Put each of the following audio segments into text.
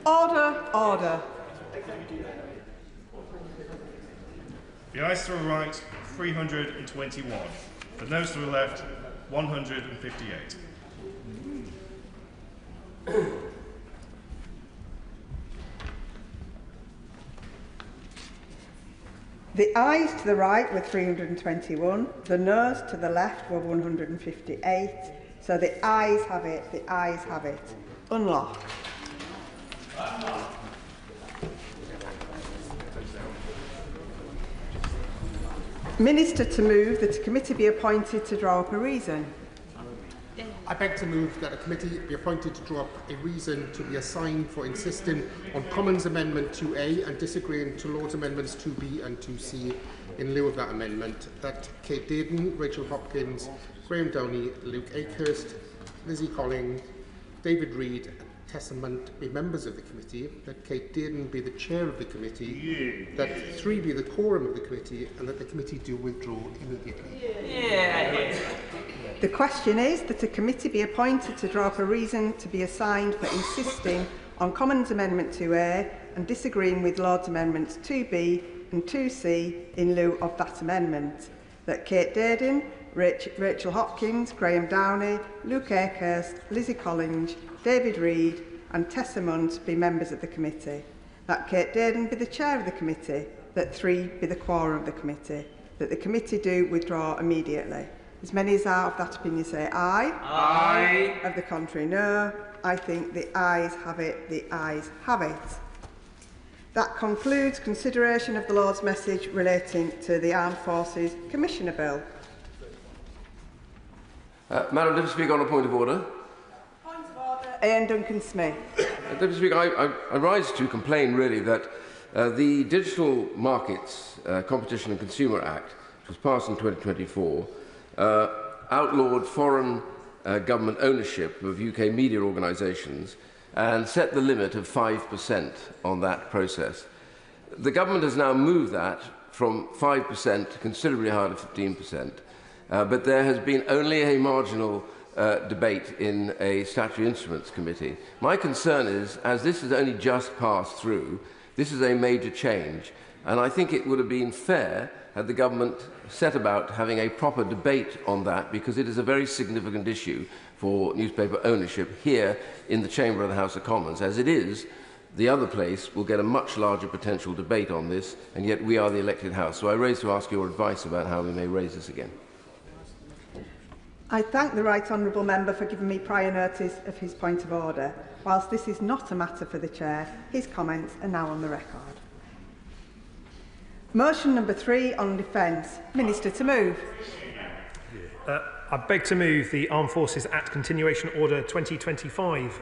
Order, order. The ayes to the right, 321. The noes to the left, 158. The ayes to the right were 321. The noes to the left were 158. So the ayes have it. The ayes have it. Unlock. Minister to move that a committee be appointed to draw up a reason. I beg to move that a committee be appointed to draw up a reason to be assigned for insisting on Commons Amendment 2A and disagreeing to Lords Amendments 2B and 2C in lieu of that amendment, that Kate Dearden, Rachel Hopkins, Graham Downey, Luke Akehurst, Lizzie Collins, David Reid and Tessamont be members of the committee, that Kate Dearden be the chair of the committee, that 3 be the quorum of the committee, and that the committee do withdraw immediately. The question is that a committee be appointed to draw up a reason to be assigned for insisting on Commons Amendment 2A and disagreeing with Lords Amendments 2B and 2C in lieu of that amendment. That Kate Dearden, Rachel Hopkins, Graham Downey, Luke Akehurst, Lizzie Collins, David Reid and Tessamont be members of the committee. That Kate Dearden be the chair of the committee. That 3 be the quorum of the committee. That the committee do withdraw immediately. As many as are of that opinion say aye. Aye. Of the contrary, no. I think the ayes have it. The ayes have it. That concludes consideration of the Lord's message relating to the Armed Forces Commissioner Bill. Madam Deputy Speaker, on a point of order. Point of order. Ian Duncan-Smith. Deputy Speaker, I rise to complain really that the Digital Markets Competition and Consumer Act, which was passed in 2024, outlawed foreign government ownership of UK media organisations and set the limit of 5% on that process. The government has now moved that from 5% to considerably higher to 15%, but there has been only a marginal debate in a statutory instruments committee. My concern is, as this has only just passed through, this is a major change, and I think it would have been fair had the government set about having a proper debate on that, because it is a very significant issue for newspaper ownership here in the chamber of the House of Commons. As it is, the other place will get a much larger potential debate on this, and yet we are the elected House. So I raise to ask your advice about how we may raise this again. I thank the Right Honourable Member for giving me prior notice of his point of order. Whilst this is not a matter for the Chair, his comments are now on the record. Motion number 3 on defence. Minister to move. I beg to move the Armed Forces Act Continuation Order 2025,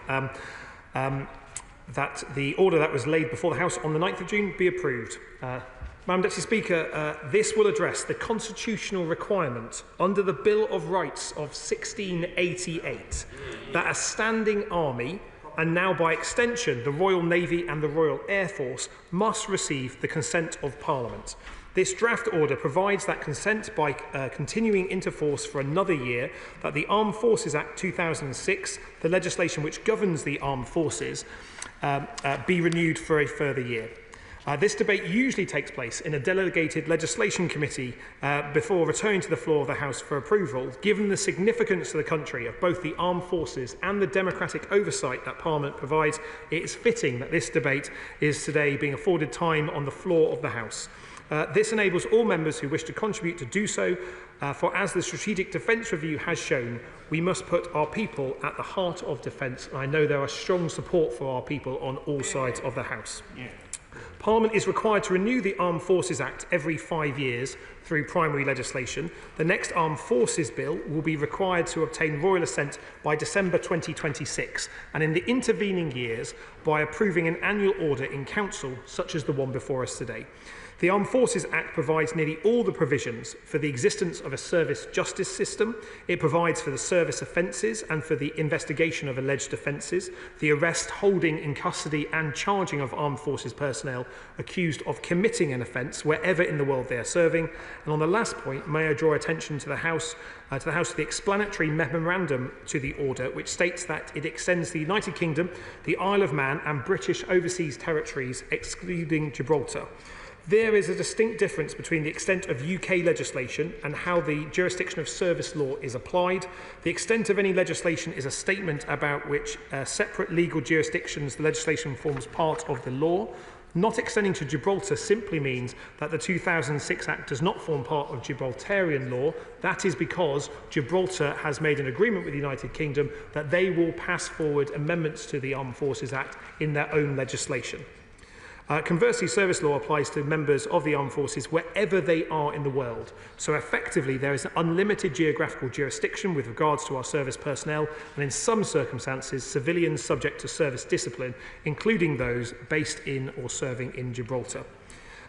that the order that was laid before the House on the 9th of June be approved. Madam Deputy Speaker, this will address the constitutional requirement under the Bill of Rights of 1688 that a standing army, and now by extension the Royal Navy and the Royal Air Force, must receive the consent of Parliament. This draft order provides that consent by continuing into force for another year, that the Armed Forces Act 2006, the legislation which governs the armed forces, be renewed for a further year. This debate usually takes place in a delegated legislation committee before returning to the floor of the House for approval. Given the significance to the country of both the armed forces and the democratic oversight that Parliament provides, it is fitting that this debate is today being afforded time on the floor of the House. This enables all members who wish to contribute to do so, for as the Strategic Defence Review has shown, we must put our people at the heart of defence. I know there are strong support for our people on all sides of the House. Yeah. Parliament is required to renew the Armed Forces Act every 5 years through primary legislation. The next Armed Forces Bill will be required to obtain royal assent by December 2026, and in the intervening years by approving an annual order in Council, such as the one before us today. The Armed Forces Act provides nearly all the provisions for the existence of a service justice system. It provides for the service offences and for the investigation of alleged offences, the arrest, holding in custody and charging of armed forces personnel accused of committing an offence wherever in the world they are serving. And on the last point, may I draw attention to the House to the explanatory memorandum to the order, which states that it extends the United Kingdom, the Isle of Man and British overseas territories, excluding Gibraltar. There is a distinct difference between the extent of UK legislation and how the jurisdiction of service law is applied. The extent of any legislation is a statement about which separate legal jurisdictions the legislation forms part of the law. Not extending to Gibraltar simply means that the 2006 Act does not form part of Gibraltarian law. That is because Gibraltar has made an agreement with the United Kingdom that they will pass forward amendments to the Armed Forces Act in their own legislation. Conversely, service law applies to members of the armed forces wherever they are in the world. So effectively, there is an unlimited geographical jurisdiction with regards to our service personnel, and in some circumstances, civilians subject to service discipline, including those based in or serving in Gibraltar.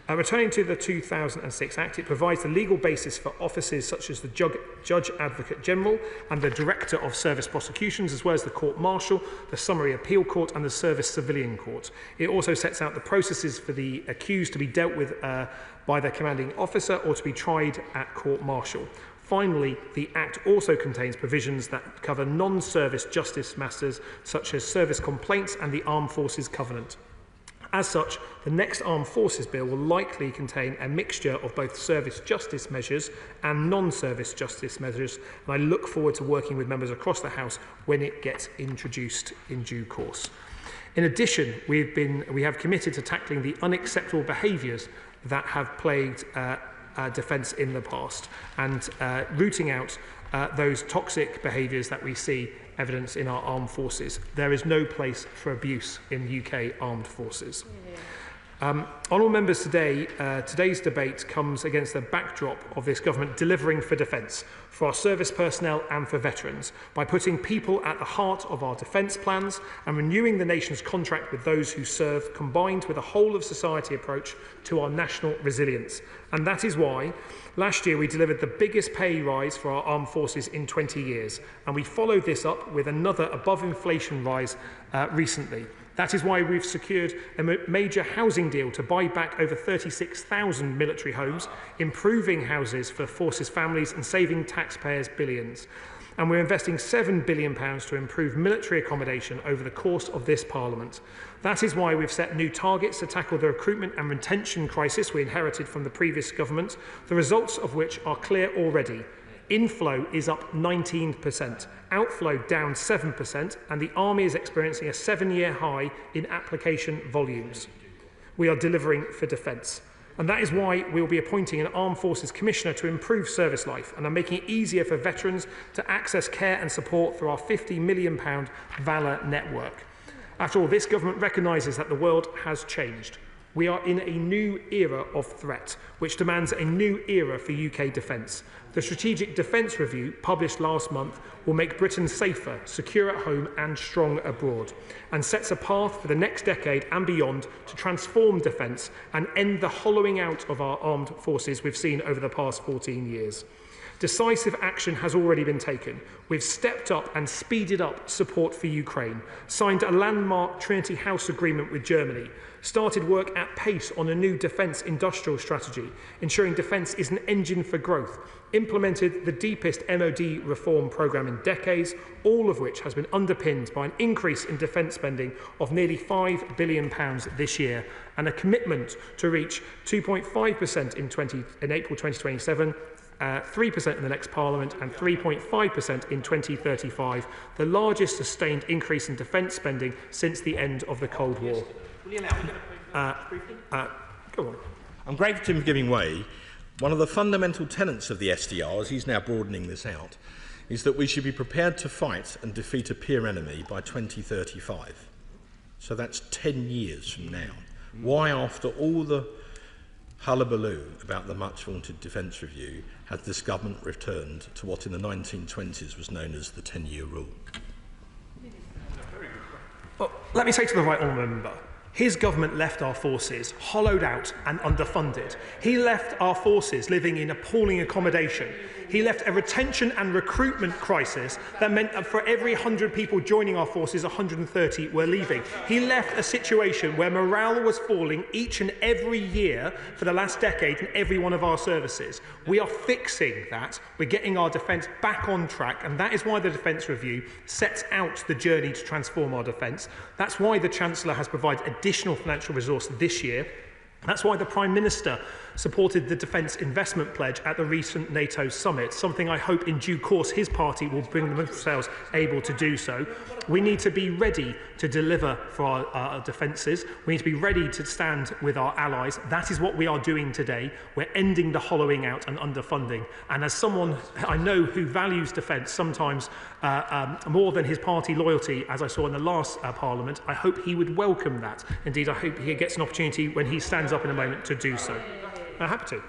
Returning to the 2006 Act, it provides the legal basis for offices such as the Judge Advocate General and the Director of Service Prosecutions, as well as the Court Martial, the Summary Appeal Court and the Service Civilian Court. It also sets out the processes for the accused to be dealt with by their commanding officer or to be tried at Court Martial. Finally, the Act also contains provisions that cover non-service justice matters such as service complaints and the Armed Forces Covenant. As such, the next Armed Forces Bill will likely contain a mixture of both service justice measures and non-service justice measures, and I look forward to working with members across the House when it gets introduced in due course. In addition, we have committed to tackling the unacceptable behaviours that have plagued defence in the past and rooting out those toxic behaviours that we see evidence in our armed forces. There is no place for abuse in UK armed forces. Honourable members, today's debate comes against the backdrop of this government delivering for defence, for our service personnel and for veterans, by putting people at the heart of our defence plans and renewing the nation's contract with those who serve, combined with a whole-of-society approach to our national resilience. And that is why last year we delivered the biggest pay rise for our armed forces in 20 years, and we followed this up with another above-inflation rise recently. That is why we've secured a major housing deal to buy back over 36,000 military homes, improving houses for forces families and saving taxpayers billions. And we're investing £7 billion to improve military accommodation over the course of this Parliament. That is why we've set new targets to tackle the recruitment and retention crisis we inherited from the previous government, the results of which are clear already. Inflow is up 19%, outflow down 7%, and the Army is experiencing a 7-year high in application volumes. We are delivering for defence. And that is why we will be appointing an Armed Forces Commissioner to improve service life and are making it easier for veterans to access care and support through our £50 million Valour network. After all, this government recognises that the world has changed. We are in a new era of threat, which demands a new era for UK defence. The Strategic Defence Review, published last month, will make Britain safer, secure at home and strong abroad, and sets a path for the next decade and beyond to transform defence and end the hollowing out of our armed forces we've seen over the past 14 years. Decisive action has already been taken. We've stepped up and speeded up support for Ukraine, signed a landmark Trinity House agreement with Germany, started work at pace on a new defence industrial strategy, ensuring defence is an engine for growth, implemented the deepest MOD reform programme in decades, all of which has been underpinned by an increase in defence spending of nearly £5 billion this year, and a commitment to reach 2.5% in April 2027, 3% in the next Parliament and 3.5% in 2035, the largest sustained increase in defence spending since the end of the Cold War. Go on. I'm grateful to him for giving way. One of the fundamental tenets of the SDR, as he's now broadening this out, is that we should be prepared to fight and defeat a peer enemy by 2035. So that's 10 years from now. Why, after all the hullabaloo about the much-vaunted defence review, has this government returned to what in the 1920s was known as the 10-year rule? Well, let me say to the right honourable member, his government left our forces hollowed out and underfunded. He left our forces living in appalling accommodation. He left a retention and recruitment crisis that meant that for every 100 people joining our forces, 130 were leaving. He left a situation where morale was falling each and every year for the last decade in every one of our services. We are fixing that. We're getting our defence back on track, and that is why the Defence Review sets out the journey to transform our defence. That's why the Chancellor has provided additional financial resource this year. That's why the Prime Minister supported the Defence Investment Pledge at the recent NATO summit, something I hope in due course his party will bring themselves able to do so. We need to be ready to deliver for our defences. We need to be ready to stand with our allies. That is what we are doing today. We're ending the hollowing out and underfunding. And as someone I know who values defence sometimes more than his party loyalty, as I saw in the last Parliament, I hope he would welcome that. Indeed, I hope he gets an opportunity when he stands up in a moment to do so. I'm happy to.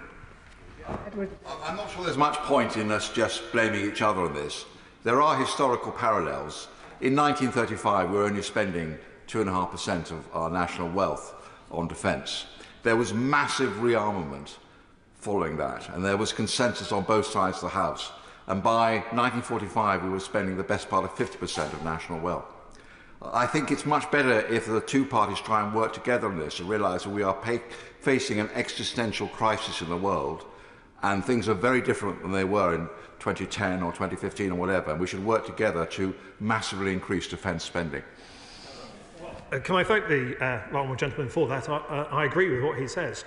Edward. I'm not sure there's much point in us just blaming each other on this. There are historical parallels. In 1935, we were only spending 2.5% of our national wealth on defence. There was massive rearmament following that, and there was consensus on both sides of the House. And by 1945, we were spending the best part of 50% of national wealth. I think it's much better if the two parties try and work together on this and realise that we are facing an existential crisis in the world, and things are very different than they were in 2010 or 2015 or whatever, and we should work together to massively increase defence spending. Can I thank the honourable gentleman for that? I agree with what he says.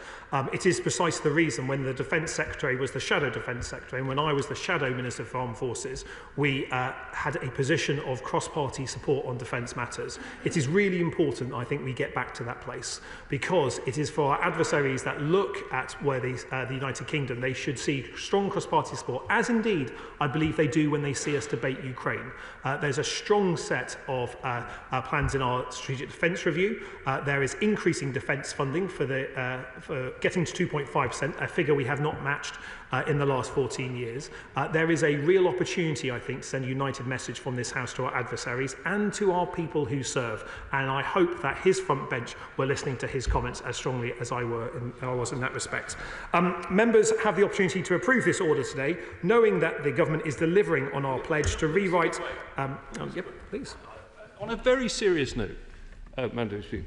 It is precisely the reason when the Defence Secretary was the Shadow Defence Secretary and when I was the Shadow Minister for Armed Forces, we had a position of cross-party support on defence matters. It is really important, I think, we get back to that place, because it is for our adversaries that look at where the United Kingdom, they should see strong cross-party support, as indeed I believe they do when they see us debate Ukraine. There's a strong set of plans in our strategic defence review. There is increasing defence funding for getting to 2.5%, a figure we have not matched in the last 14 years. There is a real opportunity, I think, to send a united message from this House to our adversaries and to our people who serve. And I hope that his front bench were listening to his comments as strongly as I was in that respect. Members have the opportunity to approve this order today, knowing that the government is delivering on our pledge to rewrite... yep, please. On a very serious note, Madam Speaker,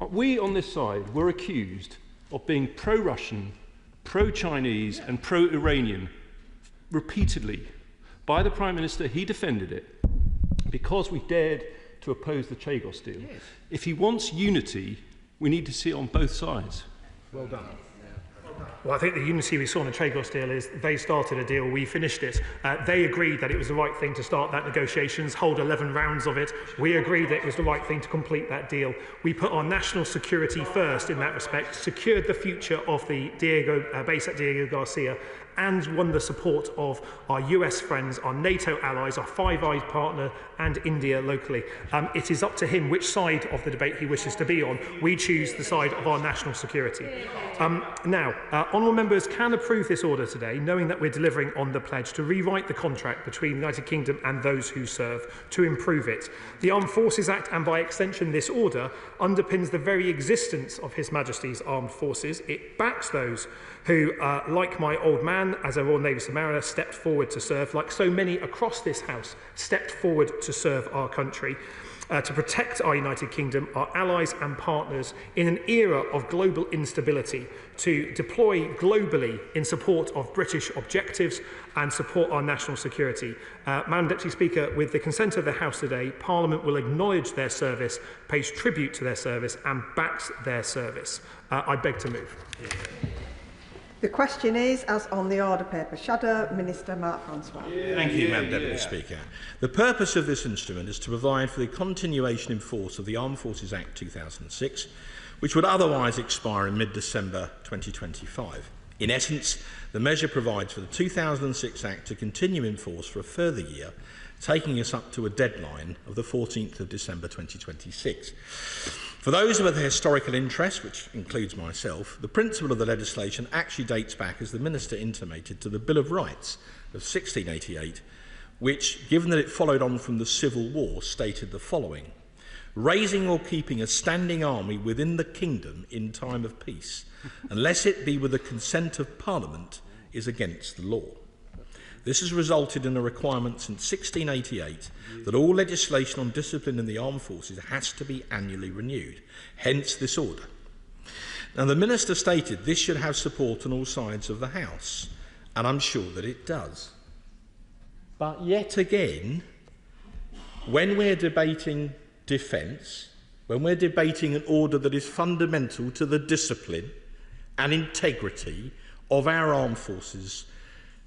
we on this side were accused of being pro-Russian, pro-Chinese and pro-Iranian repeatedly by the Prime Minister. He defended it because we dared to oppose the Chagos deal. Yes. If he wants unity, we need to see it on both sides. Well done. Well, I think the unity we saw in the Chagos deal is they started a deal, we finished it. They agreed that it was the right thing to start that negotiations, hold 11 rounds of it. We agreed that it was the right thing to complete that deal. We put our national security first in that respect, secured the future of the base at Diego Garcia, and won the support of our US friends, our NATO allies, our Five Eyes partner, and India locally. It is up to him which side of the debate he wishes to be on. We choose the side of our national security. Now, honourable members can approve this order today, knowing that we're delivering on the pledge to rewrite the contract between the United Kingdom and those who serve, to improve it. The Armed Forces Act, and by extension this order, underpins the very existence of His Majesty's Armed Forces. It backs those who, like my old man, as a Royal Navy submariner, stepped forward to serve, like so many across this House, stepped forward to serve our country, to protect our United Kingdom, our allies and partners in an era of global instability, to deploy globally in support of British objectives and support our national security. Madam Deputy Speaker, with the consent of the House today, Parliament will acknowledge their service, pays tribute to their service and backs their service. I beg to move. The question is, as on the order paper, Shadow Minister Mark Francois. Thank you, Madam Deputy Speaker. The purpose of this instrument is to provide for the continuation in force of the Armed Forces Act 2006, which would otherwise expire in mid-December 2025. In essence, the measure provides for the 2006 Act to continue in force for a further year, taking us up to a deadline of the 14th of December 2026. For those with a historical interest, which includes myself, the principle of the legislation actually dates back, as the Minister intimated, to the Bill of Rights of 1688, which, given that it followed on from the Civil War, stated the following: raising or keeping a standing army within the kingdom in time of peace, unless it be with the consent of Parliament, is against the law. This has resulted in a requirement since 1688 that all legislation on discipline in the armed forces has to be annually renewed, hence this order. Now, the Minister stated this should have support on all sides of the House, and I'm sure that it does. But yet again, when we're debating defence, when we're debating an order that is fundamental to the discipline and integrity of our armed forces,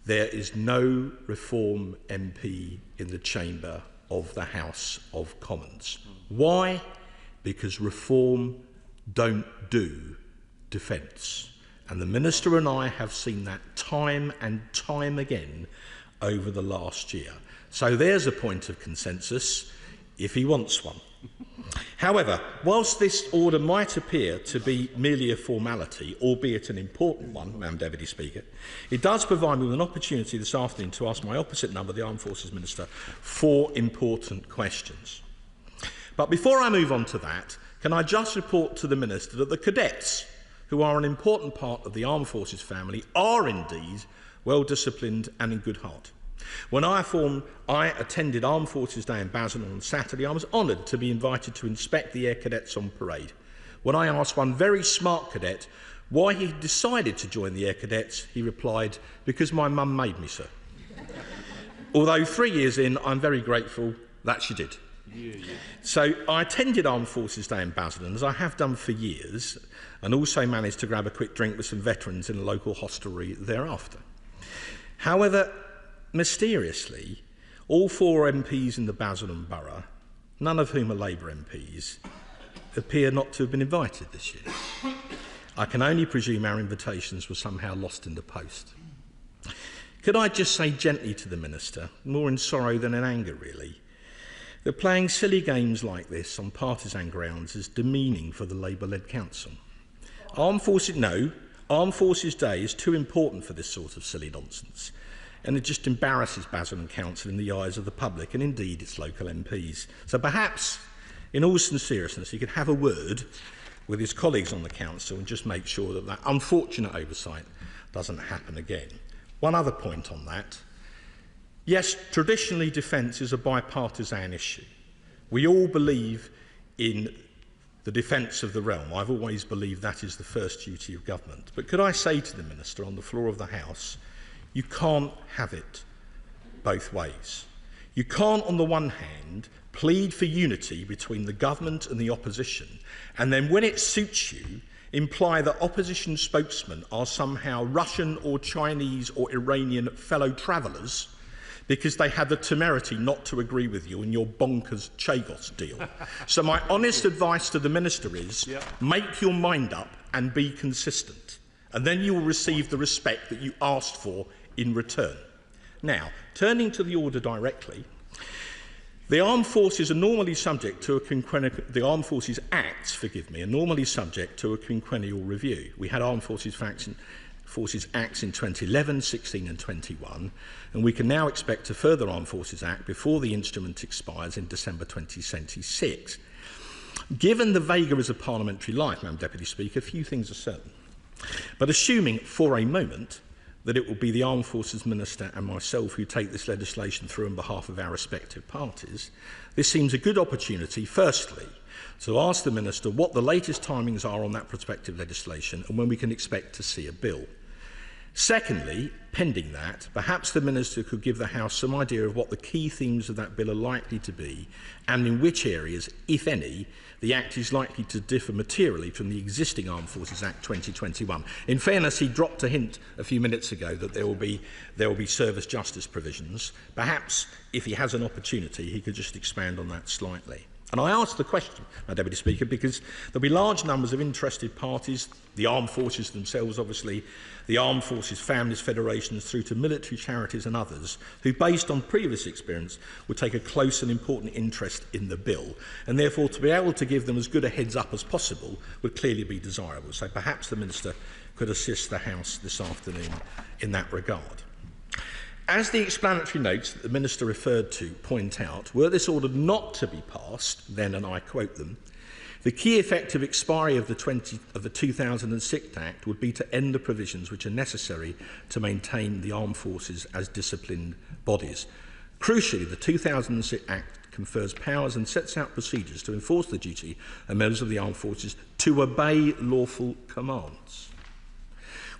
there is no Reform MP in the chamber of the House of Commons. Why? Because Reform don't do defence. And the Minister and I have seen that time and time again over the last year. So there's a point of consensus, if he wants one. However, whilst this order might appear to be merely a formality, albeit an important one, Madam Deputy Speaker, it does provide me with an opportunity this afternoon to ask my opposite number, the Armed Forces Minister, 4 important questions. But before I move on to that, can I just report to the Minister that the cadets, who are an important part of the Armed Forces family, are indeed well disciplined and in good heart. When I attended Armed Forces Day in Basel on Saturday, I was honoured to be invited to inspect the Air Cadets on parade. When I asked one very smart cadet why he decided to join the Air Cadets, he replied, "Because my mum made me, sir." Although 3 years in, I'm very grateful that she did. So I attended Armed Forces Day in Basel, as I have done for years, and also managed to grab a quick drink with some veterans in a local hostelry thereafter. However, mysteriously, all 4 MPs in the Basildon Borough, none of whom are Labour MPs, appear not to have been invited this year. I can only presume our invitations were somehow lost in the post. Could I just say gently to the Minister, more in sorrow than in anger really, that playing silly games like this on partisan grounds is demeaning for the Labour-led council. Armed Forces Day is too important for this sort of silly nonsense, and it just embarrasses Basildon Council in the eyes of the public and indeed its local MPs. So perhaps, in all seriousness, he could have a word with his colleagues on the council and just make sure that that unfortunate oversight doesn't happen again. One other point on that. Yes, traditionally defence is a bipartisan issue. We all believe in the defence of the realm. I've always believed that is the first duty of government. But could I say to the Minister on the floor of the House, you can't have it both ways. You can't, on the one hand, plead for unity between the government and the opposition, and then when it suits you, imply that opposition spokesmen are somehow Russian or Chinese or Iranian fellow travellers because they had the temerity not to agree with you in your bonkers Chagos deal. So my honest advice to the Minister is, make your mind up and be consistent, and then you will receive the respect that you asked for in return. Now, turning to the order directly, the Armed Forces are normally subject to the Armed Forces Acts, are normally subject to a quinquennial review. We had Armed Forces Acts in 2011, 16 and 21, and we can now expect a further Armed Forces Act before the instrument expires in December 2026. Given the vagaries of parliamentary life, Madam Deputy Speaker, few things are certain. But assuming for a moment that it will be the Armed Forces Minister and myself who take this legislation through on behalf of our respective parties, this seems a good opportunity, firstly, to ask the Minister what the latest timings are on that prospective legislation and when we can expect to see a bill. Secondly, pending that, perhaps the Minister could give the House some idea of what the key themes of that bill are likely to be and in which areas, if any, the Act is likely to differ materially from the existing Armed Forces Act 2021. In fairness, he dropped a hint a few minutes ago that there will be service justice provisions. Perhaps, if he has an opportunity, he could just expand on that slightly. And I ask the question, Madam Deputy Speaker, because there'll be large numbers of interested parties, the armed forces themselves, obviously, the armed forces families, federations, through to military charities and others, who, based on previous experience, would take a close and important interest in the bill. And therefore, to be able to give them as good a heads up as possible would clearly be desirable. So perhaps the Minister could assist the House this afternoon in that regard. As the explanatory notes that the Minister referred to point out, were this order not to be passed, then, and I quote them, The key effective expiry of the 2006 Act would be to end the provisions which are necessary to maintain the armed forces as disciplined bodies. Crucially, the 2006 Act confers powers and sets out procedures to enforce the duty of members of the armed forces to obey lawful commands.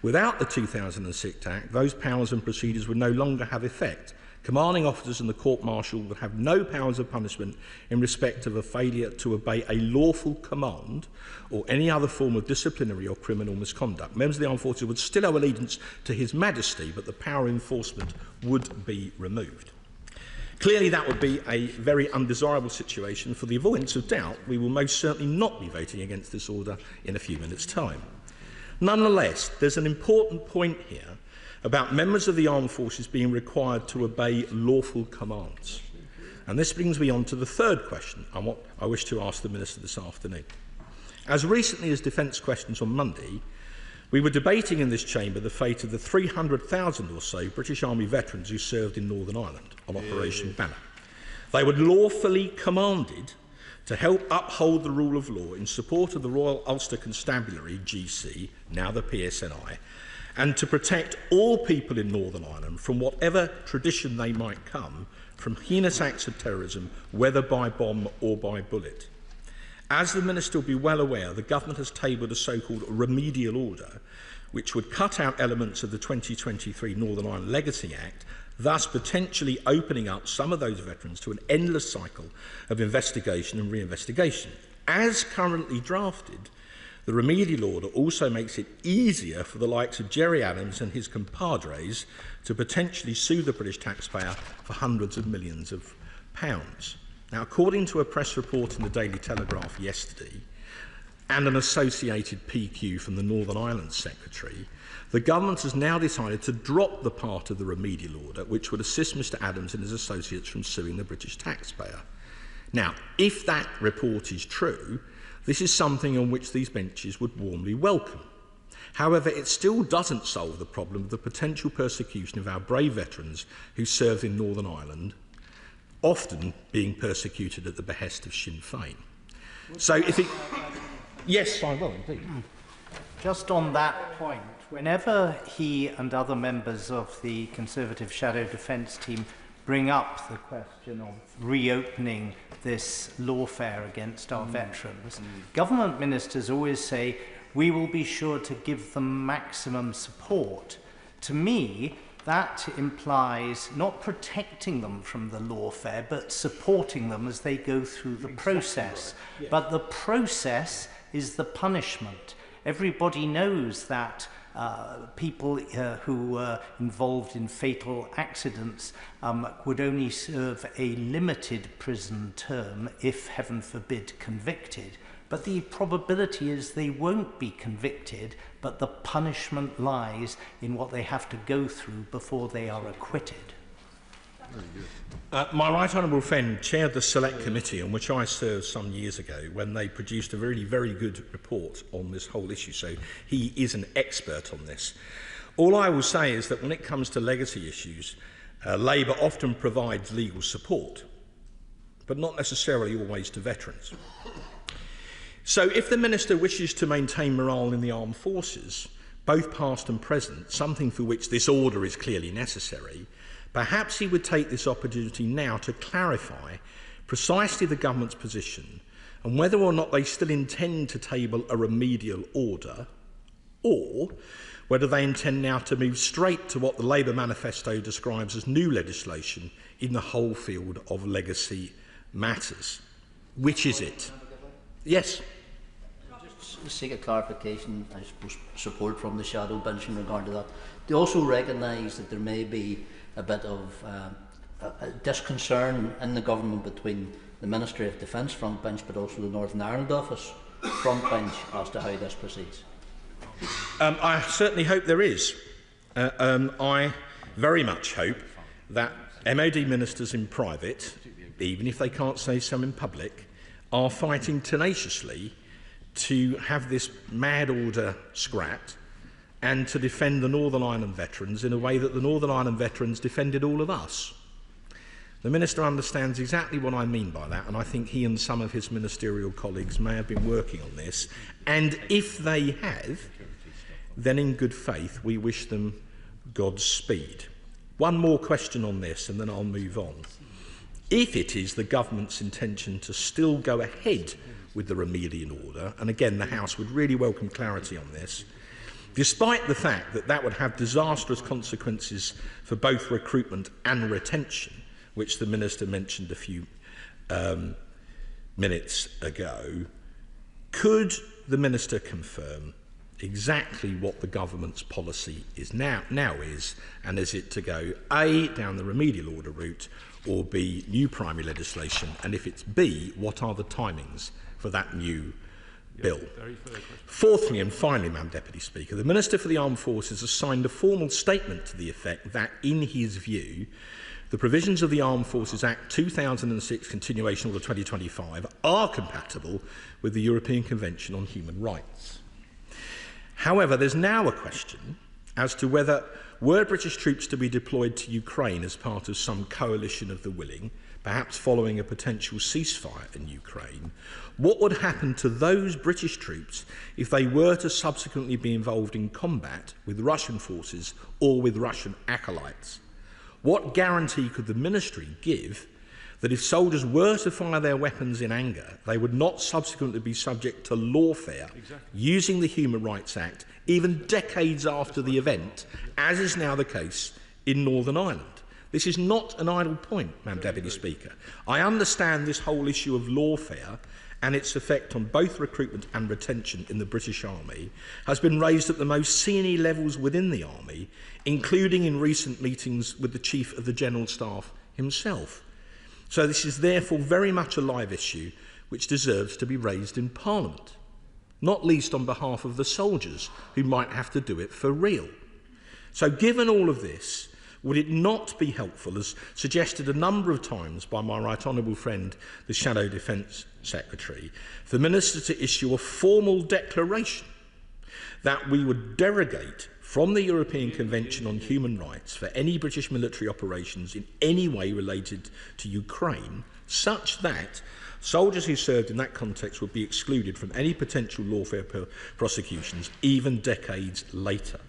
Without the 2006 Act, those powers and procedures would no longer have effect. Commanding officers and the court-martial would have no powers of punishment in respect of a failure to obey a lawful command or any other form of disciplinary or criminal misconduct. Members of the armed forces would still owe allegiance to His Majesty, but the power of enforcement would be removed. Clearly, that would be a very undesirable situation. For the avoidance of doubt, we will most certainly not be voting against this order in a few minutes' time. Nonetheless, there's an important point here about members of the armed forces being required to obey lawful commands. And this brings me on to the third question and what I wish to ask the Minister this afternoon. As recently as Defence Questions on Monday, we were debating in this chamber the fate of the 300,000 or so British Army veterans who served in Northern Ireland on Operation Banner. They were lawfully commanded to help uphold the rule of law in support of the Royal Ulster Constabulary, GC, now the PSNI, and to protect all people in Northern Ireland from whatever tradition they might come from heinous acts of terrorism, whether by bomb or by bullet. As the Minister will be well aware, the Government has tabled a so-called remedial order which would cut out elements of the 2023 Northern Ireland Legacy Act, thus potentially opening up some of those veterans to an endless cycle of investigation and reinvestigation. As currently drafted, the remedial order also makes it easier for the likes of Jerry Adams and his compadres to potentially sue the British taxpayer for hundreds of millions of pounds. Now, according to a press report in the Daily Telegraph yesterday and an associated PQ from the Northern Ireland Secretary, the Government has now decided to drop the part of the remedial order which would assist Mr Adams and his associates from suing the British taxpayer. Now, if that report is true, this is something on which these benches would warmly welcome. However, it still doesn't solve the problem of the potential persecution of our brave veterans who served in Northern Ireland, often being persecuted at the behest of Sinn Féin. So if it... Yes, I will, indeed. Just on that point, whenever he and other members of the Conservative Shadow Defence team bring up the question of reopening this lawfare against our veterans, government ministers always say, we will be sure to give them maximum support. To me, that implies not protecting them from the lawfare, but supporting them as they go through the process. Yes. But the process is the punishment. Everybody knows that people who were involved in fatal accidents would only serve a limited prison term if, heaven forbid, convicted. But the probability is they won't be convicted, but the punishment lies in what they have to go through before they are acquitted. My right honourable friend chaired the select committee on which I served some years ago when they produced a really very good report on this whole issue, so he is an expert on this. All I will say is that when it comes to legacy issues, Labour often provides legal support, but not necessarily always to veterans. So if the Minister wishes to maintain morale in the armed forces, both past and present, something for which this order is clearly necessary, perhaps he would take this opportunity now to clarify precisely the government's position and whether or not they still intend to table a remedial order, or whether they intend now to move straight to what the Labour manifesto describes as new legislation in the whole field of legacy matters. Which is it? Yes. Just to seek a clarification, I suppose support from the shadow bench in regard to that. They also recognise that there may be a bit of a disconcern in the government between the Ministry of Defence front bench but also the Northern Ireland office front bench as to how this proceeds. I certainly hope there is. I very much hope that MOD ministers in private, even if they can't say so in public, are fighting tenaciously to have this mad order scrapped and to defend the Northern Ireland veterans in a way that the Northern Ireland veterans defended all of us. The Minister understands exactly what I mean by that, and I think he and some of his ministerial colleagues may have been working on this. And if they have, then in good faith we wish them Godspeed. One more question on this and then I'll move on. If it is the government's intention to still go ahead with the remedial order, and again the House would really welcome clarity on this, despite the fact that that would have disastrous consequences for both recruitment and retention, which the Minister mentioned a few minutes ago, could the Minister confirm exactly what the government's policy is now is, and is it to go A, down the remedial order route, or B, new primary legislation, and if it's B, what are the timings for that new bill? Fourthly and finally, Madam Deputy Speaker, the Minister for the Armed Forces has signed a formal statement to the effect that, in his view, the provisions of the Armed Forces Act 2006 Continuation Order 2025 are compatible with the European Convention on Human Rights. However, there's now a question as to whether, were British troops to be deployed to Ukraine as part of some coalition of the willing, perhaps following a potential ceasefire in Ukraine, what would happen to those British troops if they were to subsequently be involved in combat with Russian forces or with Russian acolytes? What guarantee could the Ministry give that if soldiers were to fire their weapons in anger, they would not subsequently be subject to lawfare using the Human Rights Act, even decades after the event, as is now the case in Northern Ireland? This is not an idle point, Madam Deputy Speaker. I understand this whole issue of lawfare and its effect on both recruitment and retention in the British Army has been raised at the most senior levels within the Army, including in recent meetings with the Chief of the General Staff himself. So this is therefore very much a live issue which deserves to be raised in Parliament, not least on behalf of the soldiers who might have to do it for real. So given all of this, would it not be helpful, as suggested a number of times by my right honourable friend, the Shadow Defence Secretary, for the Minister to issue a formal declaration that we would derogate from the European Convention on Human Rights for any British military operations in any way related to Ukraine, such that soldiers who served in that context would be excluded from any potential lawfare prosecutions, even decades later?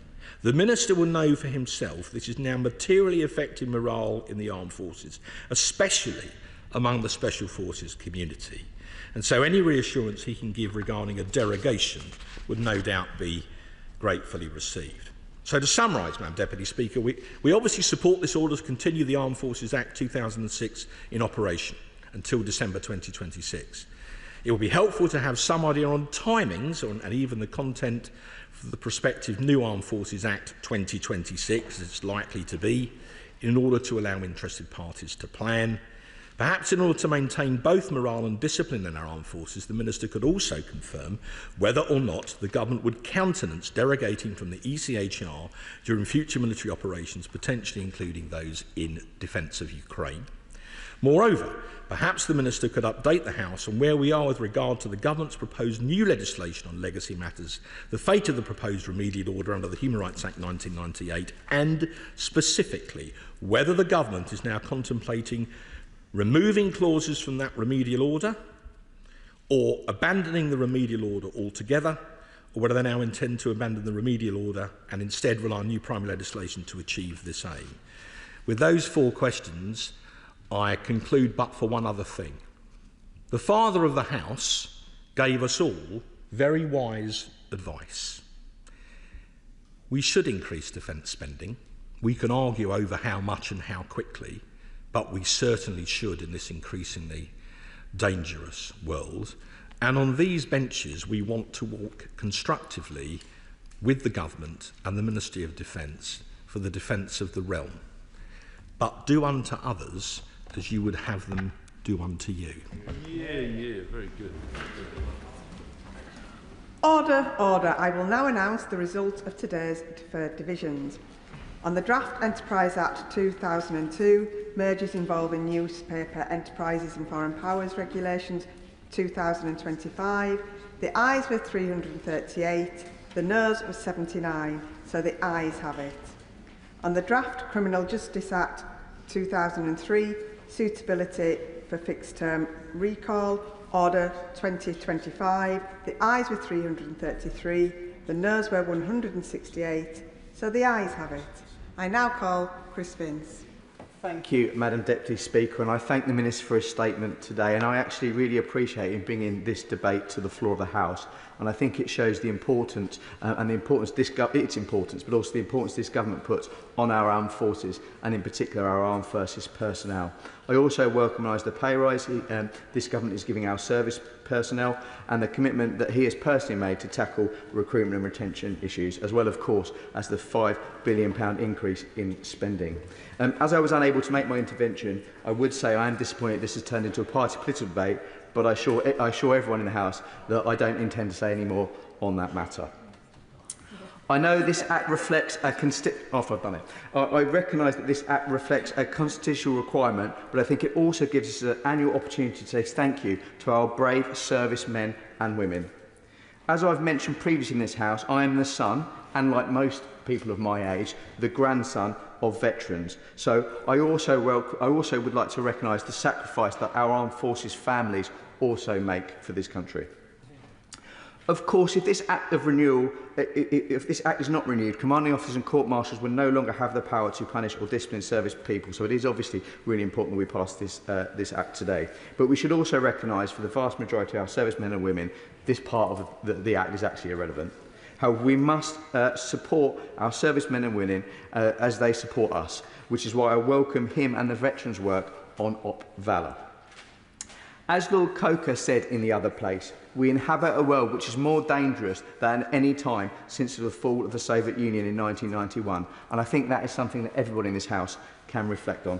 The Minister will know for himself this is now materially affecting morale in the armed forces, especially among the Special Forces community. And so any reassurance he can give regarding a derogation would no doubt be gratefully received. So to summarise, Madam Deputy Speaker, we obviously support this order to continue the Armed Forces Act 2006 in operation until December 2026. It will be helpful to have some idea on timings and even the content for the prospective new Armed Forces Act 2026, as it's likely to be, in order to allow interested parties to plan. Perhaps in order to maintain both morale and discipline in our armed forces, the Minister could also confirm whether or not the government would countenance derogating from the ECHR during future military operations, potentially including those in defence of Ukraine. Moreover, perhaps the Minister could update the House on where we are with regard to the government's proposed new legislation on legacy matters, the fate of the proposed remedial order under the Human Rights Act 1998, and specifically whether the government is now contemplating removing clauses from that remedial order, or abandoning the remedial order altogether, or whether they now intend to abandon the remedial order and instead rely on new primary legislation to achieve this aim. With those four questions, I conclude but for one other thing. The Father of the House gave us all very wise advice. We should increase defence spending. We can argue over how much and how quickly, but we certainly should in this increasingly dangerous world. And on these benches, we want to walk constructively with the government and the Ministry of Defence for the defence of the realm. But do unto others as you would have them do unto you. Yeah, very good. Order, order. I will now announce the result of today's deferred divisions. On the Draft Enterprise Act 2002, mergers involving newspaper enterprises and foreign powers regulations 2025, the ayes were 338, the noes were 79, so the ayes have it. On the Draft Criminal Justice Act 2003, suitability for fixed-term recall, Order 2025. The ayes were 333, the noes were 168, so the ayes have it. I now call Chris Vince. Thank you, Madam Deputy Speaker, and I thank the Minister for his statement today, and I actually really appreciate him bringing this debate to the floor of the House, and I think it shows the importance and the importance its importance, but also the importance this government puts on our armed forces, and in particular our armed forces personnel. I also welcome the pay rise this government is giving our service personnel, and the commitment that he has personally made to tackle recruitment and retention issues, as well, of course, as the £5 billion increase in spending. As I was unable to make my intervention, I would say I am disappointed this has turned into a party political debate, but I assure everyone in the House that I don't intend to say any more on that matter. I know this Act reflects a I recognise that this Act reflects a constitutional requirement, but I think it also gives us an annual opportunity to say thank you to our brave servicemen and women. As I've mentioned previously in this House, I am the son, and like most people of my age, the grandson of veterans. So I also would like to recognise the sacrifice that our armed forces families also make for this country. Of course, if this Act is not renewed, commanding officers and court martials will no longer have the power to punish or discipline service people. So it is obviously really important that we pass this Act today. But we should also recognise, for the vast majority of our servicemen and women, this part of the Act is actually irrelevant. However, we must support our servicemen and women as they support us, which is why I welcome him and the veterans' work on Op Valour. As Lord Coker said in The Other Place, we inhabit a world which is more dangerous than at any time since the fall of the Soviet Union in 1991, and I think that is something that everybody in this House can reflect on.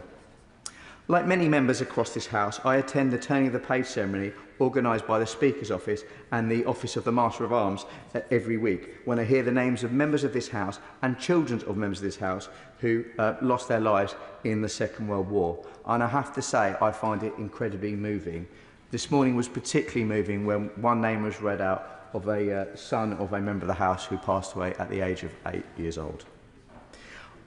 Like many members across this House, I attend the turning of the page ceremony organised by the Speaker's Office and the Office of the Master of Arms every week, when I hear the names of members of this House and children of members of this House who lost their lives in the Second World War. And I have to say, I find it incredibly moving. This morning was particularly moving when one name was read out of a son of a member of the House who passed away at the age of 8 years old.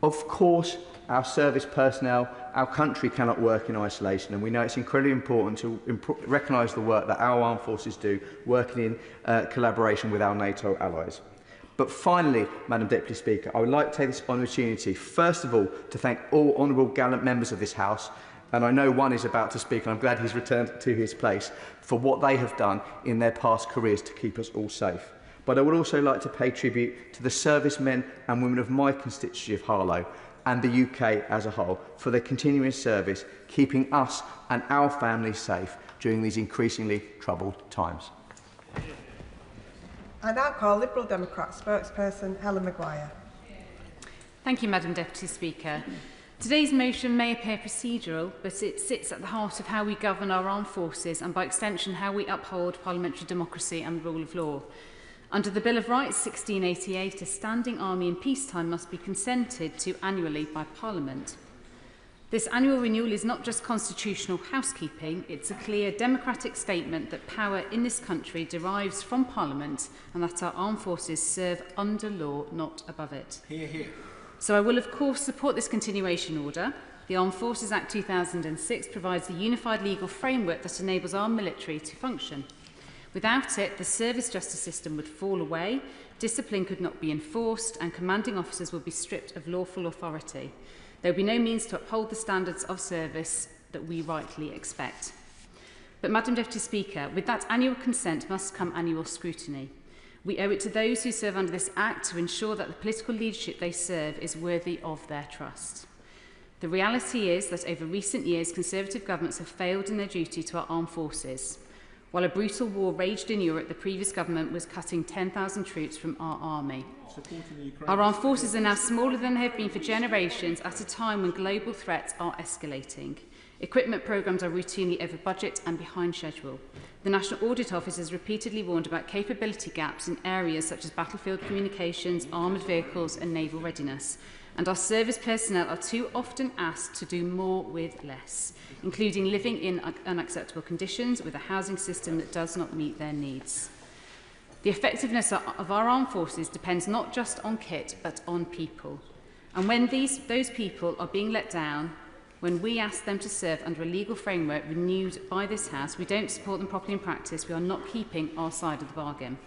Of course, our service personnel, our country cannot work in isolation, and we know it's incredibly important to recognise the work that our armed forces do, working in collaboration with our NATO allies. But finally, Madam Deputy Speaker, I would like to take this opportunity, first of all, to thank all honourable gallant members of this House, and I know one is about to speak, and I'm glad he's returned to his place, for what they have done in their past careers to keep us all safe. But I would also like to pay tribute to the servicemen and women of my constituency of Harlow and the UK as a whole for their continuing service, keeping us and our families safe during these increasingly troubled times. I now call Liberal Democrat spokesperson Helen Maguire. Thank you, Madam Deputy Speaker. Today's motion may appear procedural, but it sits at the heart of how we govern our armed forces and, by extension, how we uphold parliamentary democracy and the rule of law. Under the Bill of Rights 1688, a standing army in peacetime must be consented to annually by Parliament. This annual renewal is not just constitutional housekeeping, it's a clear democratic statement that power in this country derives from Parliament and that our armed forces serve under law, not above it. Hear, hear. So I will of course support this continuation order. The Armed Forces Act 2006 provides a unified legal framework that enables our military to function. Without it, the service justice system would fall away, discipline could not be enforced, and commanding officers would be stripped of lawful authority. There would be no means to uphold the standards of service that we rightly expect. But, Madam Deputy Speaker, with that annual consent must come annual scrutiny. We owe it to those who serve under this Act to ensure that the political leadership they serve is worthy of their trust. The reality is that over recent years, Conservative governments have failed in their duty to our armed forces. While a brutal war raged in Europe, the previous government was cutting 10,000 troops from our army. Our armed forces are now smaller than they have been for generations at a time when global threats are escalating. Equipment programmes are routinely over budget and behind schedule. The National Audit Office has repeatedly warned about capability gaps in areas such as battlefield communications, armoured vehicles and naval readiness. And our service personnel are too often asked to do more with less, including living in unacceptable conditions with a housing system that does not meet their needs. The effectiveness of our armed forces depends not just on kit, but on people. And when those people are being let down, When we ask them to serve under a legal framework renewed by this House, we don't support them properly in practice. We are not keeping our side of the bargain.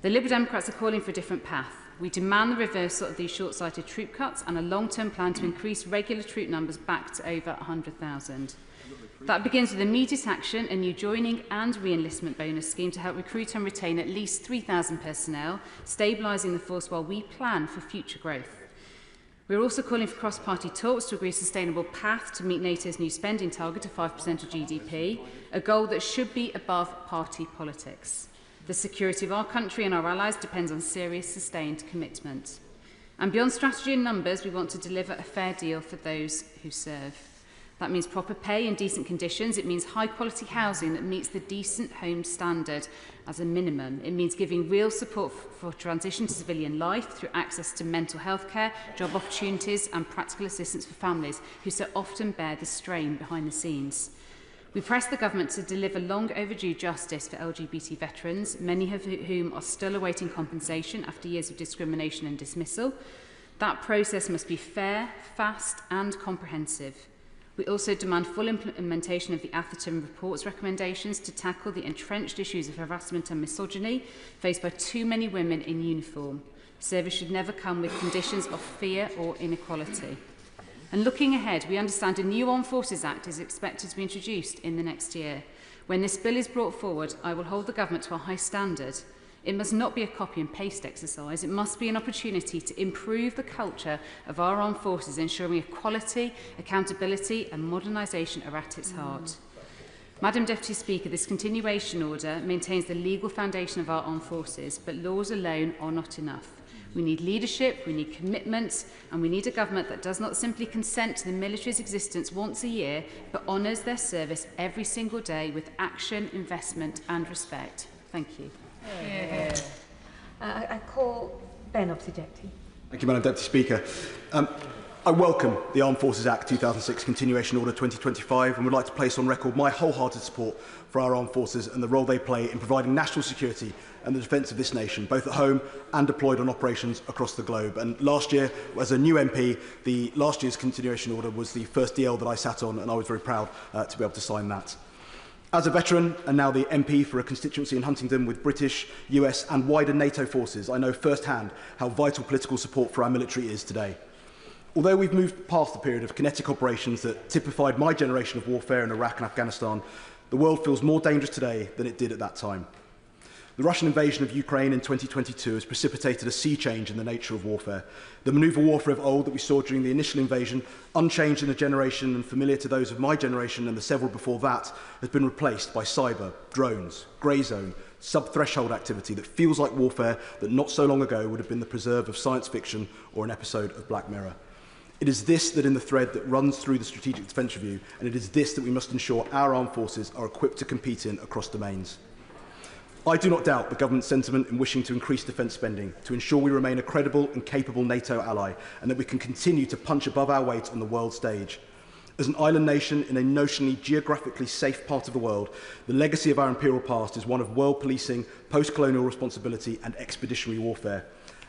The Liberal Democrats are calling for a different path. We demand the reversal of these short-sighted troop cuts and a long-term plan to increase regular troop numbers back to over 100,000. That begins with immediate action, a new joining and re-enlistment bonus scheme to help recruit and retain at least 3,000 personnel, stabilising the force while we plan for future growth. We're also calling for cross-party talks to agree a sustainable path to meet NATO's new spending target of 5% of GDP, a goal that should be above party politics. The security of our country and our allies depends on serious, sustained commitment. And beyond strategy and numbers, we want to deliver a fair deal for those who serve. That means proper pay and decent conditions. It means high-quality housing that meets the decent home standard as a minimum. It means giving real support for transition to civilian life through access to mental health care, job opportunities and practical assistance for families who so often bear the strain behind the scenes. We press the government to deliver long overdue justice for LGBT veterans, many of whom are still awaiting compensation after years of discrimination and dismissal. That process must be fair, fast and comprehensive. We also demand full implementation of the Atherton report's recommendations to tackle the entrenched issues of harassment and misogyny faced by too many women in uniform. Service should never come with conditions of fear or inequality. And looking ahead, we understand a new Armed Forces Act is expected to be introduced in the next year. When this bill is brought forward, I will hold the government to a high standard. It must not be a copy and paste exercise. It must be an opportunity to improve the culture of our armed forces, ensuring equality, accountability and modernisation are at its heart. Madam Deputy Speaker, this continuation order maintains the legal foundation of our armed forces, but laws alone are not enough. We need leadership, we need commitment, and we need a government that does not simply consent to the military's existence once a year, but honours their service every single day with action, investment and respect. Thank you. I call Ben Opposite Deputy. Thank you, Madam Deputy Speaker. I welcome the Armed Forces Act 2006 Continuation Order 2025 and would like to place on record my wholehearted support for our armed forces and the role they play in providing national security and the defence of this nation, both at home and deployed on operations across the globe. And last year, as a new MP, last year's Continuation Order was the first DL that I sat on, and I was very proud to be able to sign that. As a veteran and now the MP for a constituency in Huntingdon with British, US and wider NATO forces, I know firsthand how vital political support for our military is today. Although we've moved past the period of kinetic operations that typified my generation of warfare in Iraq and Afghanistan, the world feels more dangerous today than it did at that time. The Russian invasion of Ukraine in 2022 has precipitated a sea change in the nature of warfare. The manoeuvre warfare of old that we saw during the initial invasion, unchanged in a generation and familiar to those of my generation and the several before that, has been replaced by cyber, drones, grey zone, sub-threshold activity that feels like warfare that not so long ago would have been the preserve of science fiction or an episode of Black Mirror. It is this that in the thread that runs through the Strategic Defence Review, and it is this that we must ensure our armed forces are equipped to compete in across domains. I do not doubt the government's sentiment in wishing to increase defence spending to ensure we remain a credible and capable NATO ally and that we can continue to punch above our weight on the world stage. As an island nation in a notionally geographically safe part of the world, the legacy of our imperial past is one of world policing, post-colonial responsibility and expeditionary warfare.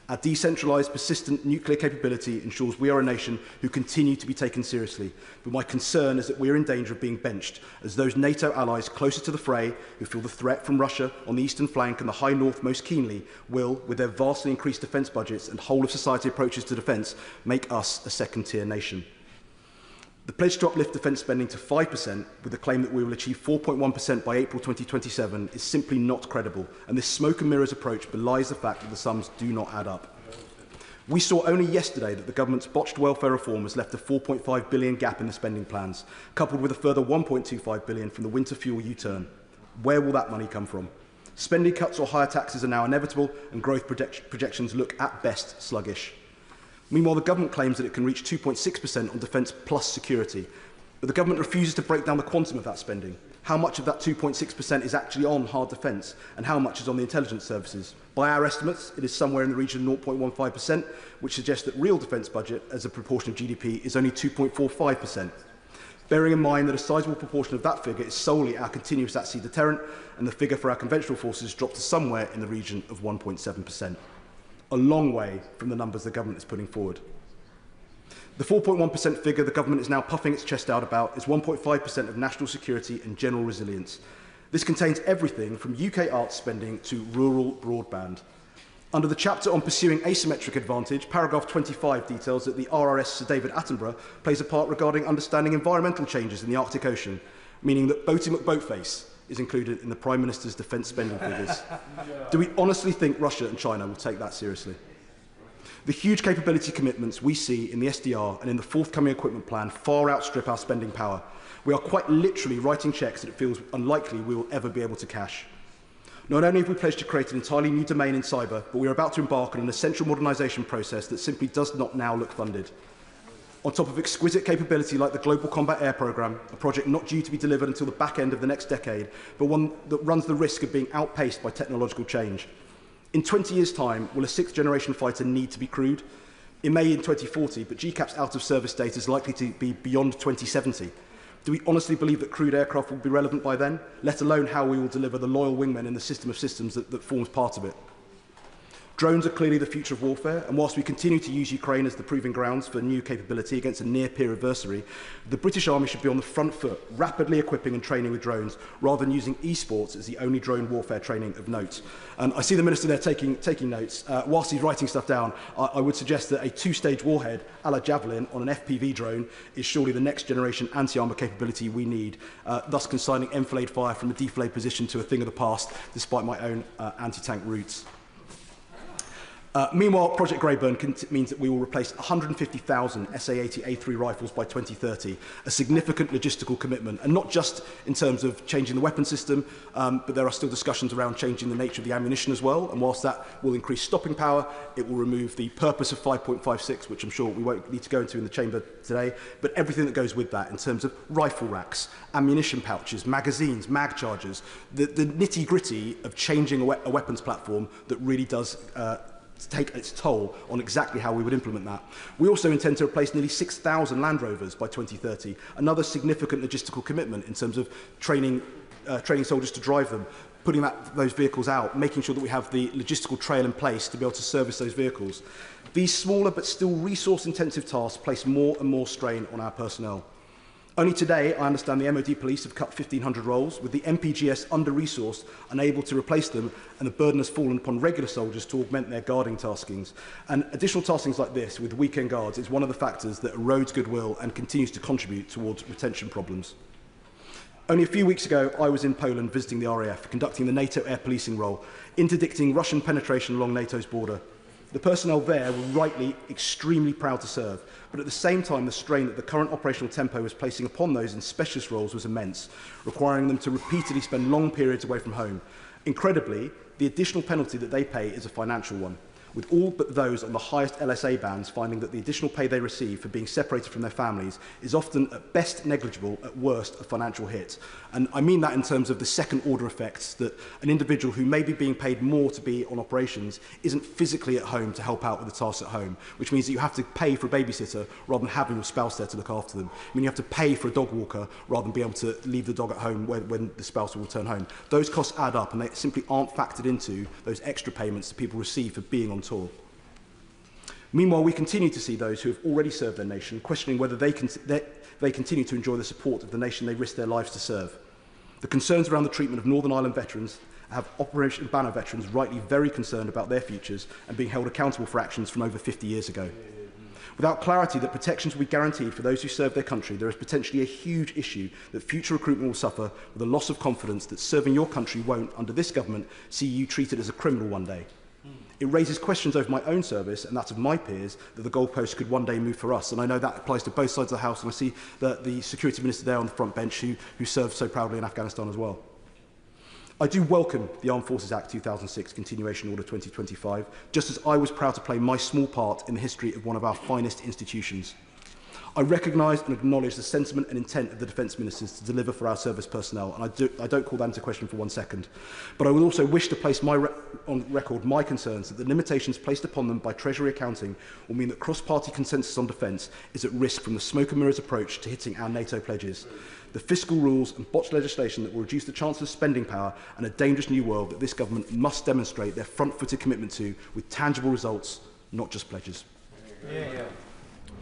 Our decentralised, persistent nuclear capability ensures we are a nation who continue to be taken seriously. But my concern is that we are in danger of being benched, as those NATO allies closer to the fray, who feel the threat from Russia on the eastern flank and the high north most keenly, will, with their vastly increased defence budgets and whole-of-society approaches to defence, make us a second-tier nation. The pledge to uplift defence spending to 5%, with the claim that we will achieve 4.1% by April 2027, is simply not credible, and this smoke and mirrors approach belies the fact that the sums do not add up. We saw only yesterday that the government's botched welfare reform has left a £4.5 billion gap in the spending plans, coupled with a further £1.25 billion from the winter fuel U-turn. Where will that money come from? Spending cuts or higher taxes are now inevitable, and growth projections look at best sluggish. Meanwhile, the government claims that it can reach 2.6% on defence plus security, but the government refuses to break down the quantum of that spending. How much of that 2.6% is actually on hard defence, and how much is on the intelligence services? By our estimates, it is somewhere in the region of 0.15%, which suggests that real defence budget as a proportion of GDP is only 2.45%. Bearing in mind that a sizable proportion of that figure is solely our continuous at-sea deterrent, and the figure for our conventional forces dropped to somewhere in the region of 1.7%. A long way from the numbers the government is putting forward. The 4.1% figure the government is now puffing its chest out about is 1.5% of national security and general resilience. This contains everything from UK arts spending to rural broadband. Under the chapter on pursuing asymmetric advantage, paragraph 25 details that the RRS Sir David Attenborough plays a part regarding understanding environmental changes in the Arctic Ocean, meaning that Boaty McBoatface is included in the Prime Minister's defence spending figures. Do we honestly think Russia and China will take that seriously? The huge capability commitments we see in the SDR and in the forthcoming equipment plan far outstrip our spending power. We are quite literally writing cheques that it feels unlikely we will ever be able to cash. Not only have we pledged to create an entirely new domain in cyber, but we are about to embark on an essential modernisation process that simply does not now look funded. On top of exquisite capability like the Global Combat Air Programme, a project not due to be delivered until the back end of the next decade, but one that runs the risk of being outpaced by technological change. In 20 years' time, will a 6th-generation fighter need to be crewed? It may in 2040, but GCAP's out-of-service date is likely to be beyond 2070. Do we honestly believe that crewed aircraft will be relevant by then, let alone how we will deliver the loyal wingmen in the system of systems that forms part of it? Drones are clearly the future of warfare, and whilst we continue to use Ukraine as the proving grounds for new capability against a near-peer adversary, the British Army should be on the front foot, rapidly equipping and training with drones, rather than using esports as the only drone warfare training of note. I see the Minister there taking notes. Whilst he's writing stuff down, I would suggest that a two-stage warhead, a la Javelin, on an FPV drone is surely the next-generation anti-armour capability we need, thus consigning enfilade fire from a defilade position to a thing of the past, despite my own anti-tank roots. Meanwhile, Project Greyburn means that we will replace 150,000 SA-80A3 rifles by 2030, a significant logistical commitment, and not just in terms of changing the weapon system, but there are still discussions around changing the nature of the ammunition as well, and whilst that will increase stopping power, it will remove the purpose of 5.56, which I'm sure we won't need to go into in the chamber today, but everything that goes with that in terms of rifle racks, ammunition pouches, magazines, mag chargers, the nitty-gritty of changing a weapons platform that really does take its toll on exactly how we would implement that. We also intend to replace nearly 6,000 Land Rovers by 2030, another significant logistical commitment in terms of training soldiers to drive them, putting those vehicles out, making sure that we have the logistical trail in place to be able to service those vehicles. These smaller but still resource-intensive tasks place more and more strain on our personnel. Only today, I understand the MOD police have cut 1,500 roles, with the MPGS under-resourced, unable to replace them, and the burden has fallen upon regular soldiers to augment their guarding taskings. And additional taskings like this, with weekend guards, is one of the factors that erodes goodwill and continues to contribute towards retention problems. Only a few weeks ago, I was in Poland visiting the RAF, conducting the NATO air policing role, interdicting Russian penetration along NATO's border. The personnel there were rightly extremely proud to serve, but at the same time the strain that the current operational tempo was placing upon those in specialist roles was immense, requiring them to repeatedly spend long periods away from home. Incredibly, the additional penalty that they pay is a financial one, with all but those on the highest LSA bands finding that the additional pay they receive for being separated from their families is often at best negligible, at worst a financial hit. And I mean that in terms of the second order effects, that an individual who may be being paid more to be on operations isn't physically at home to help out with the tasks at home, which means that you have to pay for a babysitter rather than having your spouse there to look after them. I mean, you have to pay for a dog walker rather than be able to leave the dog at home when the spouse will return home. Those costs add up and they simply aren't factored into those extra payments that people receive for being on tour. Meanwhile, we continue to see those who have already served their nation questioning whether they continue to enjoy the support of the nation they risk their lives to serve. The concerns around the treatment of Northern Ireland veterans have Operation Banner veterans rightly very concerned about their futures and being held accountable for actions from over 50 years ago. Without clarity that protections will be guaranteed for those who serve their country, there is potentially a huge issue that future recruitment will suffer with a loss of confidence that serving your country won't, under this government, see you treated as a criminal one day. It raises questions over my own service and that of my peers that the goalposts could one day move for us. And I know that applies to both sides of the House, and I see the Security Minister there on the front bench who served so proudly in Afghanistan as well. I do welcome the Armed Forces Act 2006 Continuation Order 2025, just as I was proud to play my small part in the history of one of our finest institutions. I recognise and acknowledge the sentiment and intent of the Defence Ministers to deliver for our service personnel, and I don't call that into question for 1 second. But I would also wish to place on record my concerns that the limitations placed upon them by Treasury accounting will mean that cross-party consensus on defence is at risk from the smoke and mirrors approach to hitting our NATO pledges. The fiscal rules and botched legislation that will reduce the chance of spending power and a dangerous new world that this government must demonstrate their front-footed commitment to with tangible results, not just pledges.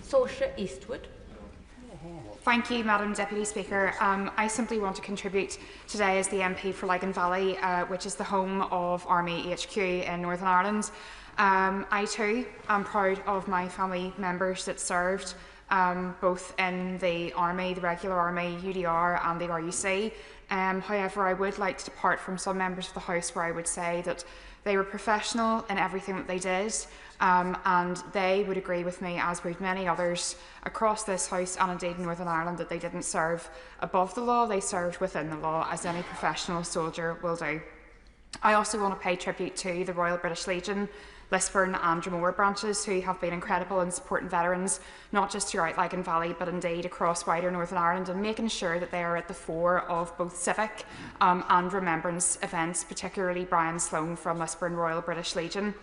Saoirse Eastwood. Thank you, Madam Deputy Speaker. I simply want to contribute today as the MP for Lagan Valley, which is the home of Army HQ in Northern Ireland. I too am proud of my family members that served both in the Army, the regular Army, UDR and the RUC. However, I would like to depart from some members of the House where I would say that they were professional in everything that they did, and they would agree with me, as would many others across this House and indeed in Northern Ireland, that they didn't serve above the law, they served within the law, as any professional soldier will do. I also want to pay tribute to the Royal British Legion, Lisburn and Dromore branches, who have been incredible in supporting veterans, not just throughout Lagan Valley, but indeed across wider Northern Ireland, and making sure that they are at the fore of both civic and remembrance events, particularly Brian Sloan from Lisburn Royal British Legion.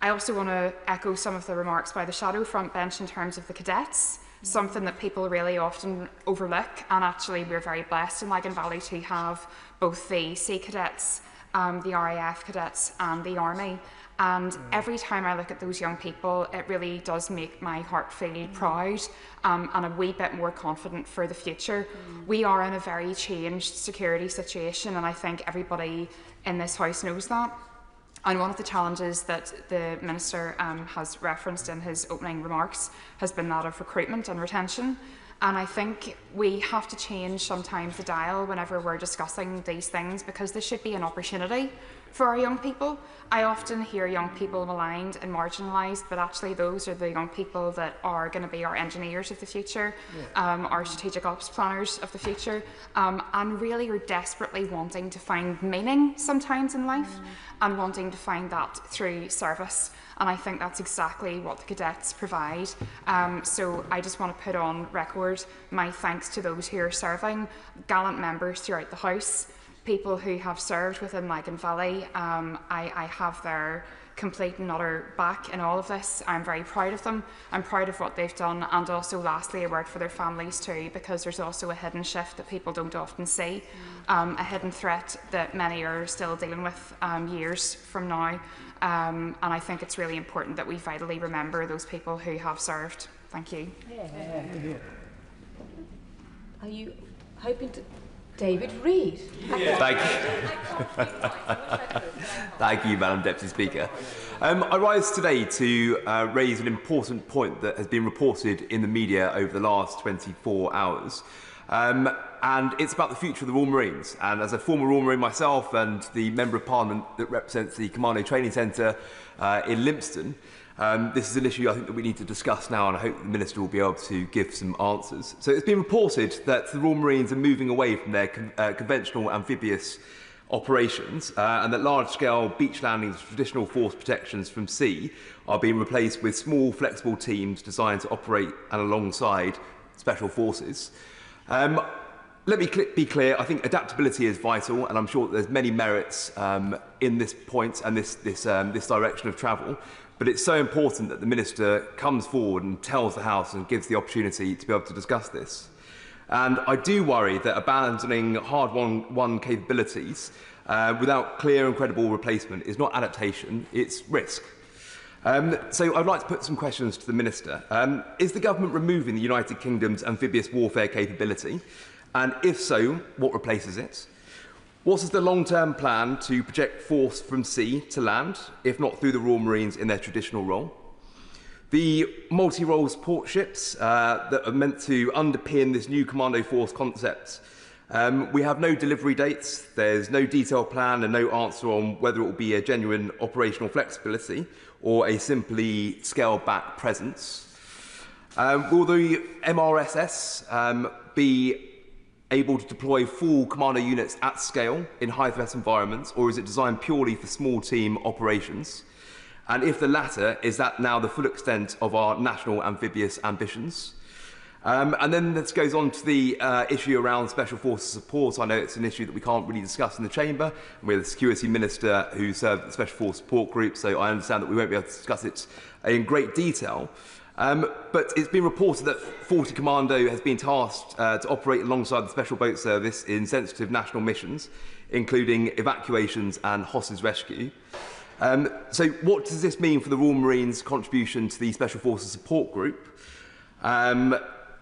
I also want to echo some of the remarks by the Shadow Front Bench in terms of the cadets, something that people really often overlook, and actually we're very blessed in Lagan Valley to have both the Sea Cadets, the RAF Cadets and the Army. And every time I look at those young people, it really does make my heart feel proud and a wee bit more confident for the future. We are in a very changed security situation, and I think everybody in this House knows that. And one of the challenges that the Minister has referenced in his opening remarks has been that of recruitment and retention. And I think we have to change sometimes the dial whenever we're discussing these things, because there should be an opportunity for our young people. I often hear young people maligned and marginalised, but actually those are the young people that are going to be our engineers of the future, our strategic ops planners of the future, and really are desperately wanting to find meaning sometimes in life and wanting to find that through service. And I think that's exactly what the cadets provide. So I just want to put on record my thanks to those who are serving, gallant members throughout the House, people who have served within Lagan Valley. I have their complete and utter back in all of this. I'm very proud of them. I'm proud of what they've done, and also lastly a word for their families too, because there's also a hidden shift that people don't often see, a hidden threat that many are still dealing with years from now, and I think it's really important that we vitally remember those people who have served. Thank you. Are you hoping to... David Reid. Thank you. Thank you, Madam Deputy Speaker. I rise today to raise an important point that has been reported in the media over the last 24 hours. And it's about the future of the Royal Marines. And as a former Royal Marine myself and the Member of Parliament that represents the Commando Training Centre in Lympstone, this is an issue I think that we need to discuss now, and I hope the Minister will be able to give some answers. So it's been reported that the Royal Marines are moving away from their conventional amphibious operations, and that large-scale beach landings with traditional force protections from sea are being replaced with small, flexible teams designed to operate alongside special forces. Let me be clear, I think adaptability is vital, and I'm sure that there's many merits in this point and this direction of travel. But it's so important that the Minister comes forward and tells the House and gives the opportunity to be able to discuss this. And I do worry that abandoning hard-won capabilities without clear and credible replacement is not adaptation, it's risk. So I'd like to put some questions to the Minister. Is the government removing the United Kingdom's amphibious warfare capability? And if so, what replaces it? What is the long-term plan to project force from sea to land, if not through the Royal Marines in their traditional role? The multi-role support ships that are meant to underpin this new commando force concept, we have no delivery dates, there's no detailed plan and no answer on whether it will be a genuine operational flexibility or a simply scaled-back presence. Will the MRSS be able to deploy full commando units at scale in high-threat environments, or is it designed purely for small team operations? And if the latter, is that now the full extent of our national amphibious ambitions? And then this goes on to the issue around Special Forces support. I know it's an issue that we can't really discuss in the Chamber. We have the Security Minister who served the Special Forces support group, so I understand that we won't be able to discuss it in great detail. But it's been reported that 40 Commando has been tasked to operate alongside the Special Boat Service in sensitive national missions, including evacuations and hostage rescue. So what does this mean for the Royal Marines' contribution to the Special Forces support group?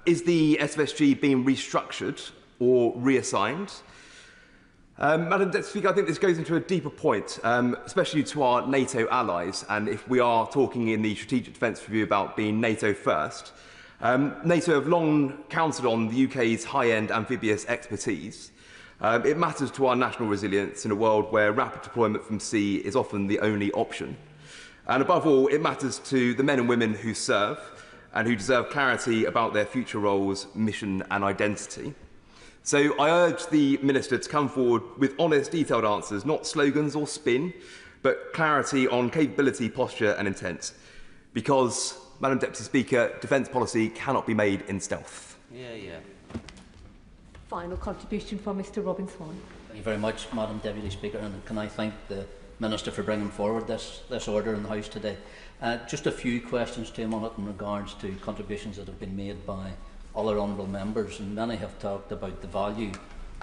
Is the SFSG being restructured or reassigned? Madam Deputy Speaker, I think this goes into a deeper point, especially to our NATO allies, and if we are talking in the Strategic Defence Review about being NATO first, NATO have long counted on the UK's high-end amphibious expertise. It matters to our national resilience in a world where rapid deployment from sea is often the only option. And above all, it matters to the men and women who serve and who deserve clarity about their future roles, mission and identity. So I urge the Minister to come forward with honest, detailed answers, not slogans or spin, but clarity on capability, posture and intent. Because, Madam Deputy Speaker, defence policy cannot be made in stealth. Final contribution from Mr Robin Swan. Thank you very much, Madam Deputy Speaker, and can I thank the Minister for bringing forward this order in the House today. Just a few questions to him on it in regards to contributions that have been made by other honourable members, and many have talked about the value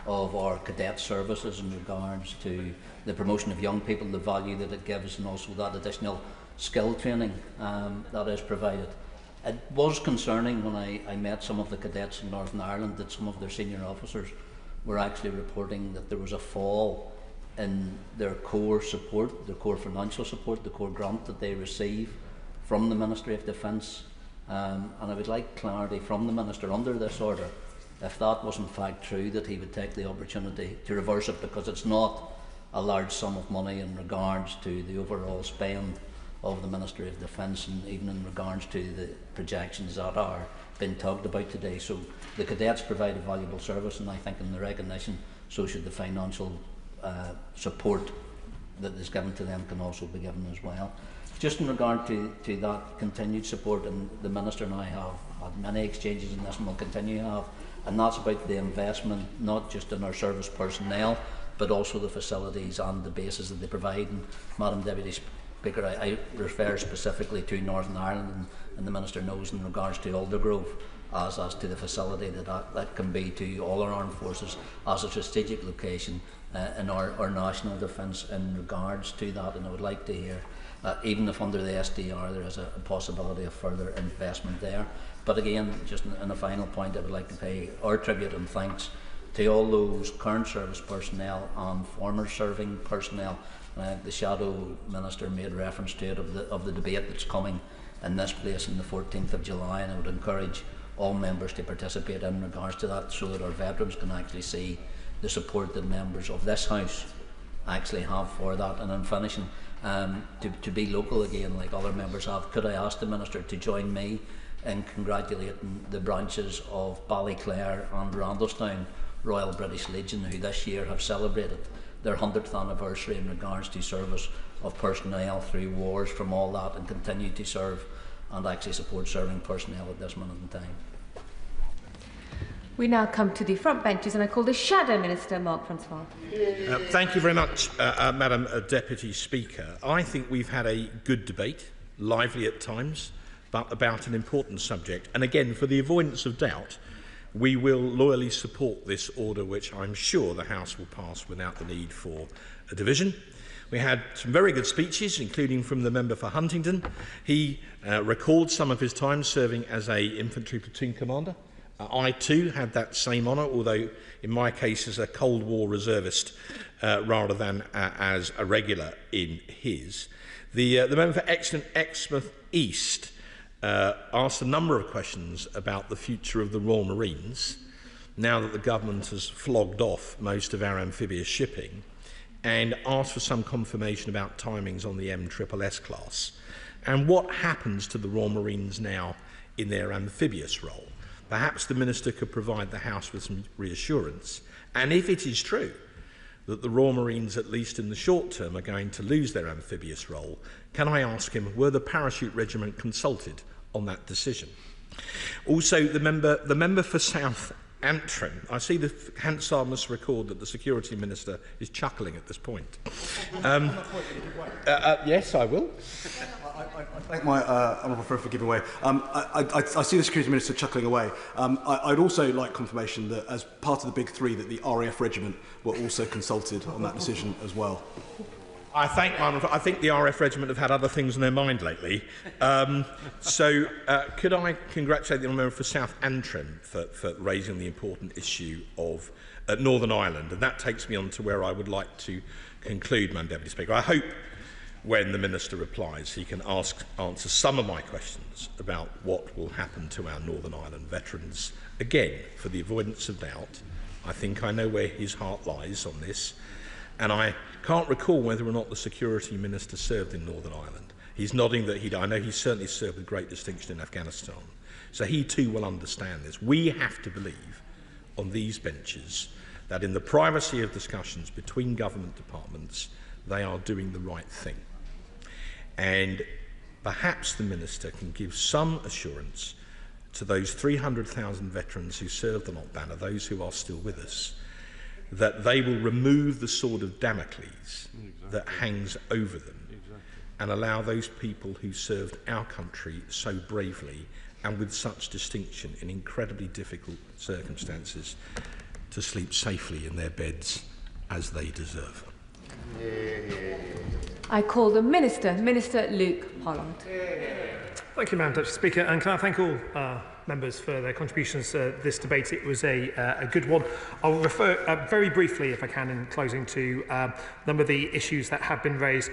of our cadet services in regards to the promotion of young people, the value that it gives, and also that additional skill training that is provided. It was concerning when I met some of the cadets in Northern Ireland that some of their senior officers were actually reporting that there was a fall in their core support, their core financial support, the core grant that they receive from the Ministry of Defence. And I would like clarity from the Minister under this order, if that was in fact true, that he would take the opportunity to reverse it, because it's not a large sum of money in regards to the overall spend of the Ministry of Defence, and even in regards to the projections that are being talked about today. So the cadets provide a valuable service, and I think in the recognition, so should the financial support that is given to them can also be given as well. Just in regard to that continued support, and the Minister and I have had many exchanges in this and will continue to have, and that's about the investment not just in our service personnel but also the facilities and the bases that they provide. And Madam Deputy Speaker, I refer specifically to Northern Ireland, and the Minister knows in regards to Aldergrove as to the facility that can be to all our armed forces as a strategic location in our national defence in regards to that. And I would like to hear, even if under the SDR there is a possibility of further investment there. But again, just in a final point, I would like to pay our tribute and thanks to all those current service personnel and former serving personnel. The Shadow Minister made reference to it of the debate that's coming in this place on the 14th of July, and I would encourage all members to participate in regards to that, so that our veterans can actually see the support that members of this House actually have for that. And in finishing, to be local again, like other members have, could I ask the Minister to join me in congratulating the branches of Ballyclare and Randallstown Royal British Legion, who this year have celebrated their 100th anniversary in regards to service of personnel through wars from all that, and continue to serve and actually support serving personnel at this moment in time. We now come to the front benches, and I call the Shadow Minister, Mark Francois. Thank you very much, Madam Deputy Speaker. I think we've had a good debate, lively at times, but about an important subject. And again, for the avoidance of doubt, we will loyally support this order, which I'm sure the House will pass without the need for a division. We had some very good speeches, including from the member for Huntingdon. He recalled some of his time serving as an infantry platoon commander. I too had that same honour, although in my case as a Cold War reservist rather than as a regular in his. The member for Exmouth East asked a number of questions about the future of the Royal Marines, now that the government has flogged off most of our amphibious shipping, and asked for some confirmation about timings on the MSSS class, and what happens to the Royal Marines now in their amphibious role. Perhaps the Minister could provide the House with some reassurance. And if it is true that the Royal Marines, at least in the short term, are going to lose their amphibious role, can I ask him, were the Parachute Regiment consulted on that decision? Also, the member for South Antrim. I see the Hansard must record that the Security Minister is chuckling at this point. Yes, I will. I thank my honourable friend for giving way. I see the Security Minister chuckling away. I'd also like confirmation that, as part of the Big Three, that the RAF Regiment were also consulted on that decision as well. I think the RF Regiment have had other things on their mind lately. Could I congratulate the member for South Antrim for raising the important issue of Northern Ireland? And that takes me on to where I would like to conclude, Madam Deputy Speaker. I hope when the Minister replies he can answer some of my questions about what will happen to our Northern Ireland veterans. Again, for the avoidance of doubt, I think I know where his heart lies on this. And I can't recall whether or not the Security Minister served in Northern Ireland. He's nodding that I know he certainly served with great distinction in Afghanistan. So he too will understand this. We have to believe on these benches that in the privacy of discussions between government departments, they are doing the right thing. And perhaps the Minister can give some assurance to those 300,000 veterans who served the Lock Banner, those who are still with us, that they will remove the sword of Damocles that hangs over them and allow those people who served our country so bravely and with such distinction in incredibly difficult circumstances to sleep safely in their beds as they deserve. I call the Minister Luke Holland. Thank you, Madam Deputy Speaker, and can I thank all members for their contributions to this debate. It was a good one. I'll refer very briefly, if I can, in closing to a number of the issues that have been raised.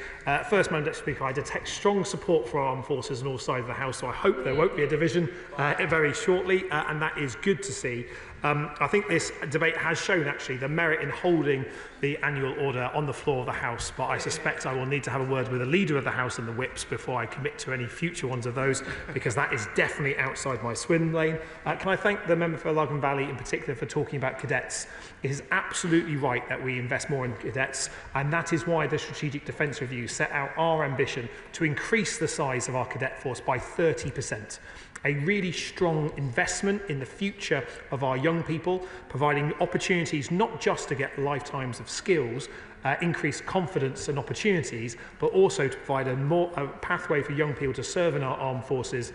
First, Madam Deputy Speaker, I detect strong support for our armed forces on all sides of the House, so I hope there won't be a division very shortly, and that is good to see. I think this debate has shown actually the merit in holding the annual order on the floor of the House, but I suspect I will need to have a word with the Leader of the House and the whips before I commit to any future ones of those, because that is definitely outside my swim lane. Can I thank the member for Logan Valley in particular for talking about cadets? It is absolutely right that we invest more in cadets, and that is why the Strategic Defence Review set out our ambition to increase the size of our cadet force by 30%. A really strong investment in the future of our young people, providing opportunities not just to get lifetimes of skills, increase confidence and opportunities, but also to provide a pathway for young people to serve in our armed forces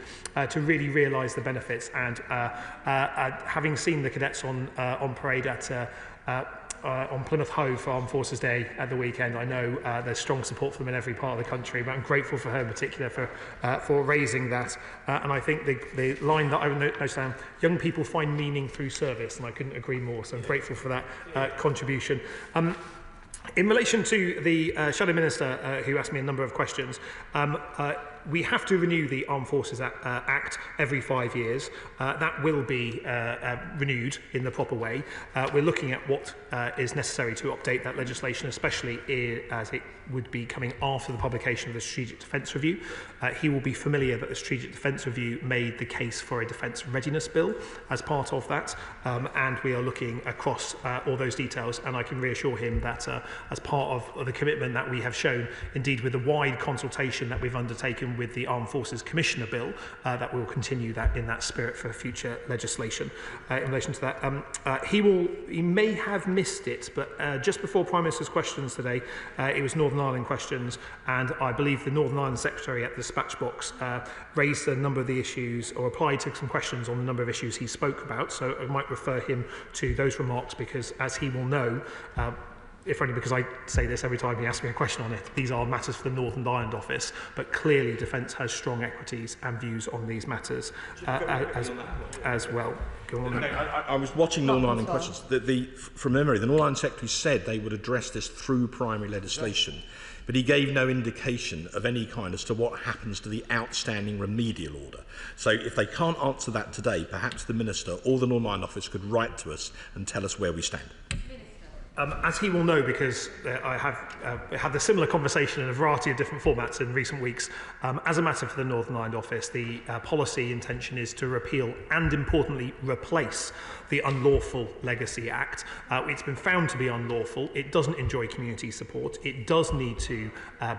to really realise the benefits. And having seen the cadets on parade on Plymouth Hoe for Armed Forces Day at the weekend, I know there's strong support for them in every part of the country, but I'm grateful for her in particular for raising that. And I think the line that I would note down, young people find meaning through service, and I couldn't agree more, so I'm grateful for that contribution. In relation to the Shadow Minister who asked me a number of questions, we have to renew the Armed Forces Act every 5 years. That will be renewed in the proper way. We're looking at what is necessary to update that legislation, especially as it would be coming after the publication of the Strategic Defence Review. He will be familiar that the Strategic Defence Review made the case for a Defence Readiness Bill as part of that, and we are looking across all those details, and I can reassure him that as part of the commitment that we have shown, indeed with the wide consultation that we've undertaken with the Armed Forces Commissioner Bill, that we will continue that in that spirit for future legislation. In relation to that, he may have missed it, but just before Prime Minister's questions today, it was Northern Ireland questions, and I believe the Northern Ireland Secretary at the dispatch box raised a number of the issues, or replied to some questions on the number of issues he spoke about, so I might refer him to those remarks, because as he will know, if only because I say this every time he asks me a question on it, these are matters for the Northern Ireland Office, but clearly Defence has strong equities and views on these matters as well. Go on. I was watching Northern Ireland questions. From memory, the Northern Ireland Secretary said they would address this through primary legislation, but he gave no indication of any kind as to what happens to the outstanding remedial order. So if they can't answer that today, perhaps the Minister or the Northern Ireland Office could write to us and tell us where we stand. As he will know, because I have had a similar conversation in a variety of different formats in recent weeks, as a matter for the Northern Ireland Office, the policy intention is to repeal and, importantly, replace the Unlawful Legacy Act. It's been found to be unlawful. It doesn't enjoy community support. It does need to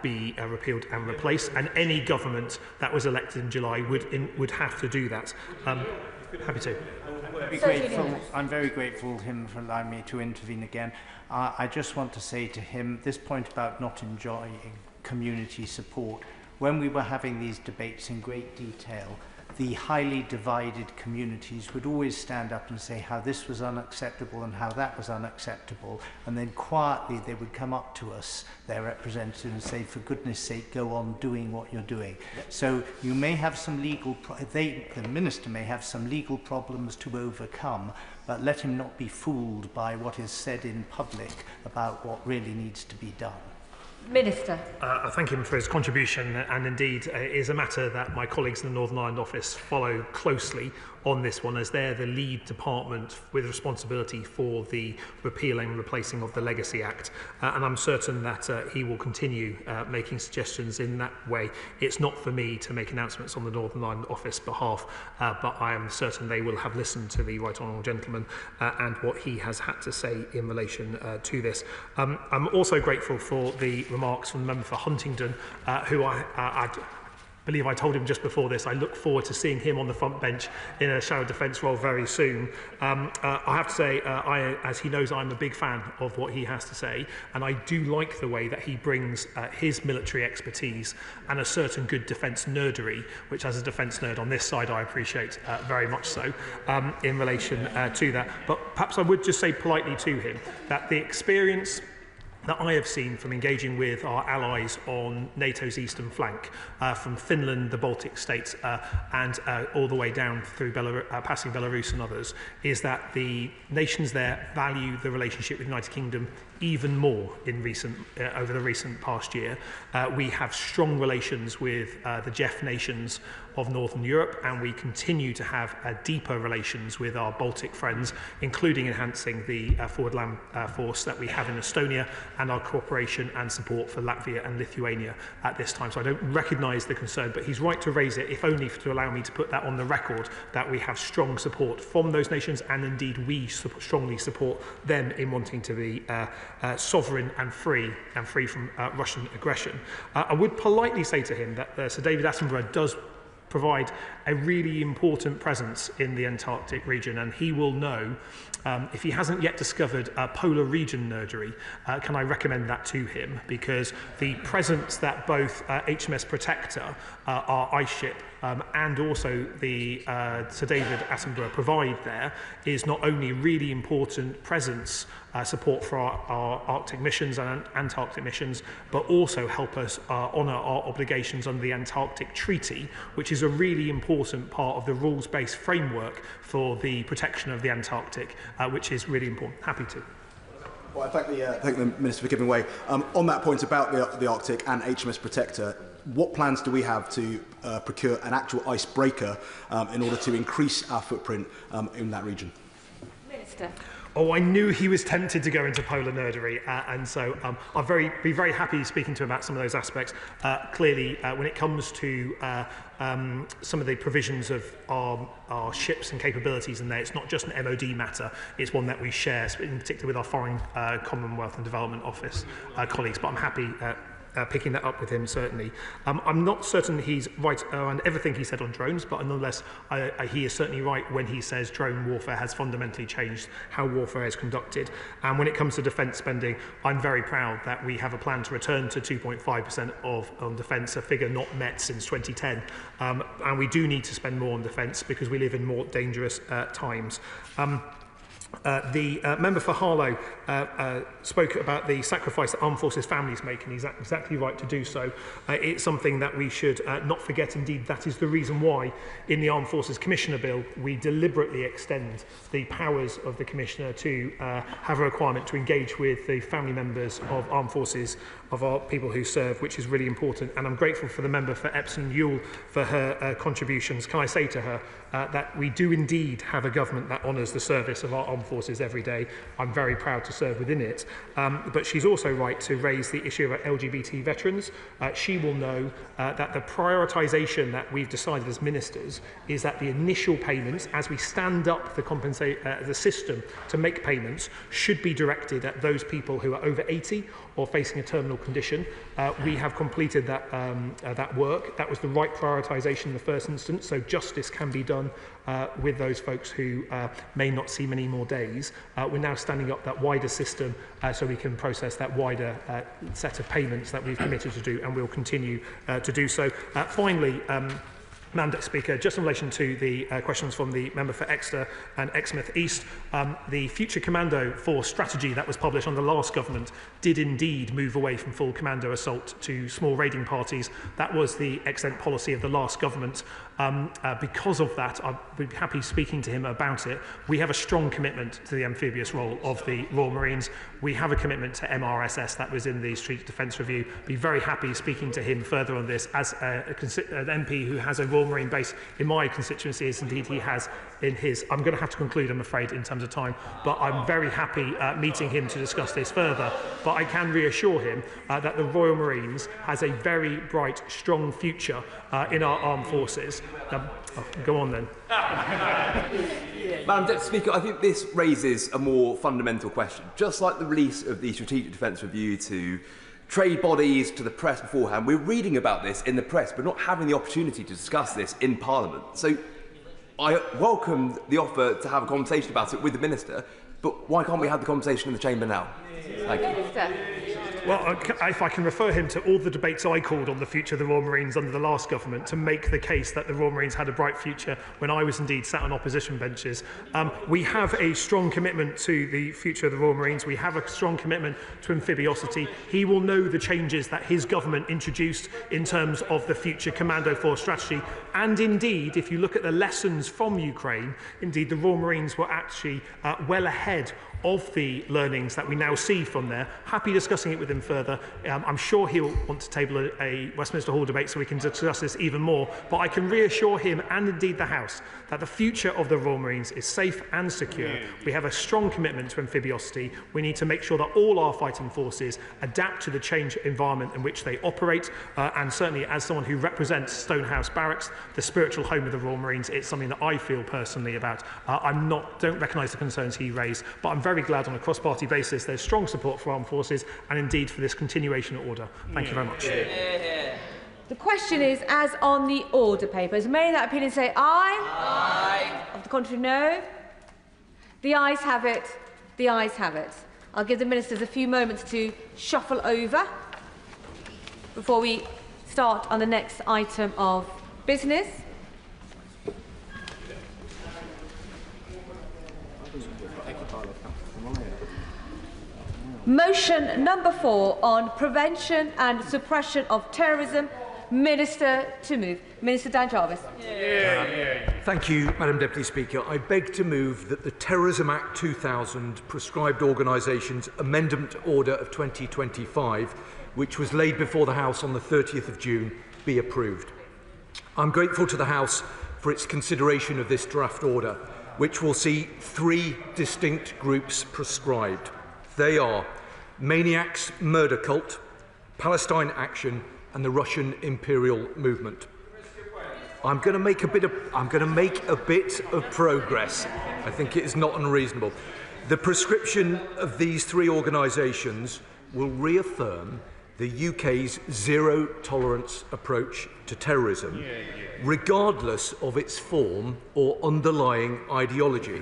be repealed and replaced, and any government that was elected in July would have to do that. Happy to. I'm very grateful to him for allowing me to intervene again. I just want to say to him, this point about not enjoying community support, when we were having these debates in great detail, the highly divided communities would always stand up and say how this was unacceptable and how that was unacceptable, and then quietly they would come up to us, their representatives, and say, for goodness sake, go on doing what you're doing. So you may have some legal, the Minister may have some legal problems to overcome, but let him not be fooled by what is said in public about what really needs to be done. Minister. I thank him for his contribution, and indeed it is a matter that my colleagues in the Northern Ireland office follow closely on this one, as they're the lead department with responsibility for the repealing and replacing of the Legacy Act, and I'm certain that he will continue making suggestions in that way. It's not for me to make announcements on the Northern Ireland office behalf, but I am certain they will have listened to the Right Honourable Gentleman and what he has had to say in relation to this. I'm also grateful for the remarks from the member for Huntingdon, who I believe I told him just before this, I look forward to seeing him on the front bench in a shadow defence role very soon. I have to say, as he knows, I'm a big fan of what he has to say, and I do like the way that he brings his military expertise and a certain good defence nerdery, which as a defence nerd on this side I appreciate very much so, in relation to that. But perhaps I would just say politely to him that the experience that I have seen from engaging with our allies on NATO's eastern flank, from Finland, the Baltic states, and all the way down through passing Belarus and others, is that the nations there value the relationship with the United Kingdom even more in over the recent past year. We have strong relations with the JEF nations of Northern Europe, and we continue to have deeper relations with our Baltic friends, including enhancing the forward land force that we have in Estonia, and our cooperation and support for Latvia and Lithuania at this time. So I don't recognise the concern, but he's right to raise it, if only to allow me to put that on the record, that we have strong support from those nations, and indeed we strongly support them in wanting to be sovereign and free from Russian aggression. I would politely say to him that Sir David Attenborough does provide a really important presence in the Antarctic region, and he will know, if he hasn't yet discovered polar region nerdery, can I recommend that to him, because the presence that both HMS Protector, our ice ship, and also the Sir David Attenborough provide there is not only really important presence, support for our Arctic missions and Antarctic missions, but also help us honour our obligations under the Antarctic Treaty, which is a really important part of the rules-based framework for the protection of the Antarctic, which is really important. Happy to. Well, I thank the Minister for giving way. On that point about the Arctic and HMS Protector, what plans do we have to procure an actual icebreaker in order to increase our footprint in that region? Minister. Oh, I knew he was tempted to go into polar nerdery, and so I'll be very happy speaking to him about some of those aspects. Clearly, when it comes to some of the provisions of our ships and capabilities in there, it's not just an MOD matter, it's one that we share, in particular with our Foreign Commonwealth and Development Office colleagues, but I'm happy picking that up with him, certainly. I'm not certain he's right on everything he said on drones, but nonetheless, he is certainly right when he says drone warfare has fundamentally changed how warfare is conducted. And when it comes to defence spending, I'm very proud that we have a plan to return to 2.5% of defence, a figure not met since 2010. And we do need to spend more on defence because we live in more dangerous times. The member for Harlow spoke about the sacrifice that armed forces families make, and he's exactly right to do so. It's something that we should not forget. Indeed, that is the reason why in the Armed Forces Commissioner Bill we deliberately extend the powers of the Commissioner to have a requirement to engage with the family members of armed forces of our people who serve, which is really important. And I'm grateful for the member for Epsom Ewell for her contributions. Can I say to her that we do indeed have a government that honours the service of our armed forces every day. I'm very proud to serve within it. But she's also right to raise the issue of LGBT veterans. She will know that the prioritisation that we've decided as ministers is that the initial payments, as we stand up the system to make payments, should be directed at those people who are over 80 or facing a terminal condition. We have completed that work. That was the right prioritisation in the first instance, so justice can be done with those folks who may not see many more days. We're now standing up that wider system so we can process that wider set of payments that we've committed to do, and we'll continue to do so. Finally, Madam Deputy Speaker, just in relation to the questions from the member for Exeter and Exmouth East, the Future Commando Force strategy that was published under the last government did indeed move away from full commando assault to small raiding parties. That was the extent policy of the last government. Because of that, I'd be happy speaking to him about it. We have a strong commitment to the amphibious role of the Royal Marines. We have a commitment to MRSS that was in the Street Defence Review. Be very happy speaking to him further on this as an MP who has a Royal Marine base in my constituency, as indeed he has in his. I'm going to have to conclude, I'm afraid, in terms of time, but I'm very happy meeting him to discuss this further. But I can reassure him that the Royal Marines has a very bright, strong future in our armed forces. Go on then. Madam Deputy Speaker, I think this raises a more fundamental question. Just like the release of the Strategic Defence Review to trade bodies, to the press beforehand, we're reading about this in the press, but not having the opportunity to discuss this in Parliament. So I welcome the offer to have a conversation about it with the Minister, but why can't we have the conversation in the Chamber now? Thank you. Well, if I can refer him to all the debates I called on the future of the Royal Marines under the last government to make the case that the Royal Marines had a bright future when I was indeed sat on opposition benches. We have a strong commitment to the future of the Royal Marines. We have a strong commitment to amphibiosity. He will know the changes that his government introduced in terms of the future Commando Force strategy. And indeed, if you look at the lessons from Ukraine, indeed the Royal Marines were actually well ahead of the learnings that we now see from there. Happy discussing it with him further. I'm sure he'll want to table a Westminster Hall debate so we can discuss this even more, but I can reassure him and indeed the House that the future of the Royal Marines is safe and secure. We have a strong commitment to amphibiosity. We need to make sure that all our fighting forces adapt to the changed environment in which they operate, and certainly as someone who represents Stonehouse Barracks, the spiritual home of the Royal Marines, it's something that I feel personally about. Don't recognise the concerns he raised, but I'm very glad on a cross-party basis there's strong support for armed forces and indeed for this continuation order. Thank you very much. The question is, as on the order papers, may that opinion say aye? Aye. Of the contrary, no? The ayes have it. The ayes have it. I'll give the ministers a few moments to shuffle over before we start on the next item of business. Motion number 4 on prevention and suppression of terrorism. Minister to move. Minister Dan Jarvis. Thank you, Madam Deputy Speaker. I beg to move that the Terrorism Act 2000 Prescribed Organisations Amendment Order of 2025, which was laid before the House on the 30th of June, be approved. I'm grateful to the House for its consideration of this draft order, which will see 3 distinct groups prescribed. They are Maniacs Murder Cult, Palestine Action, and the Russian Imperial Movement. I'm going to make a bit of progress. I think it is not unreasonable. The prescription of these 3 organisations will reaffirm the UK's zero-tolerance approach to terrorism, regardless of its form or underlying ideology.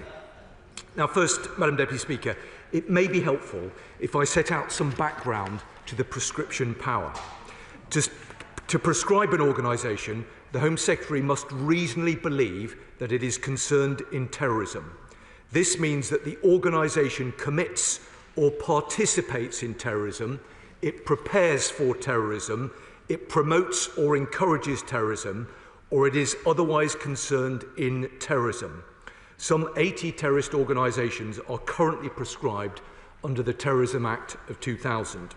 Now, first, Madam Deputy Speaker, it may be helpful if I set out some background to the prescription power. To prescribe an organisation, the Home Secretary must reasonably believe that it is concerned in terrorism. This means that the organisation commits or participates in terrorism, it prepares for terrorism, it promotes or encourages terrorism, or it is otherwise concerned in terrorism. Some 80 terrorist organisations are currently prescribed under the Terrorism Act of 2000.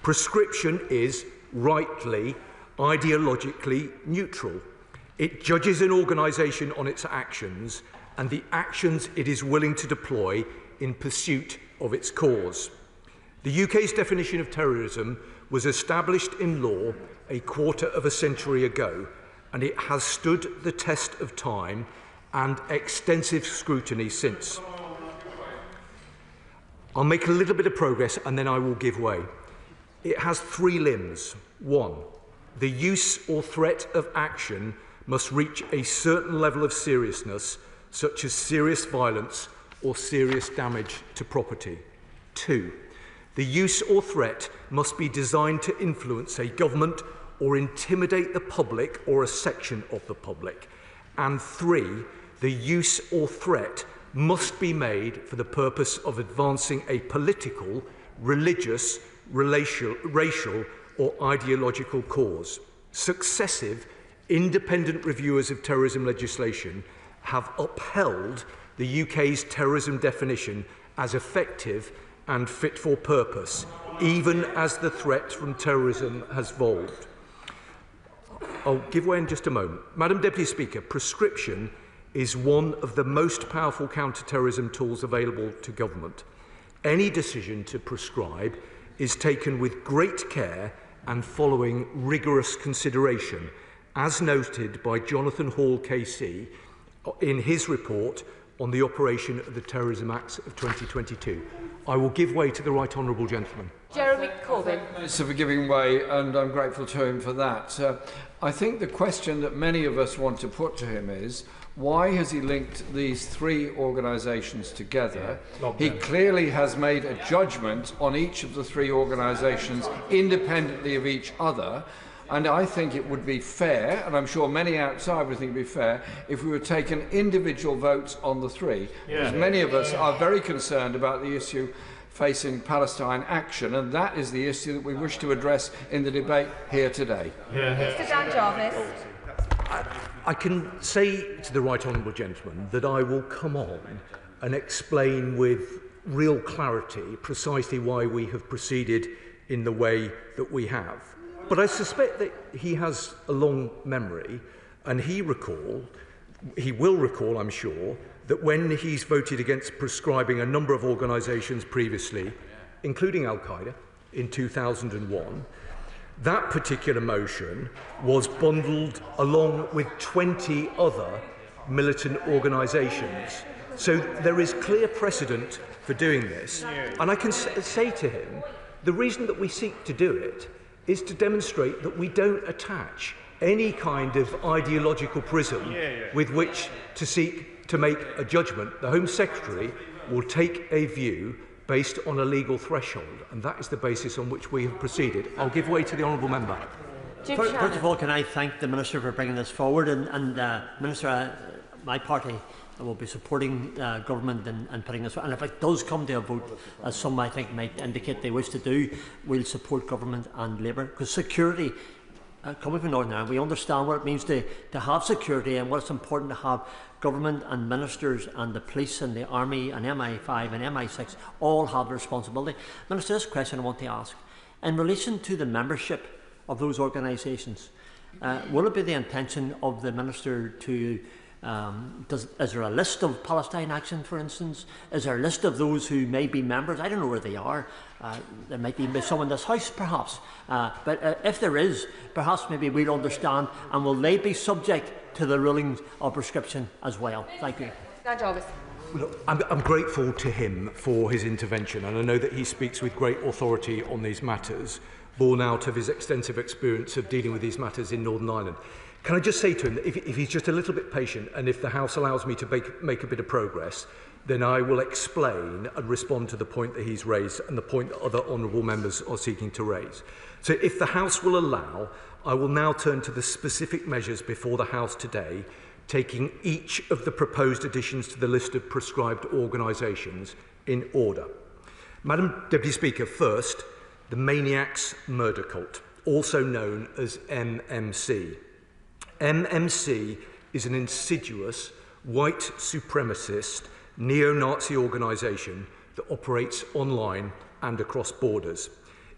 Prescription is, rightly, ideologically neutral. It judges an organisation on its actions and the actions it is willing to deploy in pursuit of its cause. The UK's definition of terrorism was established in law a quarter of a century ago, and it has stood the test of time and extensive scrutiny since. I'll make a little bit of progress and then I will give way. It has 3 limbs. 1, the use or threat of action must reach a certain level of seriousness, such as serious violence or serious damage to property. 2, the use or threat must be designed to influence a government or intimidate the public or a section of the public. And 3, the use or threat must be made for the purpose of advancing a political, religious, racial or ideological cause. Successive independent reviewers of terrorism legislation have upheld the UK's terrorism definition as effective and fit for purpose, even as the threat from terrorism has evolved. I'll give way in just a moment. Madam Deputy Speaker, prescription is one of the most powerful counter-terrorism tools available to government. Any decision to prescribe is taken with great care and following rigorous consideration, as noted by Jonathan Hall KC in his report on the operation of the Terrorism Act of 2022. I will give way to the right honourable gentleman. Jeremy Corbyn. Minister for giving way, and I'm grateful to him for that. I think the question that many of us want to put to him is, why has he linked these 3 organisations together? He clearly has made a judgment on each of the 3 organisations independently of each other. And I think it would be fair, and I'm sure many outside would think it would be fair, if we were taking individual votes on the 3. Because many of us are very concerned about the issue facing Palestine Action, and that is the issue that we wish to address in the debate here today. Mr Dan Jarvis. I can say to the right honourable gentleman that I will come on and explain with real clarity precisely why we have proceeded in the way that we have. But I suspect that he has a long memory, and he will recall, I'm sure, that when he's voted against prescribing a number of organisations previously, including Al-Qaeda in 2001, that particular motion was bundled along with 20 other militant organisations. So there is clear precedent for doing this. And I can say to him, the reason that we seek to do it is to demonstrate that we don't attach any kind of ideological prism with which to seek to make a judgment. The Home Secretary will take a view based on a legal threshold, and that is the basis on which we have proceeded. I'll give way to the honourable member. First of all, can I thank the Minister for bringing this forward, and Minister, my party will be supporting government and putting this, and if it does come to a vote, as some I think might indicate they wish to do, we'll support government and Labour, because security, coming from Northern Ireland, we understand what it means to have security and what it's important to have. Government and ministers and the police and the army and MI5 and MI6 all have the responsibility. Minister, this question I want to ask, in relation to the membership of those organisations, will it be the intention of the Minister to is there a list of Palestine Action, for instance? Is there a list of those who may be members? I don't know where they are. There might be some in this House, perhaps. But if there is, perhaps maybe we'll understand, and will they be subject to the rulings of prescription as well? Thank you. Look, I'm grateful to him for his intervention, and I know that he speaks with great authority on these matters, born out of his extensive experience of dealing with these matters in Northern Ireland. Can I just say to him that if he's just a little bit patient, and if the House allows me to make a bit of progress, then I will explain and respond to the point that he's raised and the point that other honourable members are seeking to raise. So if the House will allow, I will now turn to the specific measures before the House today, taking each of the proposed additions to the list of prescribed organisations in order. Madam Deputy Speaker, first, the Maniacs Murder Cult, also known as MMC. MMC is an insidious, white supremacist, neo-Nazi organisation that operates online and across borders.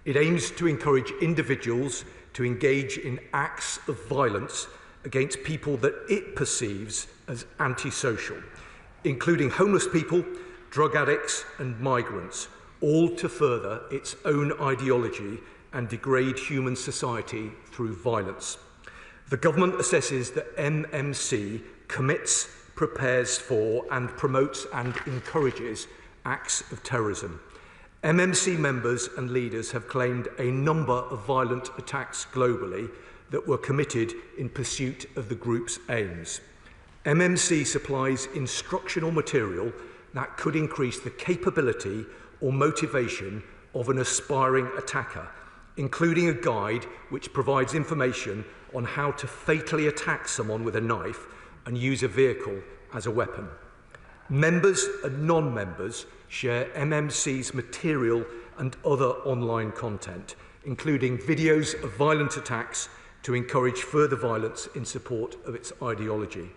It aims to encourage individuals to engage in acts of violence against people that it perceives as antisocial, including homeless people, drug addicts and migrants, all to further its own ideology and degrade human society through violence. The government assesses that MMC commits, prepares for and promotes and encourages acts of terrorism. MMC members and leaders have claimed a number of violent attacks globally that were committed in pursuit of the group's aims. MMC supplies instructional material that could increase the capability or motivation of an aspiring attacker including a guide which provides information on how to fatally attack someone with a knife and use a vehicle as a weapon. Members and non-members share MMC's material and other online content, including videos of violent attacks to encourage further violence in support of its ideology.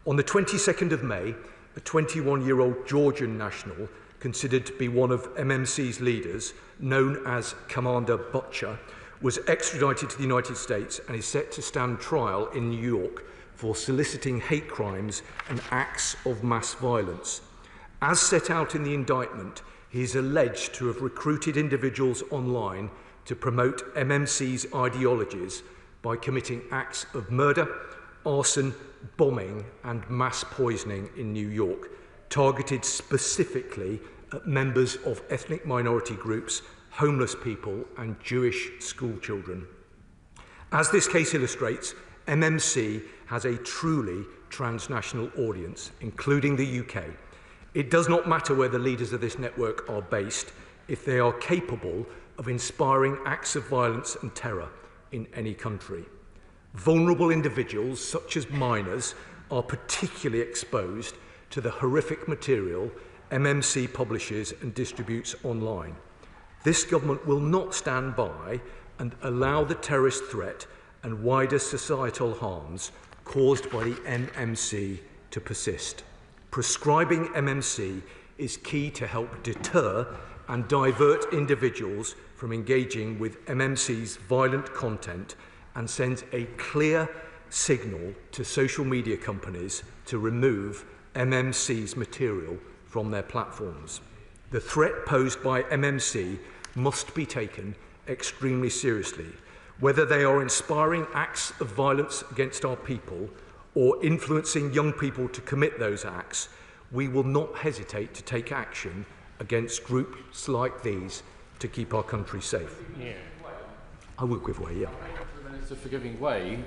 On the 22nd of May, a 21-year-old Georgian national, considered to be one of MMC's leaders, known as Commander Butcher, was extradited to the United States and is set to stand trial in New York for soliciting hate crimes and acts of mass violence. As set out in the indictment, he is alleged to have recruited individuals online to promote MMC's ideologies by committing acts of murder, arson, bombing and mass poisoning in New York, targeted specifically at members of ethnic minority groups, homeless people and Jewish school children. As this case illustrates, MMC has a truly transnational audience, including the UK. It does not matter where the leaders of this network are based if they are capable of inspiring acts of violence and terror in any country. Vulnerable individuals, such as minors, are particularly exposed to the horrific material MMC publishes and distributes online. This government will not stand by and allow the terrorist threat and wider societal harms caused by the MMC to persist. Prescribing MMC is key to help deter and divert individuals from engaging with MMC's violent content and sends a clear signal to social media companies to remove MMC's material from their platforms. The threat posed by MMC must be taken extremely seriously. Whether they are inspiring acts of violence against our people or influencing young people to commit those acts, we will not hesitate to take action against groups like these to keep our country safe. Yeah. I will give way, yeah. The Minister for giving way.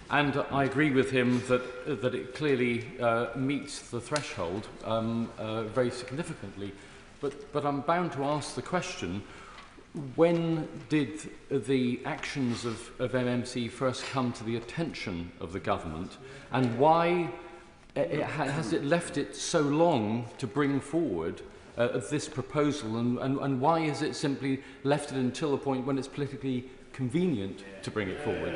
And I agree with him that it clearly meets the threshold very significantly. But I'm bound to ask the question, when did the actions of MMC first come to the attention of the government, and why has it left it so long to bring forward this proposal, and why is it simply left it until a point when it's politically convenient to bring it forward?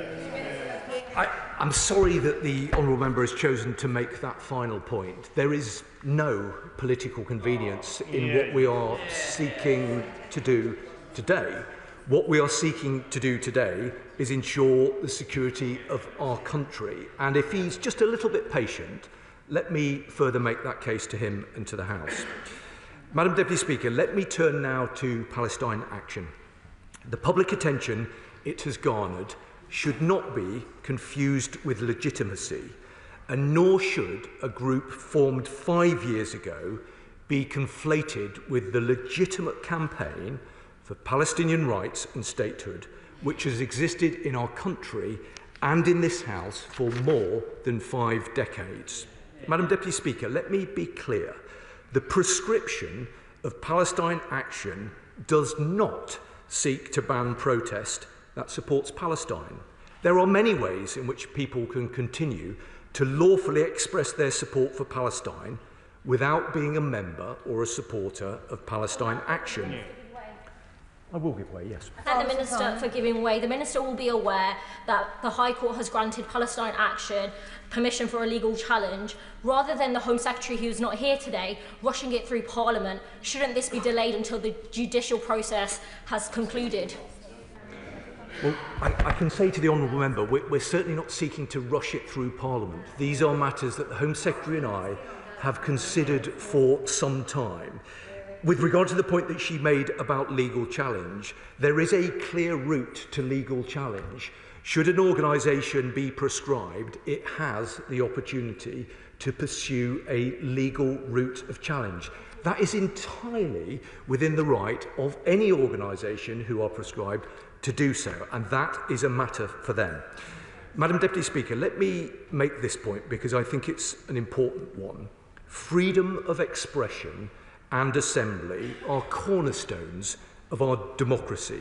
I'm sorry that the honourable member has chosen to make that final point. There is no political convenience in what we are seeking to do today. What we are seeking to do today is ensure the security of our country. And if he's just a little bit patient, let me further make that case to him and to the House. Madam Deputy Speaker, let me turn now to Palestine Action. The public attention it has garnered should not be confused with legitimacy, and nor should a group formed 5 years ago be conflated with the legitimate campaign for Palestinian rights and statehood, which has existed in our country and in this House for more than 5 decades. Madam Deputy Speaker, let me be clear. The prescription of Palestine Action does not seek to ban protest that supports Palestine. There are many ways in which people can continue to lawfully express their support for Palestine without being a member or a supporter of Palestine Action. I will give way, yes. Thank the Minister for giving way. The Minister will be aware that the High Court has granted Palestine Action permission for a legal challenge. Rather than the Home Secretary, who is not here today, rushing it through Parliament, shouldn't this be delayed until the judicial process has concluded? Well, I can say to the honourable member, we're certainly not seeking to rush it through Parliament. These are matters that the Home Secretary and I have considered for some time. With regard to the point that she made about legal challenge, there is a clear route to legal challenge. Should an organisation be proscribed, it has the opportunity to pursue a legal route of challenge. That is entirely within the right of any organisation who are proscribed to do so, and that is a matter for them. Madam Deputy Speaker, let me make this point because I think it's an important one. Freedom of expression and assembly are cornerstones of our democracy.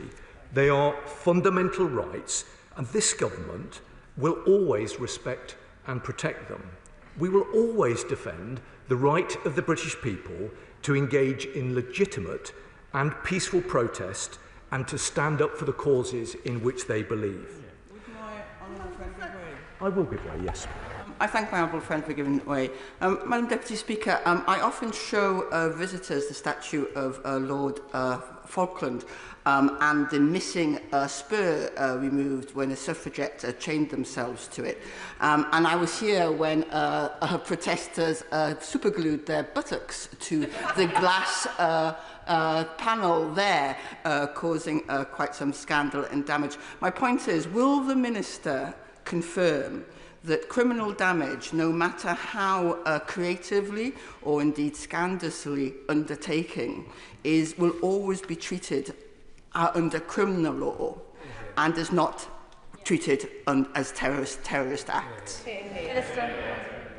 They are fundamental rights, and this government will always respect and protect them. We will always defend the right of the British people to engage in legitimate and peaceful protest and to stand up for the causes in which they believe. I will give way, yes. I thank my honourable friend for giving way. Madam Deputy Speaker, I often show visitors the statue of Lord Falkland and the missing spur removed when the suffragettes chained themselves to it. And I was here when protesters superglued their buttocks to the glass panel there, causing quite some scandal and damage. My point is, will the Minister confirm that criminal damage, no matter how creatively or indeed scandalously undertaken, will always be treated under criminal law and is not treated as terrorist acts?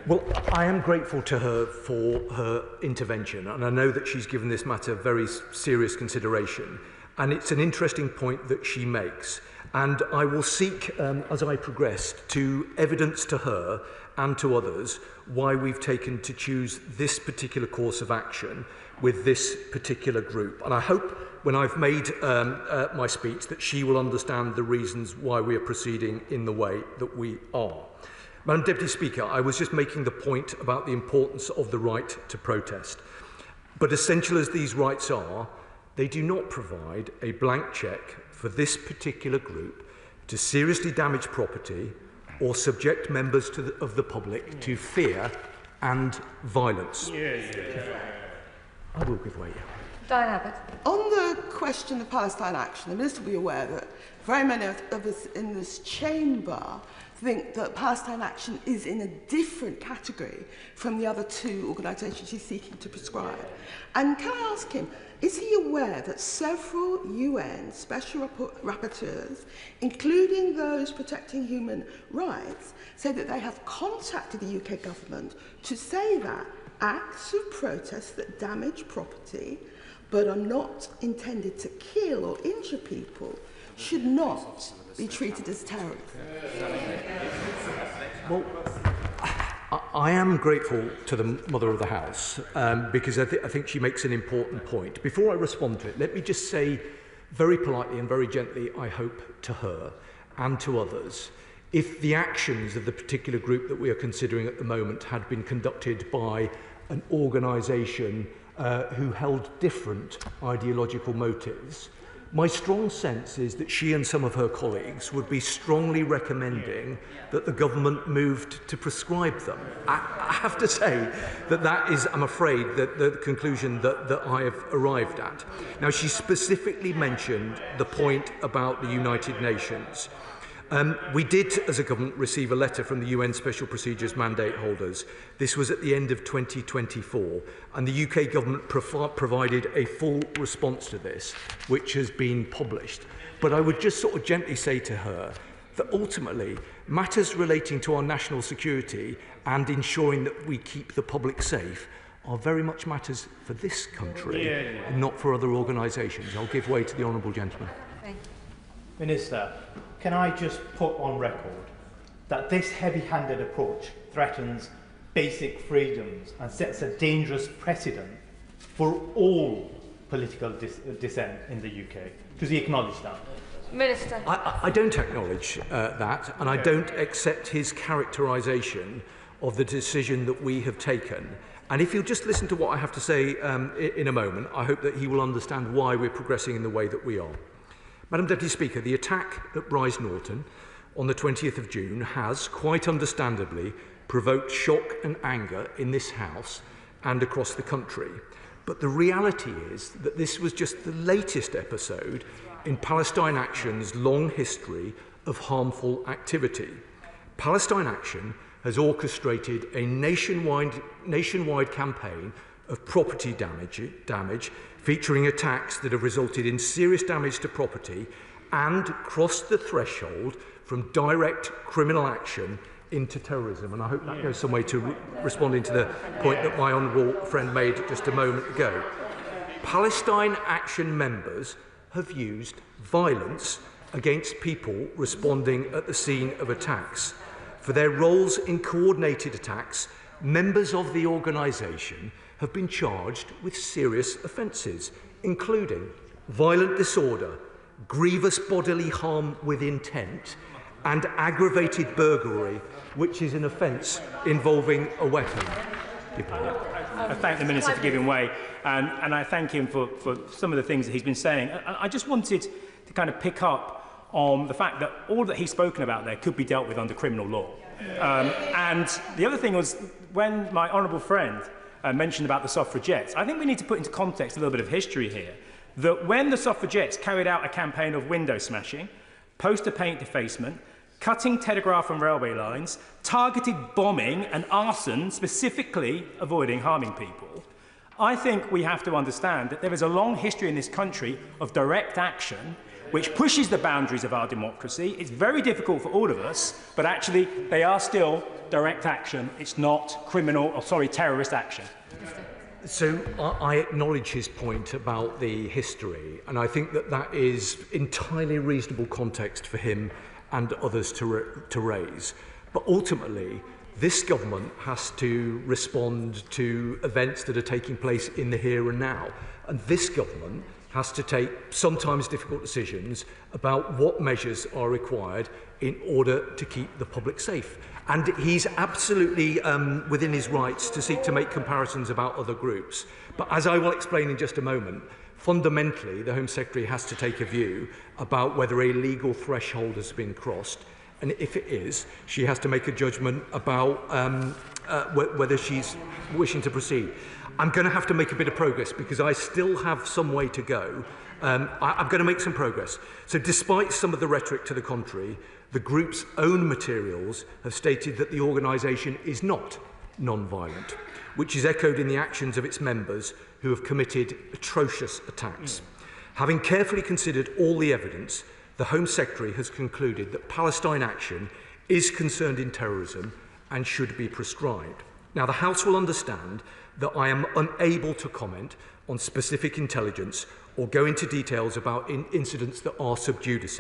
Well, I am grateful to her for her intervention, and I know that she's given this matter very serious consideration, and it's an interesting point that she makes. And I will seek, as I progress, to evidence to her and to others why we've taken to choose this particular course of action with this particular group. And I hope when I've made my speech that she will understand the reasons why we are proceeding in the way that we are. Madam Deputy Speaker, I was just making the point about the importance of the right to protest. But essential as these rights are, they do not provide a blank cheque for this particular group to seriously damage property or subject members of the public to fear and violence. I will give way. Diane Abbott. On the question of Palestine Action, the Minister will be aware that very many of us in this chamber think that Palestine Action is in a different category from the other two organisations he's seeking to prescribe. And can I ask him, is he aware that several UN special rapporteurs, including those protecting human rights, say that they have contacted the UK government to say that acts of protest that damage property but are not intended to kill or injure people should not be treated as terrorism? Well, I am grateful to the Mother of the House because I think she makes an important point. Before I respond to it, let me just say very politely and very gently, I hope, to her and to others, if the actions of the particular group that we are considering at the moment had been conducted by an organisation who held different ideological motives, my strong sense is that she and some of her colleagues would be strongly recommending that the government moved to prescribe them. I have to say that that is, I'm afraid, the conclusion that I have arrived at. Now, she specifically mentioned the point about the United Nations. We did, as a government, receive a letter from the UN Special Procedures mandate holders. This was at the end of 2024, and the UK government provided a full response to this, which has been published. But I would just sort of gently say to her that ultimately, matters relating to our national security and ensuring that we keep the public safe are very much matters for this country and not for other organisations. I'll give way to the honourable gentleman. Minister, can I just put on record that this heavy-handed approach threatens basic freedoms and sets a dangerous precedent for all political dissent in the UK? Does he acknowledge that? Minister. I don't acknowledge that, and I don't accept his characterisation of the decision that we have taken. And if you'll just listen to what I have to say in a moment, I hope that he will understand why we're progressing in the way that we are. Madam Deputy Speaker, the attack at Bryce Norton on the 20th of June has, quite understandably, provoked shock and anger in this House and across the country. But the reality is that this was just the latest episode in Palestine Action's long history of harmful activity. Palestine Action has orchestrated a nationwide campaign of property damage featuring attacks that have resulted in serious damage to property and crossed the threshold from direct criminal action into terrorism. And I hope that goes some way to responding to the point that my honourable friend made just a moment ago. Palestine Action members have used violence against people responding at the scene of attacks. For their roles in coordinated attacks, members of the organisation have been charged with serious offences, including violent disorder, grievous bodily harm with intent, and aggravated burglary, which is an offence involving a weapon. I thank the Minister for giving way, and I thank him for some of the things that he's been saying. I just wanted to kind of pick up on the fact that all that he's spoken about there could be dealt with under criminal law. And the other thing was, when my honourable friend mentioned about the suffragettes, I think we need to put into context a little bit of history here, that when the suffragettes carried out a campaign of window smashing, poster paint defacement, cutting telegraph and railway lines, targeted bombing and arson, specifically avoiding harming people, I think we have to understand that there is a long history in this country of direct action which pushes the boundaries of our democracy. It's very difficult for all of us, but actually they are still direct action. It's not terrorist action. So I acknowledge his point about the history, and I think that that is entirely reasonable context for him and others to raise. But ultimately, this government has to respond to events that are taking place in the here and now. And this government has to take sometimes difficult decisions about what measures are required in order to keep the public safe. And he's absolutely within his rights to seek to make comparisons about other groups. But as I will explain in just a moment, fundamentally, the Home Secretary has to take a view about whether a legal threshold has been crossed. And if it is, she has to make a judgment about whether she's wishing to proceed. I'm going to have to make a bit of progress because I still have some way to go. I'm going to make some progress. So despite some of the rhetoric to the contrary, the group's own materials have stated that the organisation is not non-violent, which is echoed in the actions of its members who have committed atrocious attacks. Having carefully considered all the evidence, the Home Secretary has concluded that Palestine Action is concerned in terrorism and should be prescribed. Now, the House will understand that I am unable to comment on specific intelligence or go into details about incidents that are sub judice.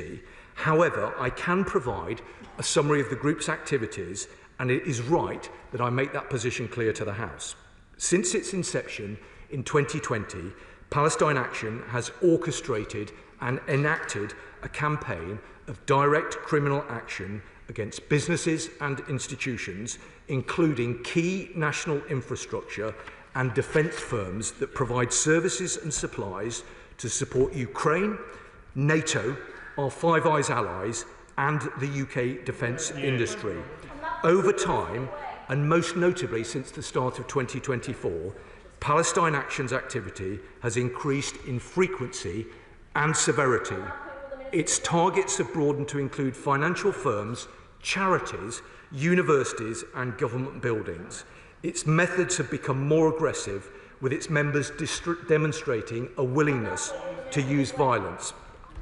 However, I can provide a summary of the group's activities, and it is right that I make that position clear to the House. Since its inception in 2020, Palestine Action has orchestrated and enacted a campaign of direct criminal action against businesses and institutions, including key national infrastructure and defence firms that provide services and supplies to support Ukraine, NATO, our Five Eyes allies, and the UK defence industry. Over time, and most notably since the start of 2024, Palestine Action's activity has increased in frequency and severity. Its targets have broadened to include financial firms, charities, universities and government buildings. Its methods have become more aggressive, with its members demonstrating a willingness to use violence.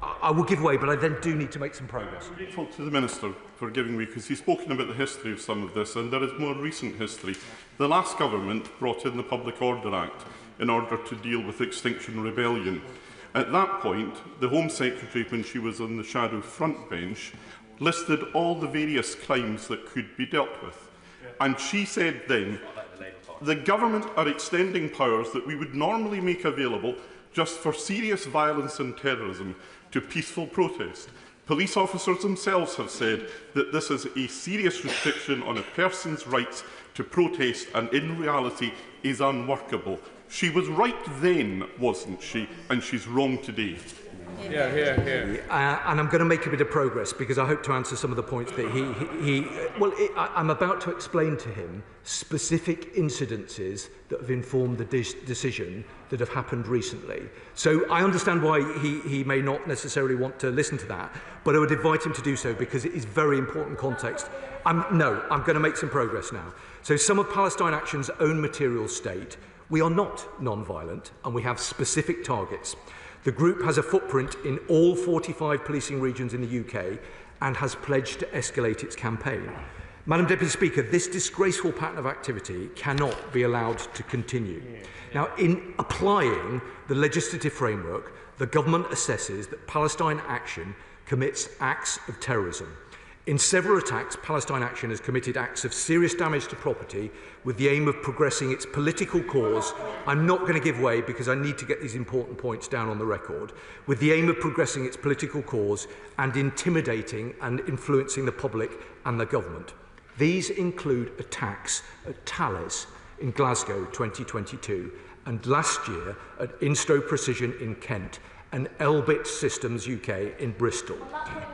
I will give way, but I then do need to make some progress. I'm grateful to the Minister for giving way, because he's spoken about the history of some of this, and there is more recent history. The last government brought in the Public Order Act in order to deal with Extinction Rebellion. At that point, the Home Secretary, when she was on the shadow front bench, listed all the various crimes that could be dealt with. And she said then, the government are extending powers that we would normally make available just for serious violence and terrorism to peaceful protest. Police officers themselves have said that this is a serious restriction on a person's rights to protest and in reality is unworkable. She was right then, wasn't she? And she's wrong today. And I'm going to make a bit of progress because I hope to answer some of the points that I'm about to explain to him specific incidences that have informed the decision that have happened recently. So I understand why he may not necessarily want to listen to that, but I would invite him to do so because it is very important context. I'm going to make some progress now. So some of Palestine Action's own materials state, we are not non-violent and we have specific targets. The group has a footprint in all 45 policing regions in the UK and has pledged to escalate its campaign. Madam Deputy Speaker, this disgraceful pattern of activity cannot be allowed to continue. Now, in applying the legislative framework, the government assesses that Palestine Action commits acts of terrorism. In several attacks, Palestine Action has committed acts of serious damage to property with the aim of progressing its political cause. I'm not going to give way because I need to get these important points down on the record. With the aim of progressing its political cause and intimidating and influencing the public and the government. These include attacks at Thales in Glasgow 2022 and last year at Insto Precision in Kent and Elbit Systems UK in Bristol.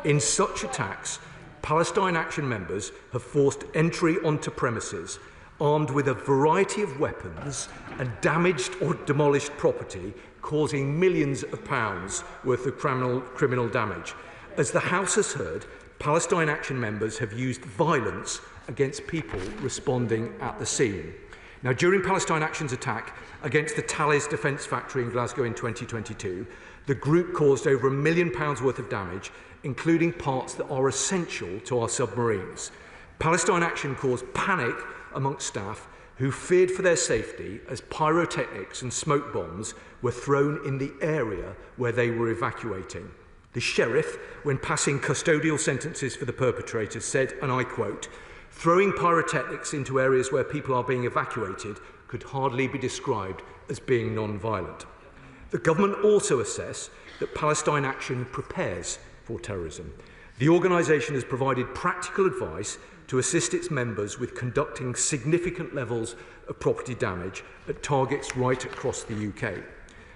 In such attacks, Palestine Action members have forced entry onto premises armed with a variety of weapons and damaged or demolished property, causing millions of pounds worth of criminal damage. As the House has heard, Palestine Action members have used violence against people responding at the scene. Now, during Palestine Action's attack against the Thales defence factory in Glasgow in 2022, the group caused over £1 million worth of damage, including parts that are essential to our submarines. Palestine Action caused panic amongst staff who feared for their safety as pyrotechnics and smoke bombs were thrown in the area where they were evacuating. The sheriff, when passing custodial sentences for the perpetrators, said, and I quote, "Throwing pyrotechnics into areas where people are being evacuated could hardly be described as being non-violent." The government also assess that Palestine Action prepares for terrorism. The organisation has provided practical advice to assist its members with conducting significant levels of property damage at targets right across the UK.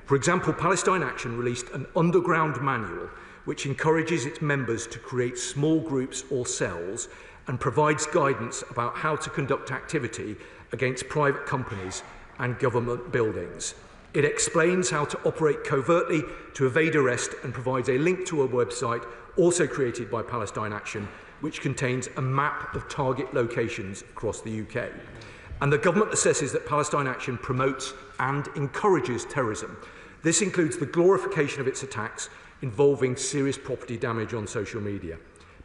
For example, Palestine Action released an underground manual which encourages its members to create small groups or cells and provides guidance about how to conduct activity against private companies and government buildings. It explains how to operate covertly to evade arrest and provides a link to a website also created by Palestine Action, which contains a map of target locations across the UK. And the government assesses that Palestine Action promotes and encourages terrorism. This includes the glorification of its attacks involving serious property damage on social media.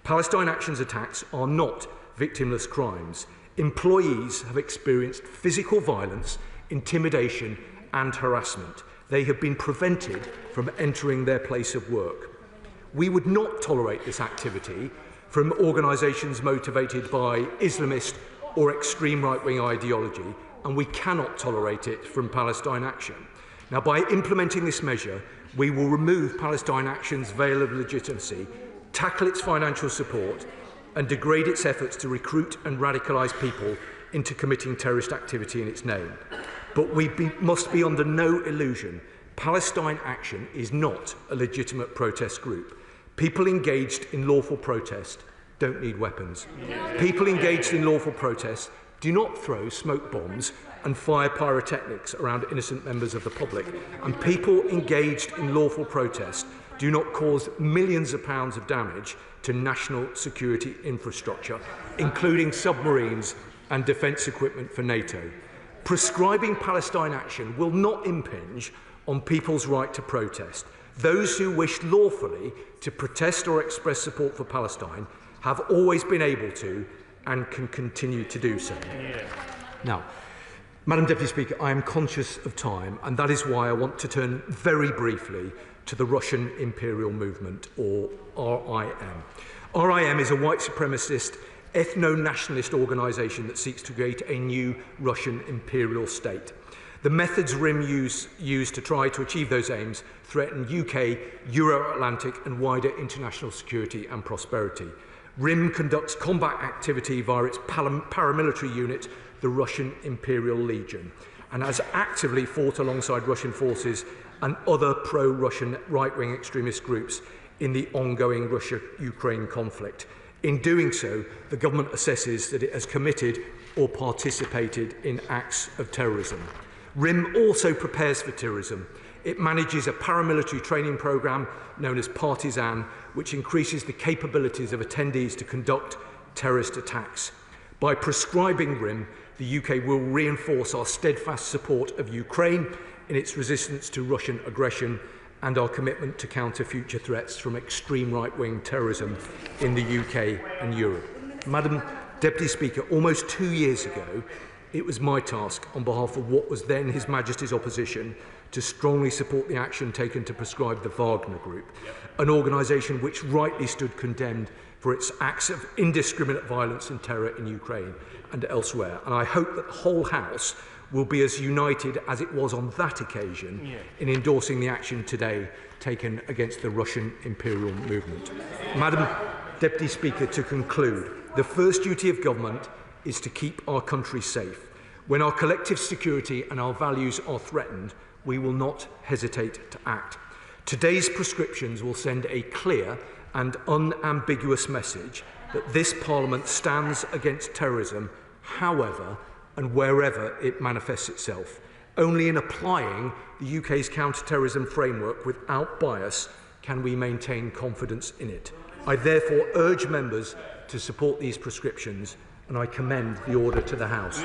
Palestine Action's attacks are not victimless crimes. Employees have experienced physical violence, intimidation, and harassment. They have been prevented from entering their place of work. We would not tolerate this activity from organisations motivated by Islamist or extreme right-wing ideology, and we cannot tolerate it from Palestine Action. Now, by implementing this measure, we will remove Palestine Action's veil of legitimacy, tackle its financial support, and degrade its efforts to recruit and radicalise people into committing terrorist activity in its name. But we must be under no illusion. Palestine Action is not a legitimate protest group. People engaged in lawful protest don't need weapons. People engaged in lawful protest do not throw smoke bombs and fire pyrotechnics around innocent members of the public. And people engaged in lawful protest do not cause millions of pounds of damage to national security infrastructure, including submarines and defence equipment for NATO. Prescribing Palestine Action will not impinge on people's right to protest. Those who wish lawfully to protest or express support for Palestine have always been able to and can continue to do so. Now, Madam Deputy Speaker, I am conscious of time, and that is why I want to turn very briefly to the Russian Imperial Movement, or RIM. RIM is a white supremacist, ethno-nationalist organisation that seeks to create a new Russian imperial state. The methods RIM use to try to achieve those aims threaten UK, Euro-Atlantic and wider international security and prosperity. RIM conducts combat activity via its paramilitary unit, the Russian Imperial Legion, and has actively fought alongside Russian forces and other pro-Russian right-wing extremist groups in the ongoing Russia-Ukraine conflict. In doing so, the government assesses that it has committed or participated in acts of terrorism. RIM also prepares for terrorism. It manages a paramilitary training programme known as Partisan, which increases the capabilities of attendees to conduct terrorist attacks. By prescribing RIM, the UK will reinforce our steadfast support of Ukraine in its resistance to Russian aggression and our commitment to counter future threats from extreme right-wing terrorism in the UK and Europe. Madam Deputy Speaker, almost 2 years ago, it was my task, on behalf of what was then His Majesty's opposition, to strongly support the action taken to proscribe the Wagner Group, an organisation which rightly stood condemned for its acts of indiscriminate violence and terror in Ukraine and elsewhere. And I hope that the whole House will be as united as it was on that occasion in endorsing the action today taken against the Russian imperial movement. Madam Deputy Speaker, to conclude, the first duty of government is to keep our country safe. When our collective security and our values are threatened, we will not hesitate to act. Today's prescriptions will send a clear and unambiguous message that this Parliament stands against terrorism, however and wherever it manifests itself. Only in applying the UK's counter-terrorism framework without bias can we maintain confidence in it. I therefore urge members to support these prescriptions, and I commend the order to the House.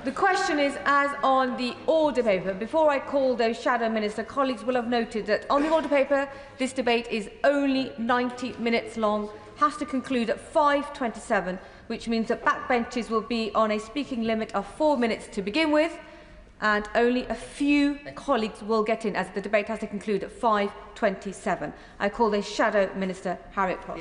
The question is as on the order paper. Before I call those shadow minister, colleagues will have noted that on the order paper, this debate is only 90 minutes long, has to conclude at 5:27, which means that backbenches will be on a speaking limit of 4 minutes to begin with, and only a few colleagues will get in as the debate has to conclude at 5:27. I call the Shadow Minister, Harriet Cross.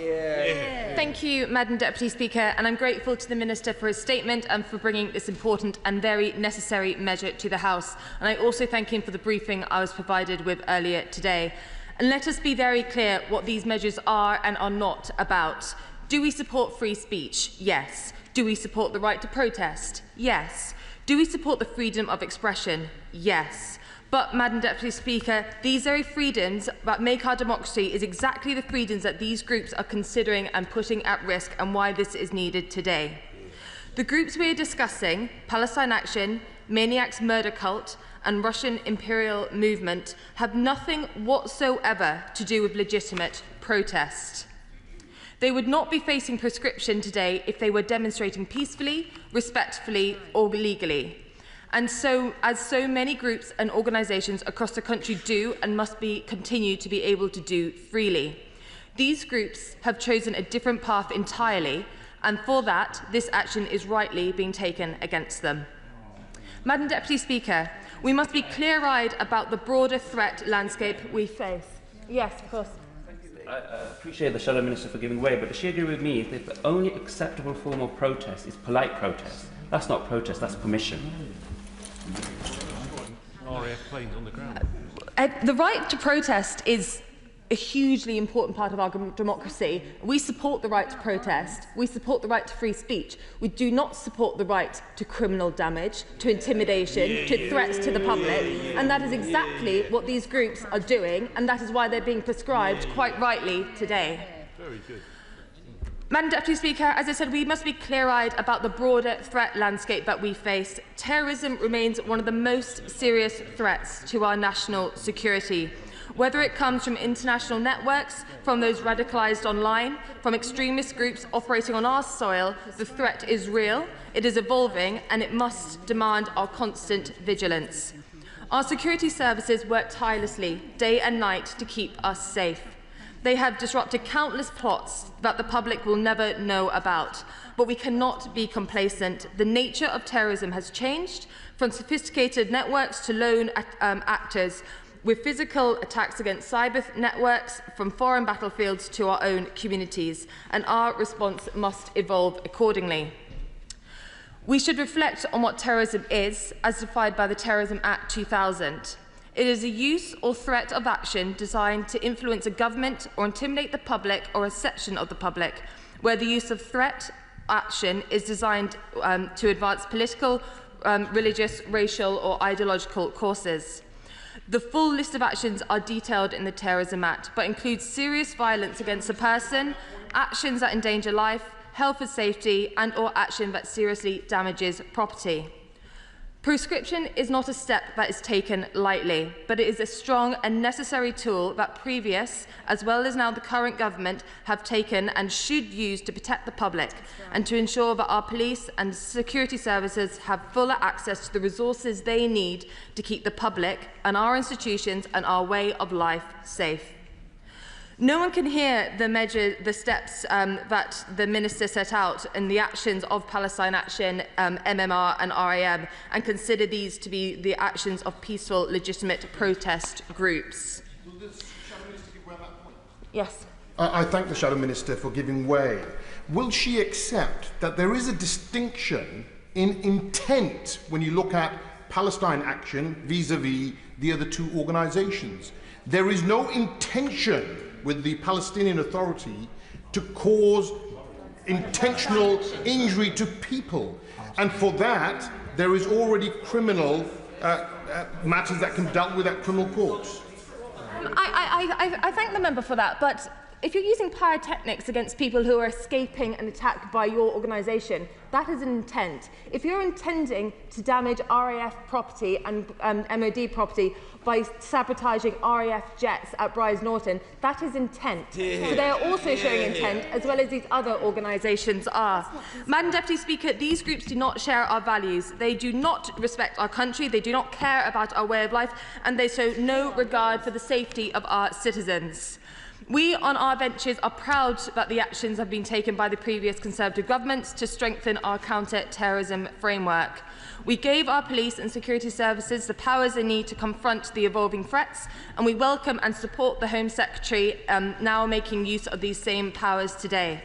Thank you, Madam Deputy Speaker, and I'm grateful to the Minister for his statement and for bringing this important and very necessary measure to the House. And I also thank him for the briefing I was provided with earlier today. And let us be very clear what these measures are and are not about. Do we support free speech? Yes. Do we support the right to protest? Yes. Do we support the freedom of expression? Yes. But, Madam Deputy Speaker, these very freedoms that make our democracy is exactly the freedoms that these groups are considering and putting at risk, and why this is needed today. The groups we are discussing, Palestine Action, Maniac's Murder Cult and Russian Imperial Movement, have nothing whatsoever to do with legitimate protest. They would not be facing proscription today if they were demonstrating peacefully, respectfully or legally. And so, as so many groups and organisations across the country do and must continue to be able to do freely. These groups have chosen a different path entirely, and for that, this action is rightly being taken against them. Madam Deputy Speaker, we must be clear-eyed about the broader threat landscape we face. Yes, of course. I appreciate the Shadow Minister for giving way, but does she agree with me that the only acceptable form of protest is polite protest? That's not protest, that's permission. RAF planes on the ground. The right to protest is a hugely important part of our democracy. We support the right to protest. We support the right to free speech. We do not support the right to criminal damage, to intimidation, to threats to the public. And that is exactly what these groups are doing, and that is why they're being prescribed, quite rightly, today. Very good. Madam Deputy Speaker, as I said, we must be clear-eyed about the broader threat landscape that we face. Terrorism remains one of the most serious threats to our national security. Whether it comes from international networks, from those radicalised online, from extremist groups operating on our soil, the threat is real, it is evolving, and it must demand our constant vigilance. Our security services work tirelessly, day and night, to keep us safe. They have disrupted countless plots that the public will never know about. But we cannot be complacent. The nature of terrorism has changed, from sophisticated networks to lone actors, with physical attacks against cyber networks, from foreign battlefields to our own communities, and our response must evolve accordingly. We should reflect on what terrorism is, as defined by the Terrorism Act 2000. It is a use or threat of action designed to influence a government or intimidate the public or a section of the public, where the use of threat action is designed to advance political, religious, racial or ideological causes. The full list of actions are detailed in the Terrorism Act, but includes serious violence against a person, actions that endanger life, health and safety, and or action that seriously damages property. Proscription is not a step that is taken lightly, but it is a strong and necessary tool that previous, as well as now the current government, have taken and should use to protect the public and to ensure that our police and security services have fuller access to the resources they need to keep the public and our institutions and our way of life safe. No one can hear the steps that the Minister set out in the actions of Palestine Action, MMR and RAM, and consider these to be the actions of peaceful, legitimate protest groups. Yes. I thank the Shadow Minister for giving way. Will she accept that there is a distinction in intent when you look at Palestine Action vis-à-vis the other two organisations? There is no intention with the Palestinian Authority to cause intentional injury to people. And for that, there is already criminal matters that can be dealt with at criminal courts. I thank the member for that, but if you're using pyrotechnics against people who are escaping an attack by your organisation, that is an intent. If you're intending to damage RAF property and MOD property by sabotaging RAF jets at Brize Norton, that is intent. So they are also showing intent, as well as these other organisations are. Madam Deputy Speaker, these groups do not share our values. They do not respect our country, they do not care about our way of life, and they show no regard for the safety of our citizens. We on our benches are proud that the actions have been taken by the previous Conservative governments to strengthen our counter-terrorism framework. We gave our police and security services the powers they need to confront the evolving threats, and we welcome and support the Home Secretary now making use of these same powers today.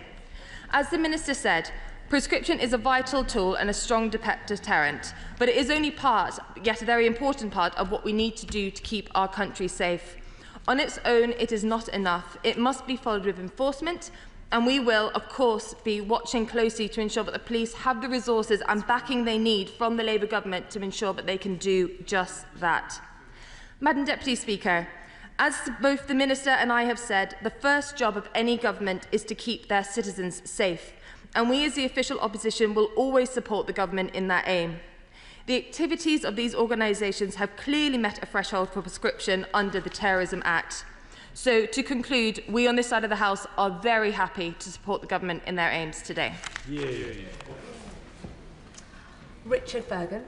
As the Minister said, prescription is a vital tool and a strong deterrent, but it is only part, yet a very important part, of what we need to do to keep our country safe. On its own, it is not enough. It must be followed with enforcement, and we will, of course, be watching closely to ensure that the police have the resources and backing they need from the Labour government to ensure that they can do just that. Madam Deputy Speaker, as both the Minister and I have said, the first job of any government is to keep their citizens safe, and we as the official opposition will always support the government in that aim. The activities of these organisations have clearly met a threshold for prescription under the Terrorism Act. So, to conclude, we on this side of the House are very happy to support the government in their aims today. Richard Bergen.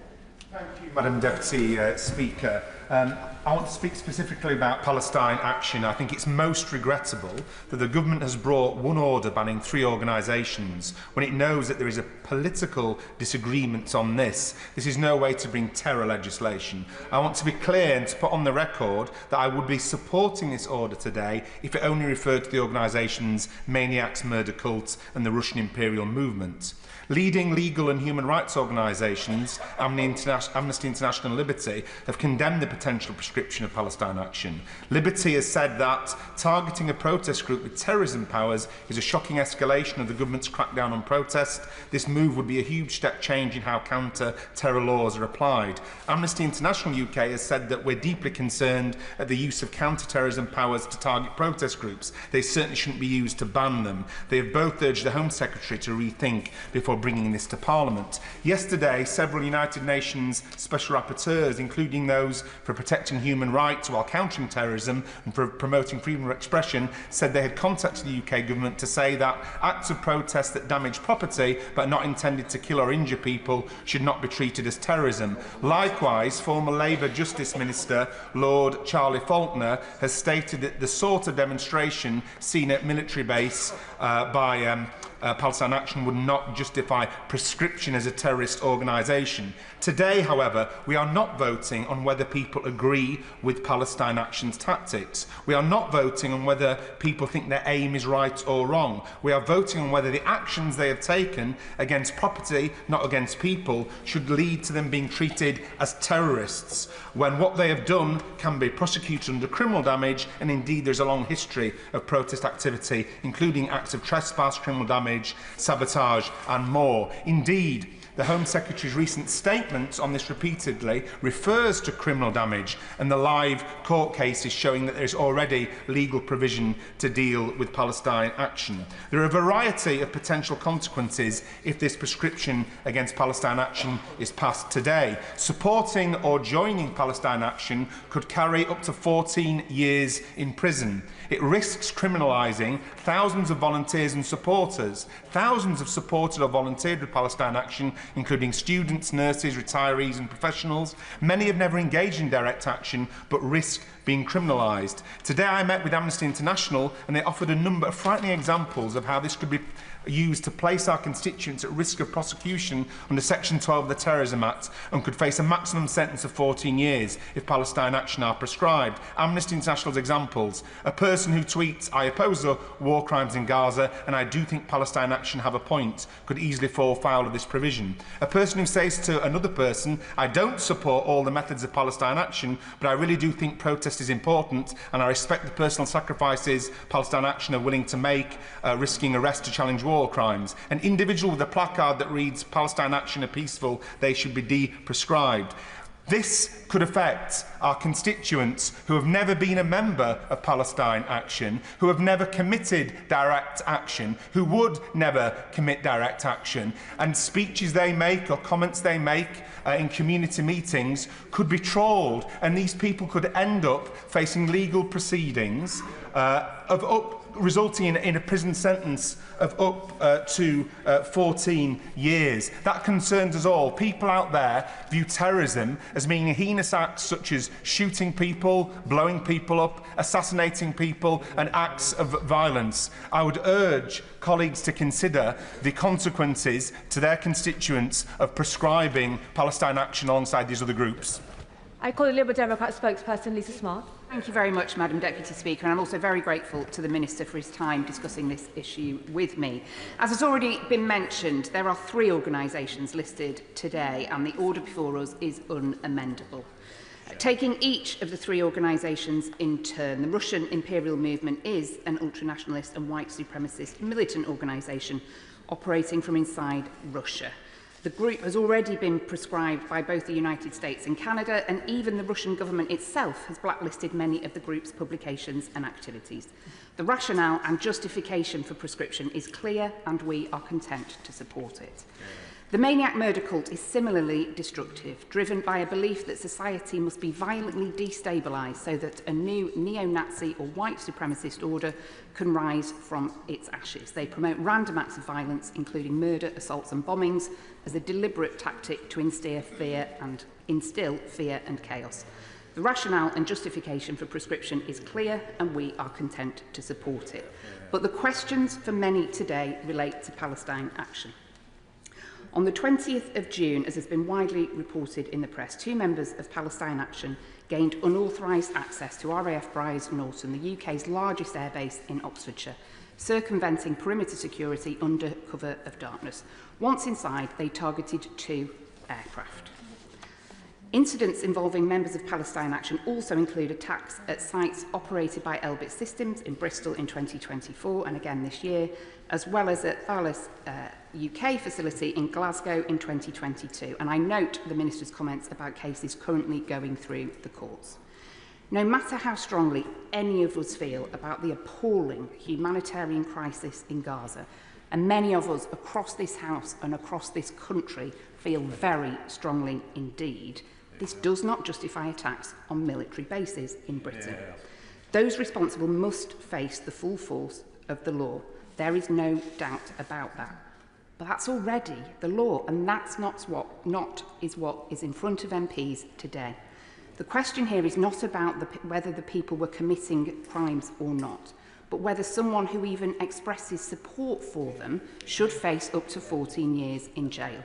Thank you, Madam Deputy Speaker. I want to speak specifically about Palestine Action. I think it's most regrettable that the government has brought one order banning 3 organisations when it knows that there is a political disagreement on this. This is no way to bring terror legislation. I want to be clear and to put on the record that I would be supporting this order today if it only referred to the organisations Maniacs, Murder Cult and the Russian Imperial Movement. Leading legal and human rights organisations, Amnesty International and Liberty, have condemned the potential prescription of Palestine Action. Liberty has said that targeting a protest group with terrorism powers is a shocking escalation of the government's crackdown on protest. This move would be a huge step change in how counter-terror laws are applied. Amnesty International UK has said that we're deeply concerned at the use of counter-terrorism powers to target protest groups. They certainly shouldn't be used to ban them. They have both urged the Home Secretary to rethink before bringing this to Parliament. Yesterday, several United Nations special rapporteurs, including those for protecting human rights while countering terrorism and for promoting freedom of expression, said they had contacted the UK government to say that acts of protest that damage property but not intended to kill or injure people should not be treated as terrorism. Likewise, former Labour Justice Minister Lord Charlie Faulkner has stated that the sort of demonstration seen at military base by Palestine Action would not justify prescription as a terrorist organisation. Today, however, we are not voting on whether people agree with Palestine Action's tactics. We are not voting on whether people think their aim is right or wrong. We are voting on whether the actions they have taken against property, not against people, should lead to them being treated as terrorists, when what they have done can be prosecuted under criminal damage, and indeed there's a long history of protest activity, including acts of trespass, criminal damage, sabotage and more. Indeed, the Home Secretary's recent statement on this repeatedly refers to criminal damage, and the live court case is showing that there is already legal provision to deal with Palestine Action. There are a variety of potential consequences if this prescription against Palestine Action is passed today. Supporting or joining Palestine Action could carry up to 14 years in prison. It risks criminalising thousands of volunteers and supporters. Thousands have supported or volunteered with Palestine Action, including students, nurses, retirees and professionals. Many have never engaged in direct action but risk being criminalised. Today I met with Amnesty International and they offered a number of frightening examples of how this could be used to place our constituents at risk of prosecution under Section 12 of the Terrorism Act and could face a maximum sentence of 14 years if Palestine Action are prescribed. Amnesty International's examples: a person who tweets, "I oppose the war crimes in Gaza and I do think Palestine Action have a point," could easily fall foul of this provision. A person who says to another person, "I don't support all the methods of Palestine Action, but I really do think protest is important and I respect the personal sacrifices Palestine Action are willing to make, risking arrest to challenge war crimes." An individual with a placard that reads, "Palestine Action are peaceful, they should be de-prescribed." This could affect our constituents who have never been a member of Palestine Action, who have never committed direct action, who would never commit direct action, and speeches they make or comments they make in community meetings could be trawled, and these people could end up facing legal proceedings resulting in a prison sentence of up to 14 years. That concerns us all. People out there view terrorism as meaning heinous acts such as shooting people, blowing people up, assassinating people, and acts of violence. I would urge colleagues to consider the consequences to their constituents of prescribing Palestine Action alongside these other groups. I call the Liberal Democrat spokesperson, Lisa Smart. Thank you very much, Madam Deputy Speaker, and I'm also very grateful to the Minister for his time discussing this issue with me. As has already been mentioned, there are 3 organisations listed today, and the order before us is unamendable. Taking each of the 3 organisations in turn, the Russian Imperial Movement is an ultranationalist and white supremacist militant organisation operating from inside Russia. The group has already been prescribed by both the United States and Canada, and even the Russian government itself has blacklisted many of the group's publications and activities. The rationale and justification for prescription is clear, and we are content to support it. The maniac murder cult is similarly destructive, driven by a belief that society must be violently destabilised so that a new neo-Nazi or white supremacist order can rise from its ashes. They promote random acts of violence, including murder, assaults and bombings, as a deliberate tactic to instill fear and chaos. The rationale and justification for prescription is clear, and we are content to support it. But the questions for many today relate to Palestine Action. On the 20th of June, as has been widely reported in the press, 2 members of Palestine Action gained unauthorised access to RAF Brize Norton, the UK's largest airbase in Oxfordshire, circumventing perimeter security under cover of darkness. Once inside, they targeted 2 aircraft. Incidents involving members of Palestine Action also include attacks at sites operated by Elbit Systems in Bristol in 2024 and again this year, as well as at Thales UK facility in Glasgow in 2022. And I note the Minister's comments about cases currently going through the courts. No matter how strongly any of us feel about the appalling humanitarian crisis in Gaza, and many of us across this House and across this country feel very strongly indeed, this does not justify attacks on military bases in Britain. Those responsible must face the full force of the law. There is no doubt about that. But that's already the law, and that's not what is in front of MPs today. The question here is not about whether the people were committing crimes or not, but whether someone who even expresses support for them should face up to 14 years in jail.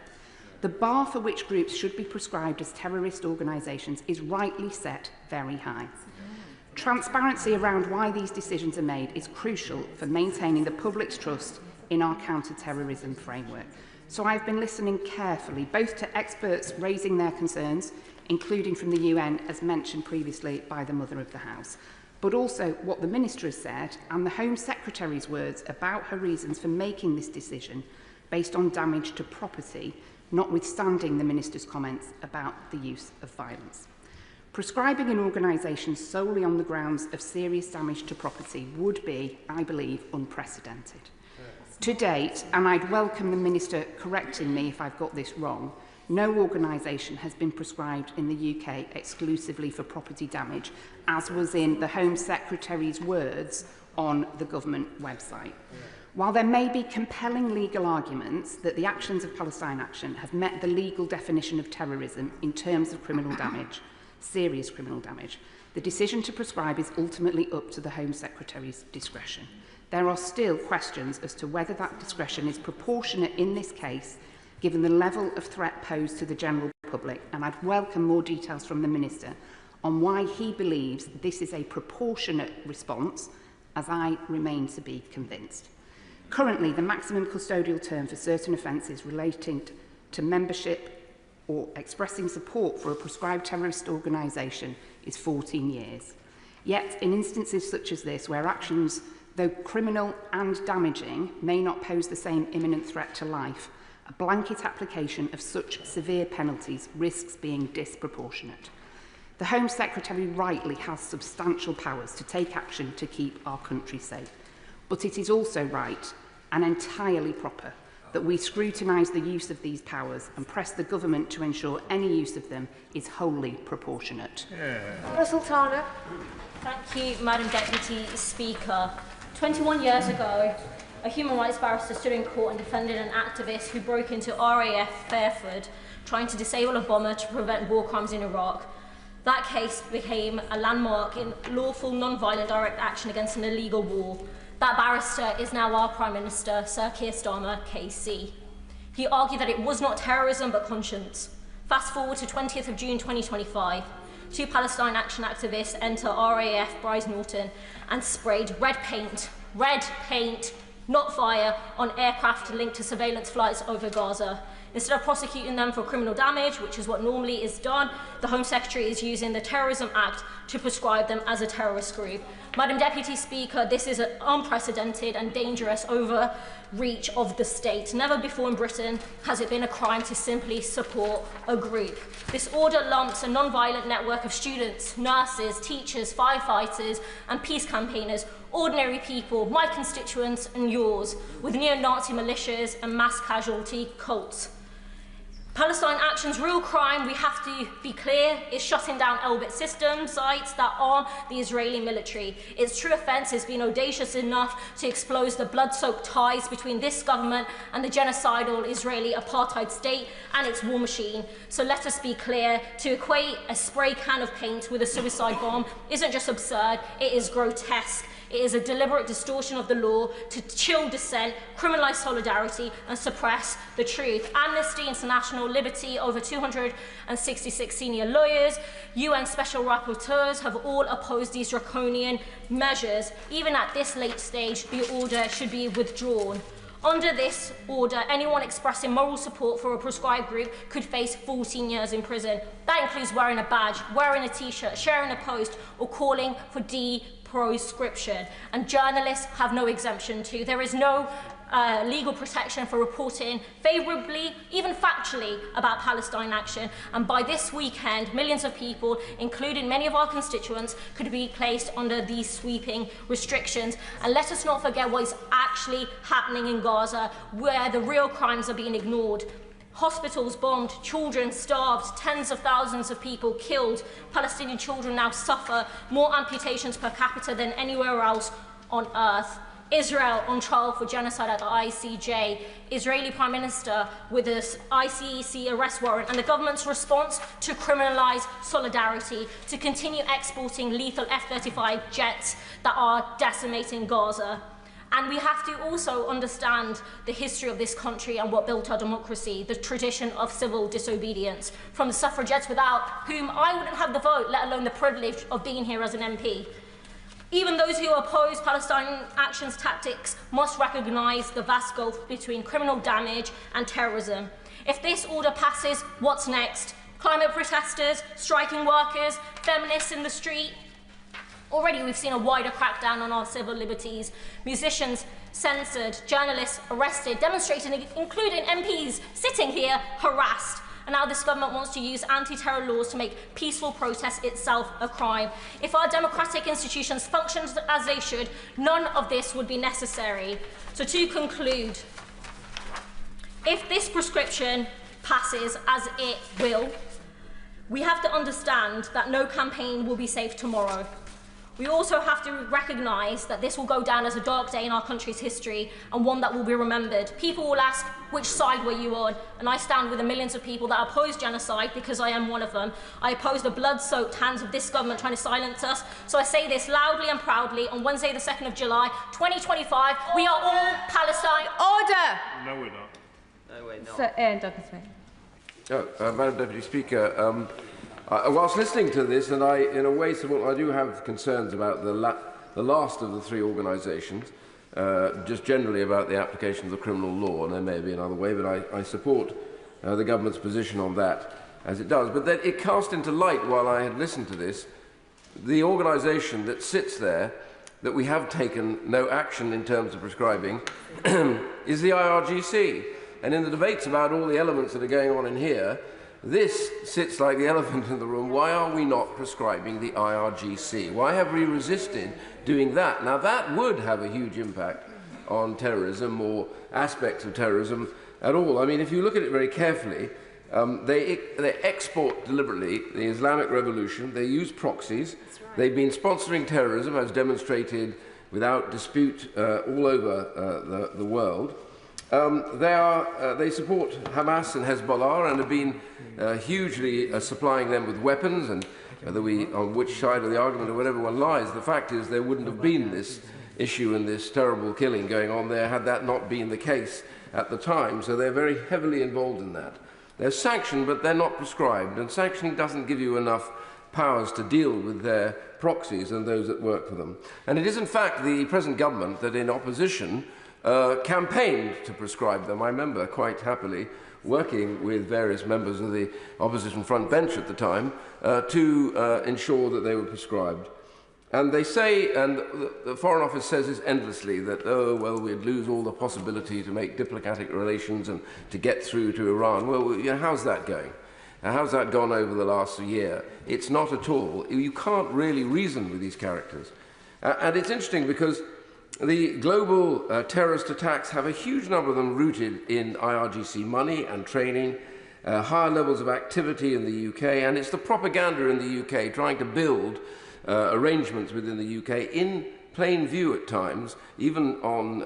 The bar for which groups should be prescribed as terrorist organisations is rightly set very high. Transparency around why these decisions are made is crucial for maintaining the public's trust in our counter-terrorism framework. So I've been listening carefully, both to experts raising their concerns, including from the UN, as mentioned previously by the Mother of the House, but also what the Minister has said and the Home Secretary's words about her reasons for making this decision based on damage to property, notwithstanding the Minister's comments about the use of violence. Prescribing an organisation solely on the grounds of serious damage to property would be, I believe, unprecedented. To date, and I'd welcome the Minister correcting me if I've got this wrong, no organisation has been prescribed in the UK exclusively for property damage, as was in the Home Secretary's words on the government website. While there may be compelling legal arguments that the actions of Palestine Action have met the legal definition of terrorism in terms of criminal damage, serious criminal damage, The decision to prescribe is ultimately up to the Home Secretary's discretion. There are still questions as to whether that discretion is proportionate in this case, given the level of threat posed to the general public, and I'd welcome more details from the Minister on why he believes this is a proportionate response, as I remain to be convinced. Currently, the maximum custodial term for certain offences relating to membership or expressing support for a prescribed terrorist organisation is 14 years. Yet, in instances such as this, where actions, though criminal and damaging, may not pose the same imminent threat to life, a blanket application of such severe penalties risks being disproportionate. The Home Secretary rightly has substantial powers to take action to keep our country safe, but it is also right and entirely proper that we scrutinise the use of these powers and press the government to ensure any use of them is wholly proportionate. Sultana. Thank you, Madam Deputy Speaker. 21 years ago, a human rights barrister stood in court and defended an activist who broke into RAF Deferred, trying to disable a bomber to prevent war crimes in Iraq. That case became a landmark in lawful, non-violent direct action against an illegal war. That barrister is now our Prime Minister, Sir Keir Starmer, KC. He argued that it was not terrorism but conscience. Fast forward to 20th of June 2025. Two Palestine Action activists enter RAF Bryce Norton and sprayed red paint, not fire, on aircraft linked to surveillance flights over Gaza. Instead of prosecuting them for criminal damage, which is what normally is done, the Home Secretary is using the Terrorism Act to prescribe them as a terrorist group. Madam Deputy Speaker, this is an unprecedented and dangerous overreach of the state. Never before in Britain has it been a crime to simply support a group. This order lumps a non-violent network of students, nurses, teachers, firefighters and peace campaigners, ordinary people, my constituents and yours, with neo-Nazi militias and mass casualty cults. Palestine Action's real crime, we have to be clear, is shutting down Elbit system sites that arm the Israeli military. Its true offence is being audacious enough to expose the blood-soaked ties between this government and the genocidal Israeli apartheid state and its war machine. So let us be clear, to equate a spray can of paint with a suicide bomb isn't just absurd, it is grotesque. It is a deliberate distortion of the law to chill dissent, criminalise solidarity and suppress the truth. Amnesty International, Liberty, over 266 senior lawyers, UN special rapporteurs have all opposed these draconian measures. Even at this late stage, the order should be withdrawn. Under this order, anyone expressing moral support for a prescribed group could face 14 years in prison. That includes wearing a badge, wearing a t-shirt, sharing a post or calling for proscription, and journalists have no exemption too. There is no legal protection for reporting favourably, even factually, about Palestine Action, and by this weekend millions of people, including many of our constituents, could be placed under these sweeping restrictions. And let us not forget what is actually happening in Gaza, where the real crimes are being ignored. Hospitals bombed, children starved, tens of thousands of people killed. Palestinian children now suffer more amputations per capita than anywhere else on earth. Israel on trial for genocide at the ICJ. Israeli Prime Minister with an ICC arrest warrant, and the government's response to criminalise solidarity, to continue exporting lethal F-35 jets that are decimating Gaza. And we have to also understand the history of this country and what built our democracy, the tradition of civil disobedience, from the suffragettes without whom I wouldn't have the vote, let alone the privilege of being here as an MP. Even those who oppose Palestine Action's tactics must recognise the vast gulf between criminal damage and terrorism. If this order passes, what's next? Climate protesters, striking workers, feminists in the street? Already we've seen a wider crackdown on our civil liberties. Musicians censored, journalists arrested, demonstrators, including MPs sitting here, harassed. And now this government wants to use anti-terror laws to make peaceful protest itself a crime. If our democratic institutions functioned as they should, none of this would be necessary. So to conclude, if this prescription passes, as it will, we have to understand that no campaign will be safe tomorrow. We also have to recognise that this will go down as a dark day in our country's history and one that will be remembered. People will ask, which side were you on? And I stand with the millions of people that oppose genocide, because I am one of them. I oppose the blood-soaked hands of this government trying to silence us. So I say this loudly and proudly. On Wednesday, the 2nd of July, 2025, we are all Palestine. Order! No, we're not. No, we're not. Sir Ian Douglas-Smith. Madam Deputy Speaker, whilst listening to this, and in a way, I do have concerns about the last of the three organisations, just generally about the application of the criminal law, and there may be another way, but I support the government's position on that as it does. But then it cast into light, while I had listened to this, the organisation that sits there that we have taken no action in terms of prescribing is the IRGC. And in the debates about all the elements that are going on in here, this sits like the elephant in the room. Why are we not prescribing the IRGC? Why have we resisted doing that? Now, that would have a huge impact on terrorism or aspects of terrorism at all. I mean, if you look at it very carefully, they export deliberately the Islamic Revolution. They use proxies. Right. They've been sponsoring terrorism, as demonstrated without dispute all over the world. They support Hamas and Hezbollah and have been hugely supplying them with weapons, and whether on which side of the argument or whatever one lies, the fact is there wouldn't have been this issue and this terrible killing going on there had that not been the case at the time. So they're very heavily involved in that. They're sanctioned, but they're not prescribed, and sanctioning doesn't give you enough powers to deal with their proxies and those that work for them. And it is in fact the present government that in opposition campaigned to prescribe them. I remember quite happily working with various members of the opposition front bench at the time to ensure that they were prescribed. And they say, and the Foreign Office says this endlessly, that, oh, well, we'd lose all the possibility to make diplomatic relations and to get through to Iran. Well, you know, how's that going? How's that gone over the last year? It's not at all. You can't really reason with these characters. And it's interesting because the global terrorist attacks have a huge number of them rooted in IRGC money and training, higher levels of activity in the UK, and it's the propaganda in the UK trying to build arrangements within the UK in plain view at times, even on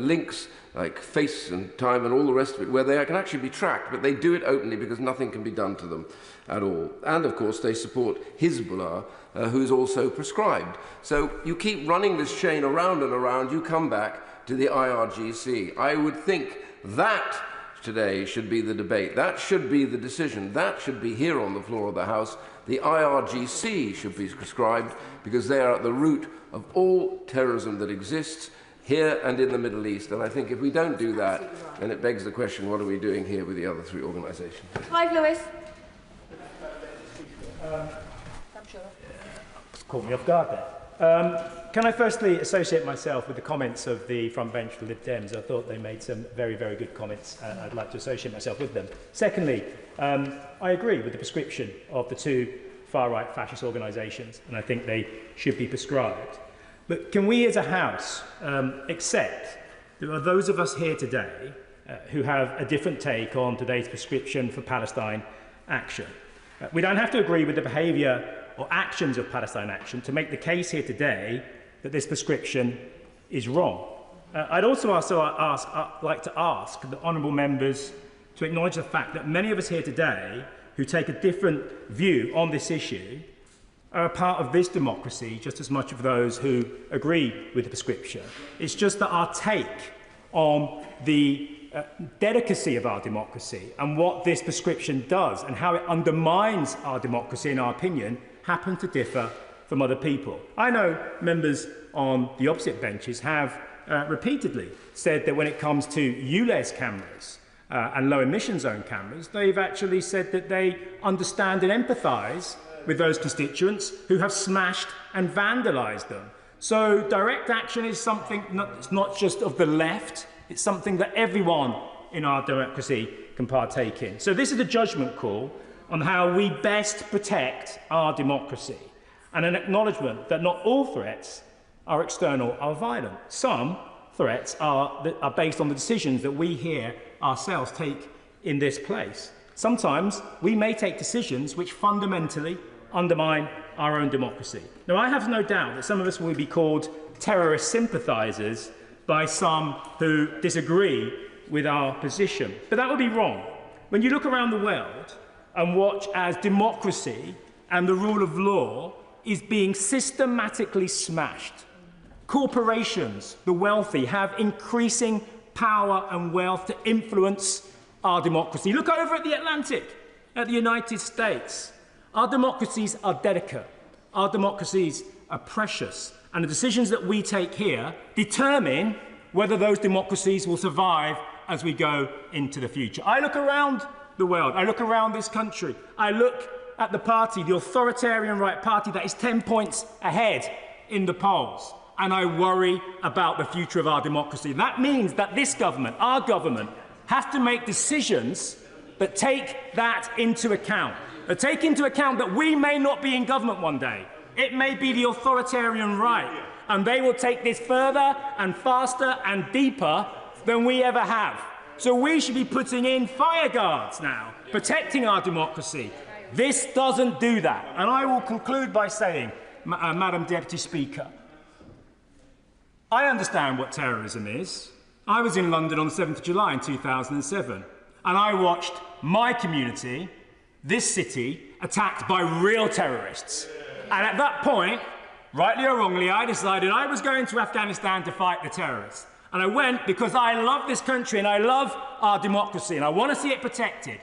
links like Face and Time and all the rest of it, where they can actually be tracked, but they do it openly because nothing can be done to them at all. And of course they support Hezbollah, who's also prescribed. So you keep running this chain around and around, you come back to the IRGC. I would think that today should be the debate. That should be the decision. That should be here on the floor of the House. The IRGC should be prescribed because they are at the root of all terrorism that exists here and in the Middle East. And I think if we don't do that, then it begs the question, what are we doing here with the other three organisations? Clive Lewis. Caught me off guard there. Can I firstly associate myself with the comments of the front bench for Lib Dems? I thought they made some very, very good comments, and I'd like to associate myself with them. Secondly, I agree with the prescription of the two far-right fascist organisations, and I think they should be prescribed. But can we as a House accept there are those of us here today who have a different take on today's prescription for Palestine Action? We don't have to agree with the behaviour or actions of Palestine Action to make the case here today that this prescription is wrong. I'd also like to ask the honourable members to acknowledge the fact that many of us here today who take a different view on this issue are a part of this democracy just as much of those who agree with the prescription. It's just that our take on the delicacy of our democracy and what this prescription does and how it undermines our democracy, in our opinion, happen to differ from other people. I know members on the opposite benches have repeatedly said that when it comes to ULEZ cameras and low emission zone cameras, they've actually said that they understand and empathise with those constituents who have smashed and vandalised them. So direct action is something it's not just of the left, it's something that everyone in our democracy can partake in. So this is a judgment call on how we best protect our democracy, and an acknowledgement that not all threats are external or violent. Some threats are based on the decisions that we here ourselves take in this place. Sometimes we may take decisions which fundamentally undermine our own democracy. Now, I have no doubt that some of us will be called terrorist sympathisers by some who disagree with our position, but that would be wrong. When you look around the world and watch as democracy and the rule of law is being systematically smashed, corporations, the wealthy, have increasing power and wealth to influence our democracy. Look over at the Atlantic, at the United States. Our democracies are delicate. Our democracies are precious. And the decisions that we take here determine whether those democracies will survive as we go into the future. I look around the world. I look around this country. I look at the party, the authoritarian right party, that is 10 points ahead in the polls. And I worry about the future of our democracy. That means that this government, our government, has to make decisions that take that into account. That take into account that we may not be in government one day. It may be the authoritarian right. And they will take this further and faster and deeper than we ever have. So we should be putting in fire guards now, protecting our democracy. This doesn't do that. And I will conclude by saying, Madam Deputy Speaker, I understand what terrorism is. I was in London on the 7th of July in 2007, and I watched my community, this city, attacked by real terrorists. And at that point, rightly or wrongly, I decided I was going to Afghanistan to fight the terrorists. And I went because I love this country and I love our democracy and I want to see it protected.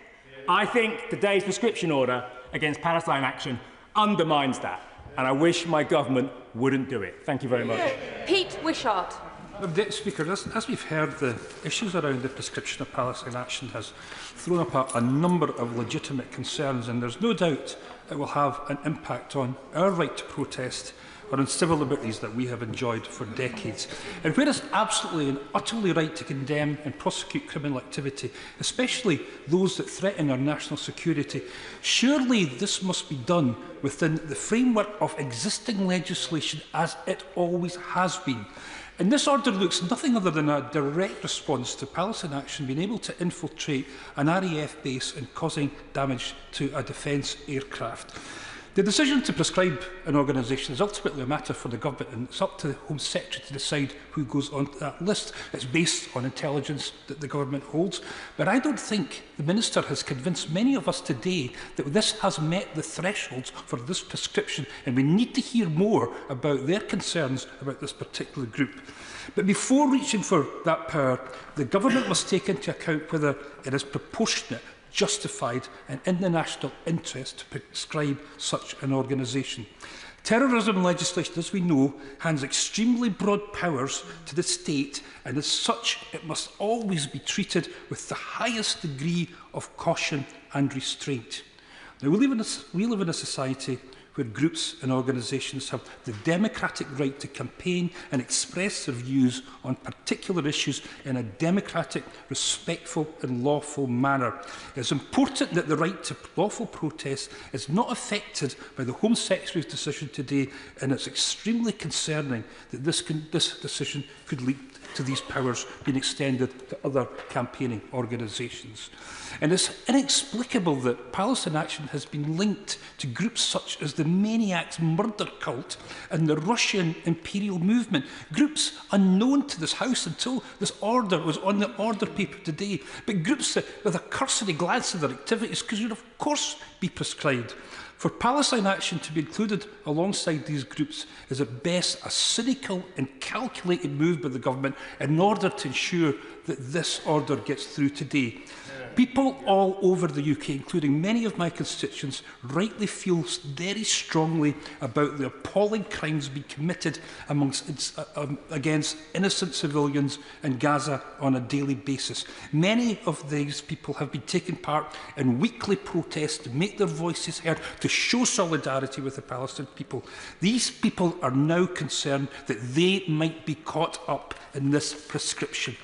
I think today's prescription order against Palestine Action undermines that. And I wish my government wouldn't do it. Thank you very much. Pete Wishart. Deputy Speaker, as we've heard, the issues around the prescription of Palestine Action has thrown up a number of legitimate concerns, and there's no doubt it will have an impact on our right to protest or on civil liberties that we have enjoyed for decades. And where it's absolutely and utterly right to condemn and prosecute criminal activity, especially those that threaten our national security, surely this must be done within the framework of existing legislation as it always has been. And this order looks nothing other than a direct response to Palestine Action being able to infiltrate an RAF base and causing damage to a defence aircraft. The decision to prescribe an organisation is ultimately a matter for the government, and it's up to the Home Secretary to decide who goes on that list. It's based on intelligence that the government holds. But I don't think the Minister has convinced many of us today that this has met the thresholds for this prescription, and we need to hear more about their concerns about this particular group. But before reaching for that power, the government must take into account whether it is proportionate, justified and in the national interest to prescribe such an organisation. Terrorism legislation, as we know, hands extremely broad powers to the state, and as such it must always be treated with the highest degree of caution and restraint. Now, we live in a society where groups and organisations have the democratic right to campaign and express their views on particular issues in a democratic, respectful and lawful manner. It is important that the right to lawful protest is not affected by the Home Secretary's decision today, and it's extremely concerning that this decision could lead to these powers being extended to other campaigning organisations. And it's inexplicable that Palestine Action has been linked to groups such as the Maniacs murder cult and the Russian imperial movement, groups unknown to this House until this order was on the order paper today, but groups that, with a cursory glance at their activities, could of course be prescribed. For Palestine Action to be included alongside these groups is at best a cynical and calculated move by the government in order to ensure that this order gets through today. People all over the UK, including many of my constituents, rightly feel very strongly about the appalling crimes being committed against innocent civilians in Gaza on a daily basis. Many of these people have been taking part in weekly protests to make their voices heard, to show solidarity with the Palestinian people. These people are now concerned that they might be caught up in this prescription.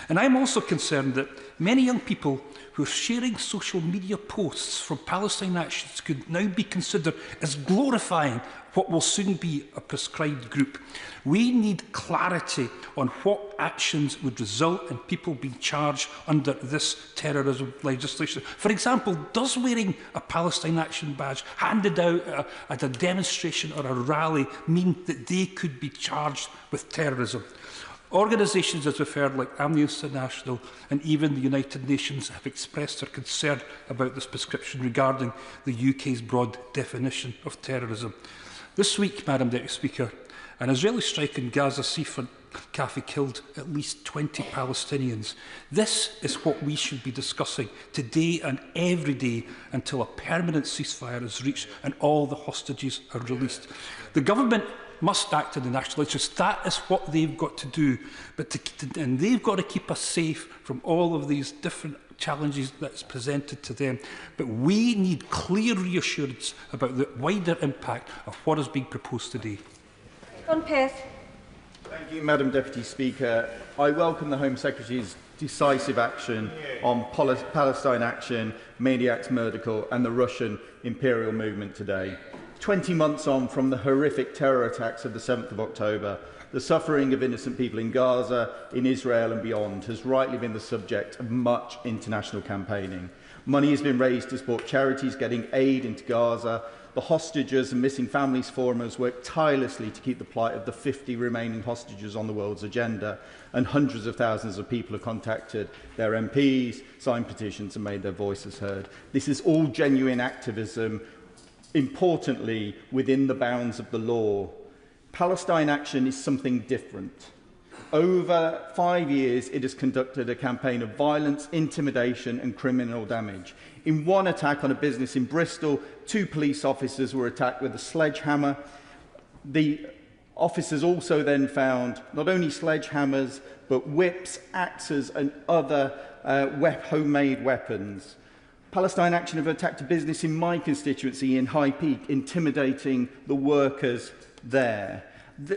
And I'm also concerned that Many young people who are sharing social media posts from Palestine Action could now be considered as glorifying what will soon be a prescribed group. We need clarity on what actions would result in people being charged under this terrorism legislation. For example, does wearing a Palestine Action badge handed out at a demonstration or a rally mean that they could be charged with terrorism? Organisations, as we've heard, like Amnesty International and even the United Nations have expressed their concern about this prescription regarding the UK's broad definition of terrorism. This week, Madam Deputy Speaker, an Israeli strike in Gaza seafront cafe killed at least 20 Palestinians. This is what we should be discussing today and every day until a permanent ceasefire is reached and all the hostages are released. The government must act in the national interest. That is what they've got to do. And they've got to keep us safe from all of these different challenges that's presented to them. But we need clear reassurance about the wider impact of what is being proposed today. John Pearce. Thank you, Madam Deputy Speaker. I welcome the Home Secretary's decisive action on Palestine Action, Maniacs Murdercore and the Russian imperial movement today. 20 months on from the horrific terror attacks of the 7th of October, the suffering of innocent people in Gaza, in Israel and beyond has rightly been the subject of much international campaigning. Money has been raised to support charities getting aid into Gaza. The Hostages and Missing Families Forum has worked tirelessly to keep the plight of the 50 remaining hostages on the world's agenda, and hundreds of thousands of people have contacted their MPs, signed petitions and made their voices heard. This is all genuine activism, importantly within the bounds of the law. Palestine Action is something different. Over 5 years, it has conducted a campaign of violence, intimidation and criminal damage. In one attack on a business in Bristol, 2 police officers were attacked with a sledgehammer. The officers also then found not only sledgehammers, but whips, axes and other homemade weapons. Palestine Action have attacked a business in my constituency in High Peak, intimidating the workers there.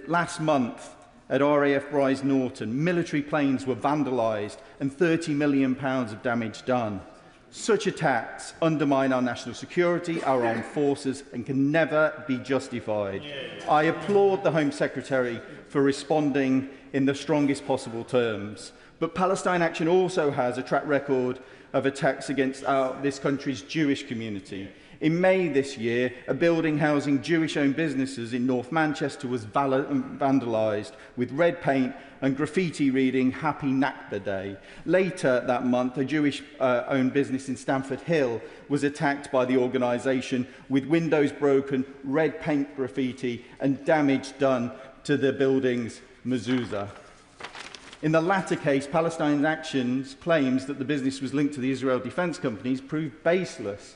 Last month, at RAF Bryce Norton, military planes were vandalised and £30 million of damage done. Such attacks undermine our national security, our armed forces, and can never be justified. I applaud the Home Secretary for responding in the strongest possible terms. But Palestine Action also has a track record of attacks against this country's Jewish community. In May this year, a building housing Jewish-owned businesses in North Manchester was vandalised with red paint and graffiti reading Happy Nakba Day. Later that month, a Jewish-owned business in Stamford Hill was attacked by the organisation with windows broken, red paint graffiti and damage done to the building's mezuzah. In the latter case, Palestine Action's claims that the business was linked to the Israel Defence Companies proved baseless.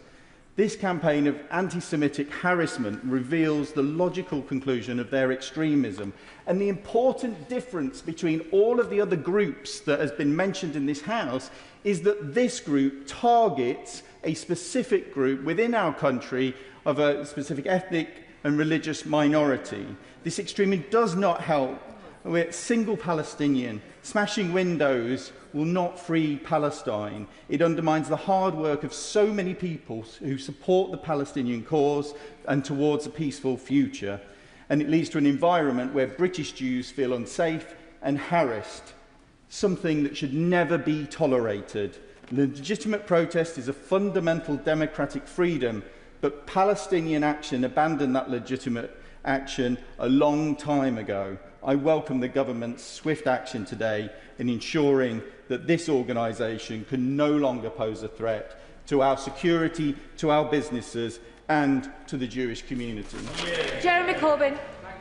This campaign of anti-Semitic harassment reveals the logical conclusion of their extremism, and the important difference between all of the other groups that has been mentioned in this House is that this group targets a specific group within our country of a specific ethnic and religious minority. This extremism does not help with single Palestinian. Smashing windows will not free Palestine. It undermines the hard work of so many people who support the Palestinian cause and towards a peaceful future. And it leads to an environment where British Jews feel unsafe and harassed, something that should never be tolerated. Legitimate protest is a fundamental democratic freedom, but Palestinian Action abandoned that legitimate action a long time ago. I welcome the government's swift action today in ensuring that this organisation can no longer pose a threat to our security, to our businesses and to the Jewish community. Jeremy Corbyn.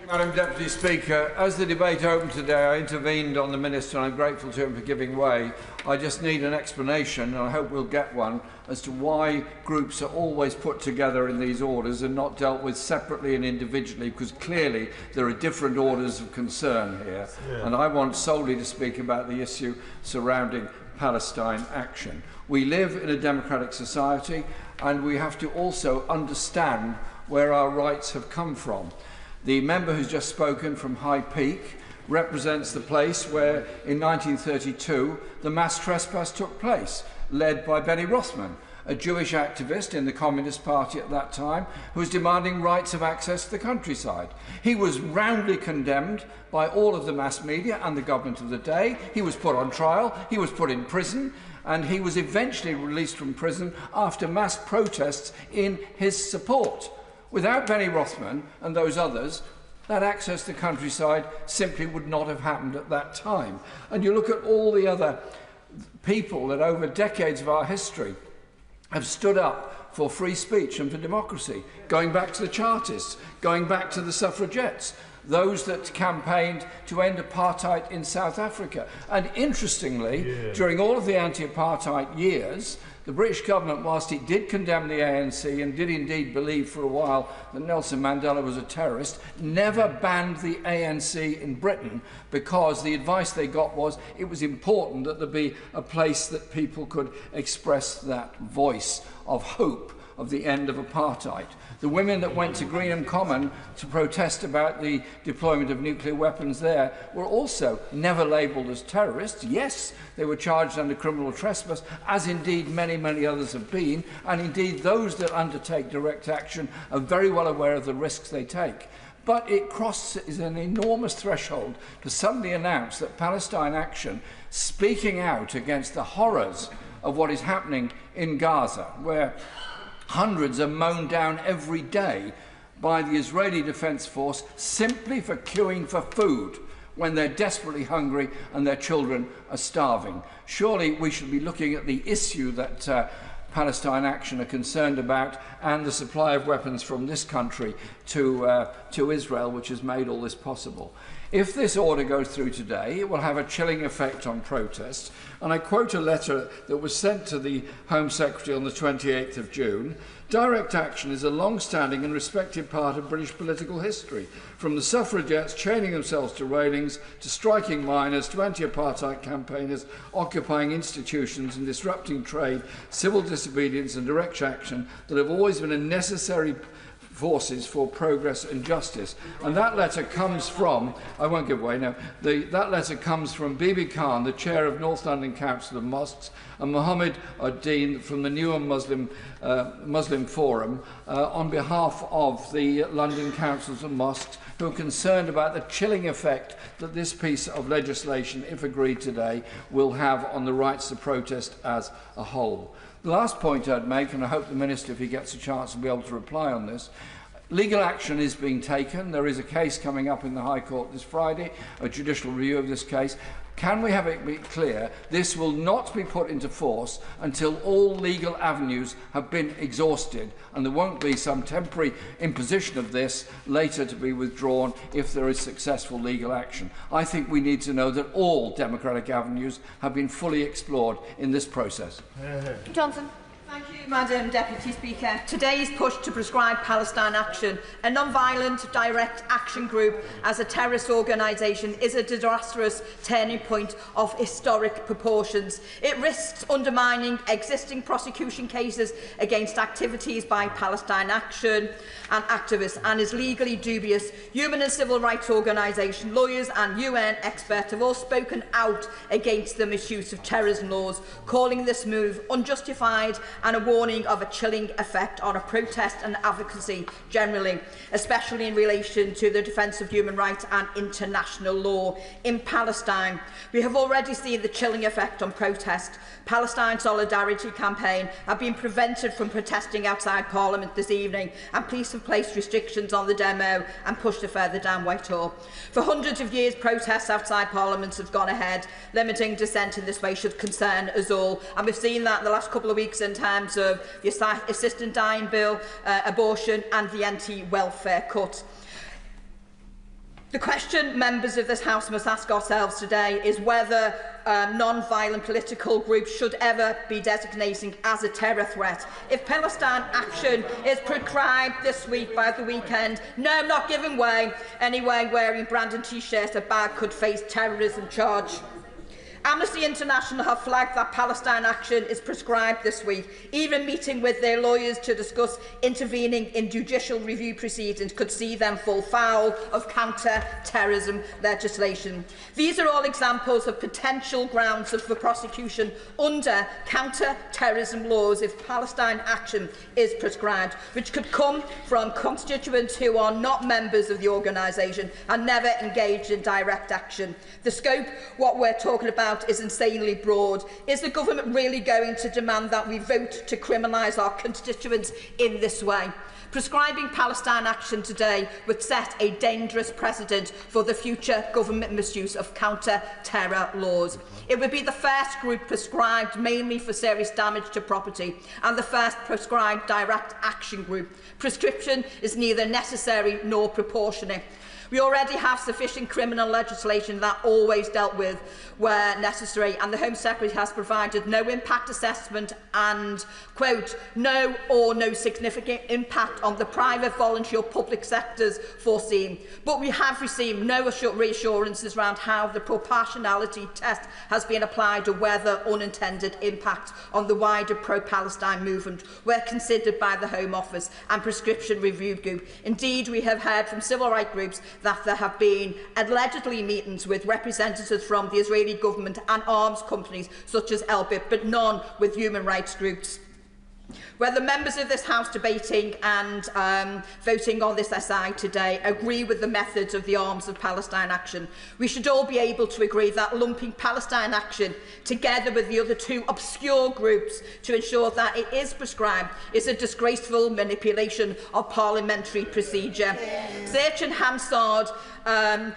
Madam Deputy Speaker, as the debate opened today, I intervened on the Minister and I'm grateful to him for giving way. I just need an explanation, and I hope we'll get one, as to why groups are always put together in these orders and not dealt with separately and individually, because clearly there are different orders of concern here. And I want solely to speak about the issue surrounding Palestine Action. We live in a democratic society and we have to also understand where our rights have come from. The member who's just spoken from High Peak represents the place where, in 1932, the mass trespass took place, led by Benny Rothman, a Jewish activist in the Communist Party at that time, who was demanding rights of access to the countryside. He was roundly condemned by all of the mass media and the government of the day. He was put on trial, he was put in prison, and he was eventually released from prison after mass protests in his support. Without Benny Rothman and those others, that access to the countryside simply would not have happened at that time. And you look at all the other people that over decades of our history have stood up for free speech and for democracy, going back to the Chartists, going back to the suffragettes, those that campaigned to end apartheid in South Africa. And interestingly, during all of the anti-apartheid years, the British government, whilst it did condemn the ANC and did indeed believe for a while that Nelson Mandela was a terrorist, never banned the ANC in Britain, because the advice they got was it was important that there be a place that people could express that voice of hope of the end of apartheid. The women that went to Greenham Common to protest about the deployment of nuclear weapons there were also never labelled as terrorists. Yes, they were charged under criminal trespass, as indeed many, many others have been, and indeed those that undertake direct action are very well aware of the risks they take. But it crosses an enormous threshold to suddenly announce that Palestine Action, speaking out against the horrors of what is happening in Gaza, where hundreds are mown down every day by the Israeli Defense Force simply for queuing for food when they're desperately hungry and their children are starving. Surely we should be looking at the issue that Palestine Action are concerned about, and the supply of weapons from this country to Israel, which has made all this possible. If this order goes through today, it will have a chilling effect on protests. And I quote a letter that was sent to the Home Secretary on the 28th of June. Direct action is a long-standing and respected part of British political history, from the suffragettes chaining themselves to railings, to striking miners, to anti-apartheid campaigners, occupying institutions and disrupting trade, civil disobedience and direct action that have always been a necessary forces for progress and justice. And that letter comes from, I won't give away now, that letter comes from Bibi Khan, the chair of North London Council of Mosques, and Mohammed Ad-Din from the Newer Muslim Forum on behalf of the London Councils of Mosques, who are concerned about the chilling effect that this piece of legislation, if agreed today, will have on the rights to protest as a whole. The last point I'd make, and I hope the Minister, if he gets a chance, will be able to reply on this, legal action is being taken. There is a case coming up in the High Court this Friday, a judicial review of this case. Can we have it be clear this will not be put into force until all legal avenues have been exhausted, and there won't be some temporary imposition of this later to be withdrawn if there is successful legal action? I think we need to know that all democratic avenues have been fully explored in this process. Johnson. Thank you, Madam Deputy Speaker. Today's push to prescribe Palestine Action, a non-violent direct action group as a terrorist organisation, is a disastrous turning point of historic proportions. It risks undermining existing prosecution cases against activities by Palestine Action and activists, and is legally dubious. Human and civil rights organisations, lawyers and UN experts have all spoken out against the misuse of terrorism laws, calling this move unjustified and a warning of a chilling effect on a protest and advocacy generally, especially in relation to the defence of human rights and international law in Palestine. We have already seen the chilling effect on protest. Palestine Solidarity Campaign have been prevented from protesting outside Parliament this evening, and police have placed restrictions on the demo and pushed it further down Whitehall. For hundreds of years, protests outside Parliament have gone ahead. Limiting dissent in this way should concern us all, and we've seen that in the last couple of weeks in terms of the assistant dying bill, abortion and the anti-welfare cut. The question members of this House must ask ourselves today is whether non-violent political groups should ever be designated as a terror threat. If Palestine Action is prescribed this week by the weekend, no, not giving way, anyone wearing Brandon T-shirts or bag could face terrorism charge. Amnesty International have flagged that Palestine Action is prescribed this week. Even meeting with their lawyers to discuss intervening in judicial review proceedings could see them fall foul of counter-terrorism legislation. These are all examples of potential grounds for prosecution under counter-terrorism laws if Palestine Action is prescribed, which could come from constituents who are not members of the organisation and never engaged in direct action. The scope, what we're talking about, is insanely broad. Is the government really going to demand that we vote to criminalise our constituents in this way? Prescribing Palestine Action today would set a dangerous precedent for the future government misuse of counter-terror laws. It would be the first group prescribed mainly for serious damage to property and the first prescribed direct action group. Prescription is neither necessary nor proportionate. We already have sufficient criminal legislation that always dealt with where necessary, and the Home Secretary has provided no impact assessment and, quote, no or no significant impact on the private, voluntary or public sectors foreseen. But we have received no reassurances around how the proportionality test has been applied or whether unintended impacts on the wider pro-Palestine movement were considered by the Home Office and Prescription Review Group. Indeed, we have heard from civil rights groups that there have been allegedly meetings with representatives from the Israeli government and arms companies such as Elbit, but none with human rights groups. Whether members of this House debating and voting on this SI today agree with the methods of the arms of Palestine Action, we should all be able to agree that lumping Palestine Action together with the other two obscure groups to ensure that it is prescribed is a disgraceful manipulation of parliamentary procedure. Search and Hansard,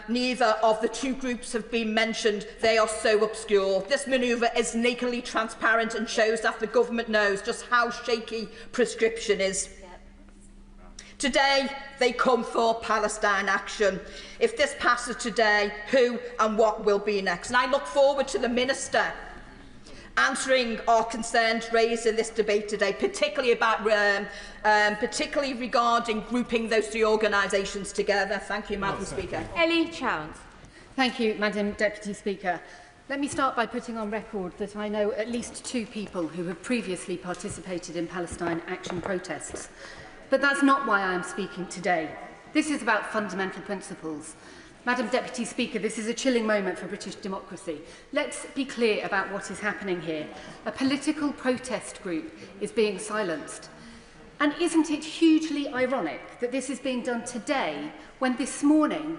neither of the two groups have been mentioned. They are so obscure. This manoeuvre is nakedly transparent and shows that the government knows just how shaky prescription is. Today, they come for Palestine Action. If this passes today, who and what will be next? And I look forward to the Minister answering our concerns raised in this debate today, particularly regarding grouping those three organisations together. Thank you, Madam Speaker. Ellie Chowns. Thank you, Madam Deputy Speaker. Let me start by putting on record that I know at least two people who have previously participated in Palestine Action protests. But that's not why I am speaking today. This is about fundamental principles. Madam Deputy Speaker, this is a chilling moment for British democracy. Let's be clear about what is happening here. A political protest group is being silenced. And isn't it hugely ironic that this is being done today when this morning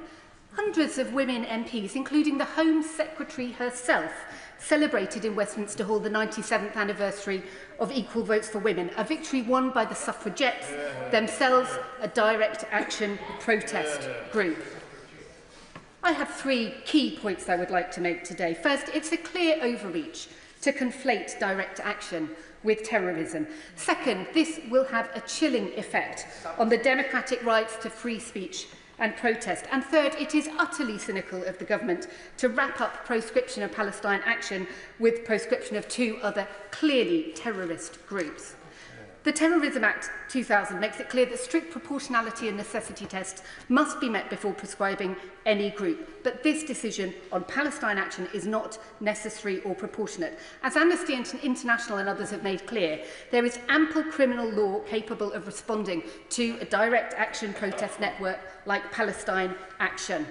hundreds of women MPs, including the Home Secretary herself, celebrated in Westminster Hall the 97th anniversary of equal votes for women, a victory won by the suffragettes, themselves a direct action protest group. I have three key points I would like to make today. First, it's a clear overreach to conflate direct action with terrorism. Second, this will have a chilling effect on the democratic rights to free speech and protest. And third, it is utterly cynical of the government to wrap up proscription of Palestine Action with proscription of two other clearly terrorist groups. The Terrorism Act 2000 makes it clear that strict proportionality and necessity tests must be met before prescribing any group. But this decision on Palestine Action is not necessary or proportionate. As Amnesty International and others have made clear, there is ample criminal law capable of responding to a direct action protest network like Palestine Action.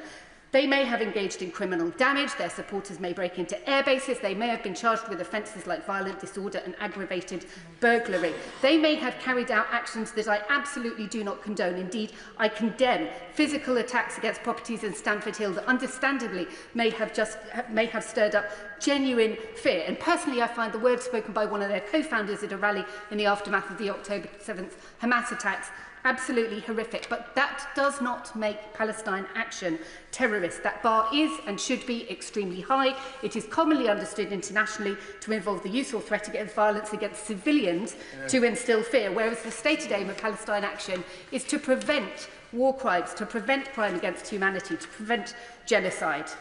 They may have engaged in criminal damage, their supporters may break into air bases, they may have been charged with offences like violent disorder and aggravated burglary. They may have carried out actions that I absolutely do not condone. Indeed, I condemn physical attacks against properties in Stamford Hill that understandably may have stirred up genuine fear. And personally, I find the words spoken by one of their co-founders at a rally in the aftermath of the October 7th Hamas attacks absolutely horrific, but that does not make Palestine Action terrorist. That bar is and should be extremely high. It is commonly understood internationally to involve the use or threat against violence against civilians to instil fear, whereas the stated aim of Palestine Action is to prevent war crimes, to prevent crime against humanity, to prevent genocide.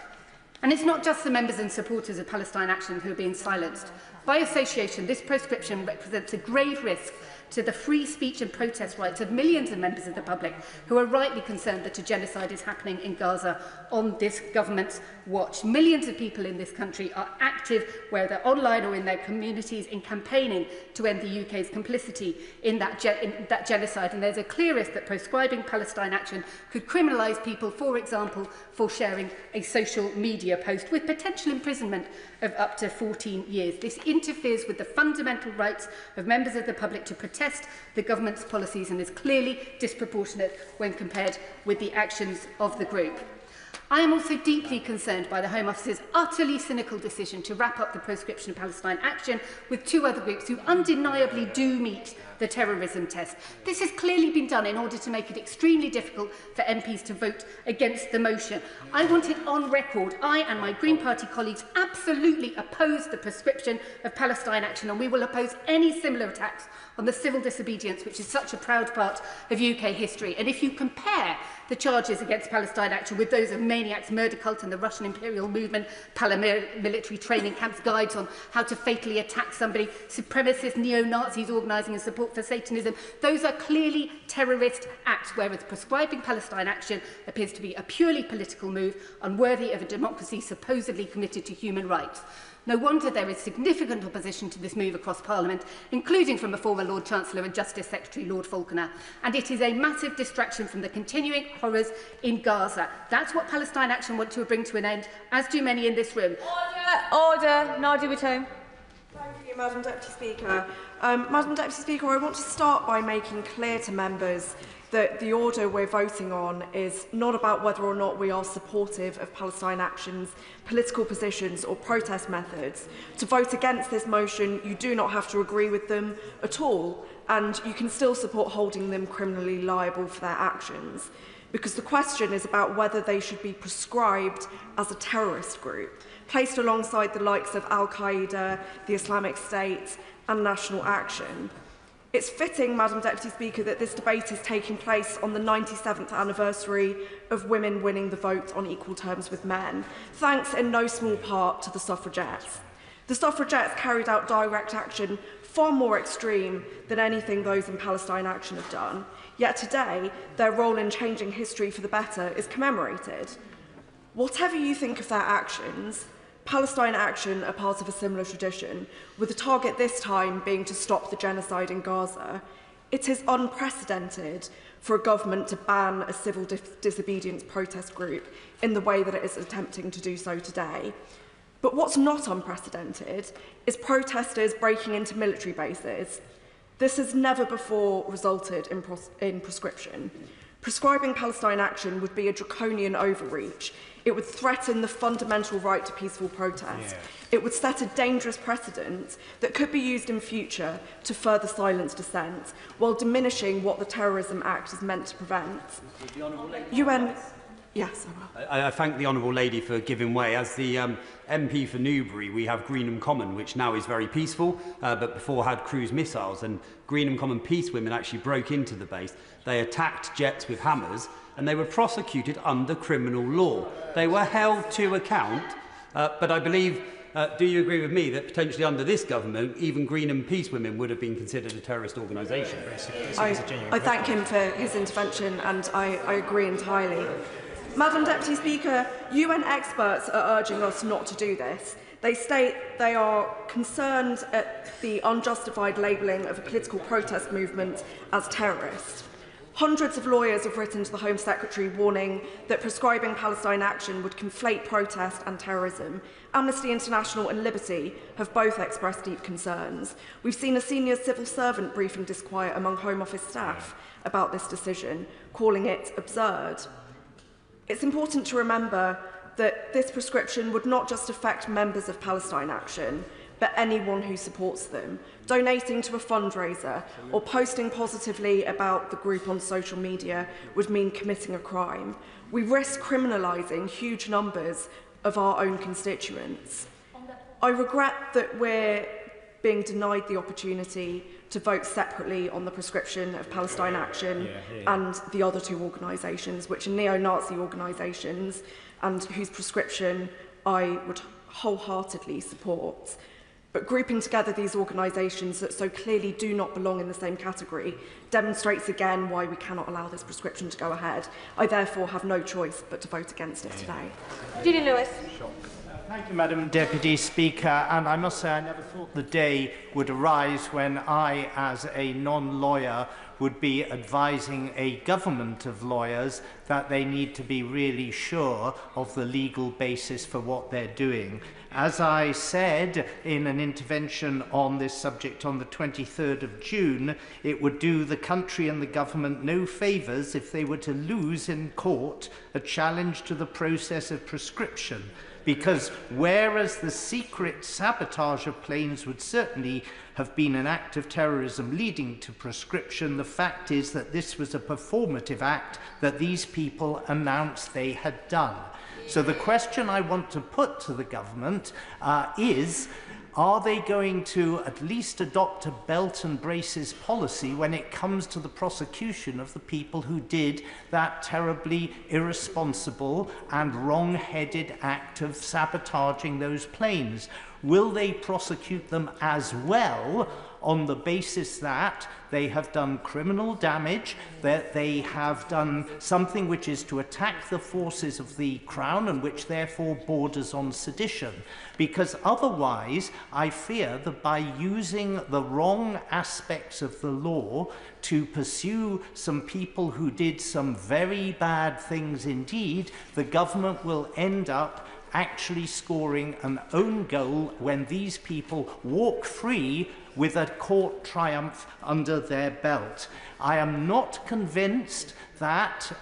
And it's not just the members and supporters of Palestine Action who are being silenced. By association, this proscription represents a grave risk to the free speech and protest rights of millions of members of the public who are rightly concerned that a genocide is happening in Gaza on this government's watch. Millions of people in this country are active, whether online or in their communities, in campaigning to end the UK's complicity in that genocide. And there's a clear risk that proscribing Palestine Action could criminalise people, for example, for sharing a social media post with potential imprisonment of up to 14 years. This interferes with the fundamental rights of members of the public to protest the government's policies and is clearly disproportionate when compared with the actions of the group. I am also deeply concerned by the Home Office's utterly cynical decision to wrap up the proscription of Palestine Action with two other groups who undeniably do meet the terrorism test. This has clearly been done in order to make it extremely difficult for MPs to vote against the motion. I want it on record. I and my Green Party colleagues absolutely oppose the proscription of Palestine Action, and we will oppose any similar attacks on the civil disobedience which is such a proud part of UK history. And if you compare the charges against Palestine Action with those of maniacs, murder cult and the Russian imperial movement, paramilitary training camps, guides on how to fatally attack somebody, supremacist neo-Nazis organising in support for Satanism, those are clearly terrorist acts, whereas prescribing Palestine Action appears to be a purely political move, unworthy of a democracy supposedly committed to human rights. No wonder there is significant opposition to this move across Parliament, including from a former Lord Chancellor and Justice Secretary, Lord Falconer. And it is a massive distraction from the continuing horrors in Gaza. That's what Palestine Action want to bring to an end, as do many in this room. Order. Nadia Whitome. Thank you, Madam Deputy Speaker. Madam Deputy Speaker, I want to start by making clear to members that the order we're voting on is not about whether or not we are supportive of Palestine Action's political positions or protest methods. To vote against this motion, you do not have to agree with them at all, and you can still support holding them criminally liable for their actions, because the question is about whether they should be prescribed as a terrorist group, placed alongside the likes of Al-Qaeda, the Islamic State, and National Action. It's fitting, Madam Deputy Speaker, that this debate is taking place on the 97th anniversary of women winning the vote on equal terms with men, thanks in no small part to the suffragettes. The suffragettes carried out direct action far more extreme than anything those in Palestine Action have done, yet today their role in changing history for the better is commemorated. Whatever you think of their actions, Palestine Action are part of a similar tradition, with the target this time being to stop the genocide in Gaza. It is unprecedented for a government to ban a civil disobedience protest group in the way that it is attempting to do so today. But what's not unprecedented is protesters breaking into military bases. This has never before resulted in prescription. Prescribing Palestine Action would be a draconian overreach. It would threaten the fundamental right to peaceful protest. It would set a dangerous precedent that could be used in future to further silence dissent, while diminishing what the Terrorism Act is meant to prevent. Yes, I will. I thank the Honourable Lady for giving way. As the MP for Newbury, we have Greenham Common, which now is very peaceful, but before had cruise missiles. And Greenham Common peace women actually broke into the base. They attacked jets with hammers, and they were prosecuted under criminal law. They were held to account, but I believe, do you agree with me, that potentially under this government, even Greenham peace women would have been considered a terrorist organisation? I thank him for his intervention, and I agree entirely. Madam Deputy Speaker, UN experts are urging us not to do this. They state they are concerned at the unjustified labelling of a political protest movement as terrorist. Hundreds of lawyers have written to the Home Secretary warning that prescribing Palestine Action would conflate protest and terrorism. Amnesty International and Liberty have both expressed deep concerns. We've seen a senior civil servant briefing disquiet among Home Office staff about this decision, calling it absurd. It's important to remember that this prescription would not just affect members of Palestine Action, but anyone who supports them. Donating to a fundraiser or posting positively about the group on social media would mean committing a crime. We risk criminalising huge numbers of our own constituents. I regret that we're being denied the opportunity to vote separately on the prescription of Palestine Action and the other two organisations, which are neo-Nazi organisations, and whose prescription I would wholeheartedly support. But grouping together these organisations that so clearly do not belong in the same category demonstrates again why we cannot allow this prescription to go ahead. I therefore have no choice but to vote against it today. Julian Lewis. Thank you, Madam Deputy Speaker. And I must say I never thought the day would arise when I, as a non-lawyer, would be advising a government of lawyers that they need to be really sure of the legal basis for what they're doing. As I said in an intervention on this subject on the 23rd of June, it would do the country and the government no favours if they were to lose in court a challenge to the process of prescription. Because whereas the secret sabotage of planes would certainly have been an act of terrorism leading to prescription, the fact is that this was a performative act that these people announced they had done. So the question I want to put to the government is, are they going to at least adopt a belt and braces policy when it comes to the prosecution of the people who did that terribly irresponsible and wrong-headed act of sabotaging those planes? Will they prosecute them as well on the basis that they have done criminal damage, that they have done something which is to attack the forces of the Crown and which therefore borders on sedition? Because otherwise, I fear that by using the wrong aspects of the law to pursue some people who did some very bad things indeed, the government will end up actually scoring an own goal when these people walk free with a court triumph under their belt. I am not convinced that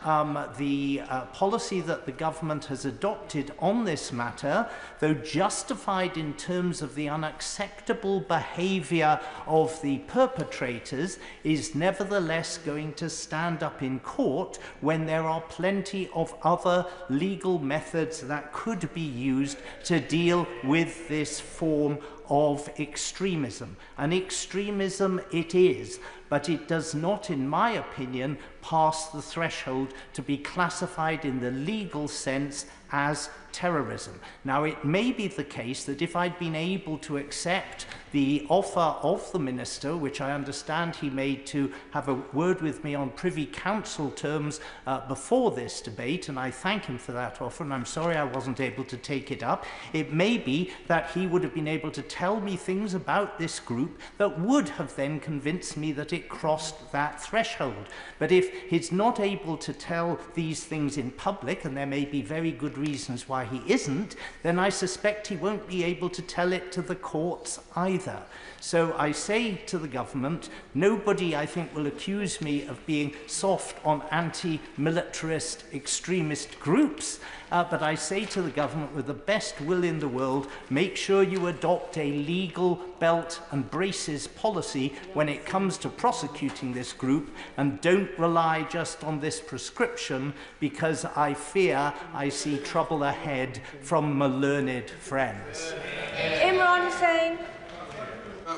the policy that the government has adopted on this matter, though justified in terms of the unacceptable behaviour of the perpetrators, is nevertheless going to stand up in court when there are plenty of other legal methods that could be used to deal with this form of extremism. And extremism it is, but it does not, in my opinion, pass the threshold to be classified in the legal sense as terrorism. Now, it may be the case that if I'd been able to accept the offer of the Minister, which I understand he made to have a word with me on Privy Council terms before this debate, and I thank him for that offer, and I'm sorry I wasn't able to take it up, it may be that he would have been able to tell me things about this group that would have then convinced me that it crossed that threshold. But if he's not able to tell these things in public, and there may be very good reasons why he isn't, then I suspect he won't be able to tell it to the courts either. So I say to the government, nobody, I think, will accuse me of being soft on anti-militarist extremist groups, but I say to the government with the best will in the world, make sure you adopt a legal belt and braces policy when it comes to prosecuting this group, and don't rely just on this prescription, because I fear I see trouble ahead from my learned friends. Imran Hussain.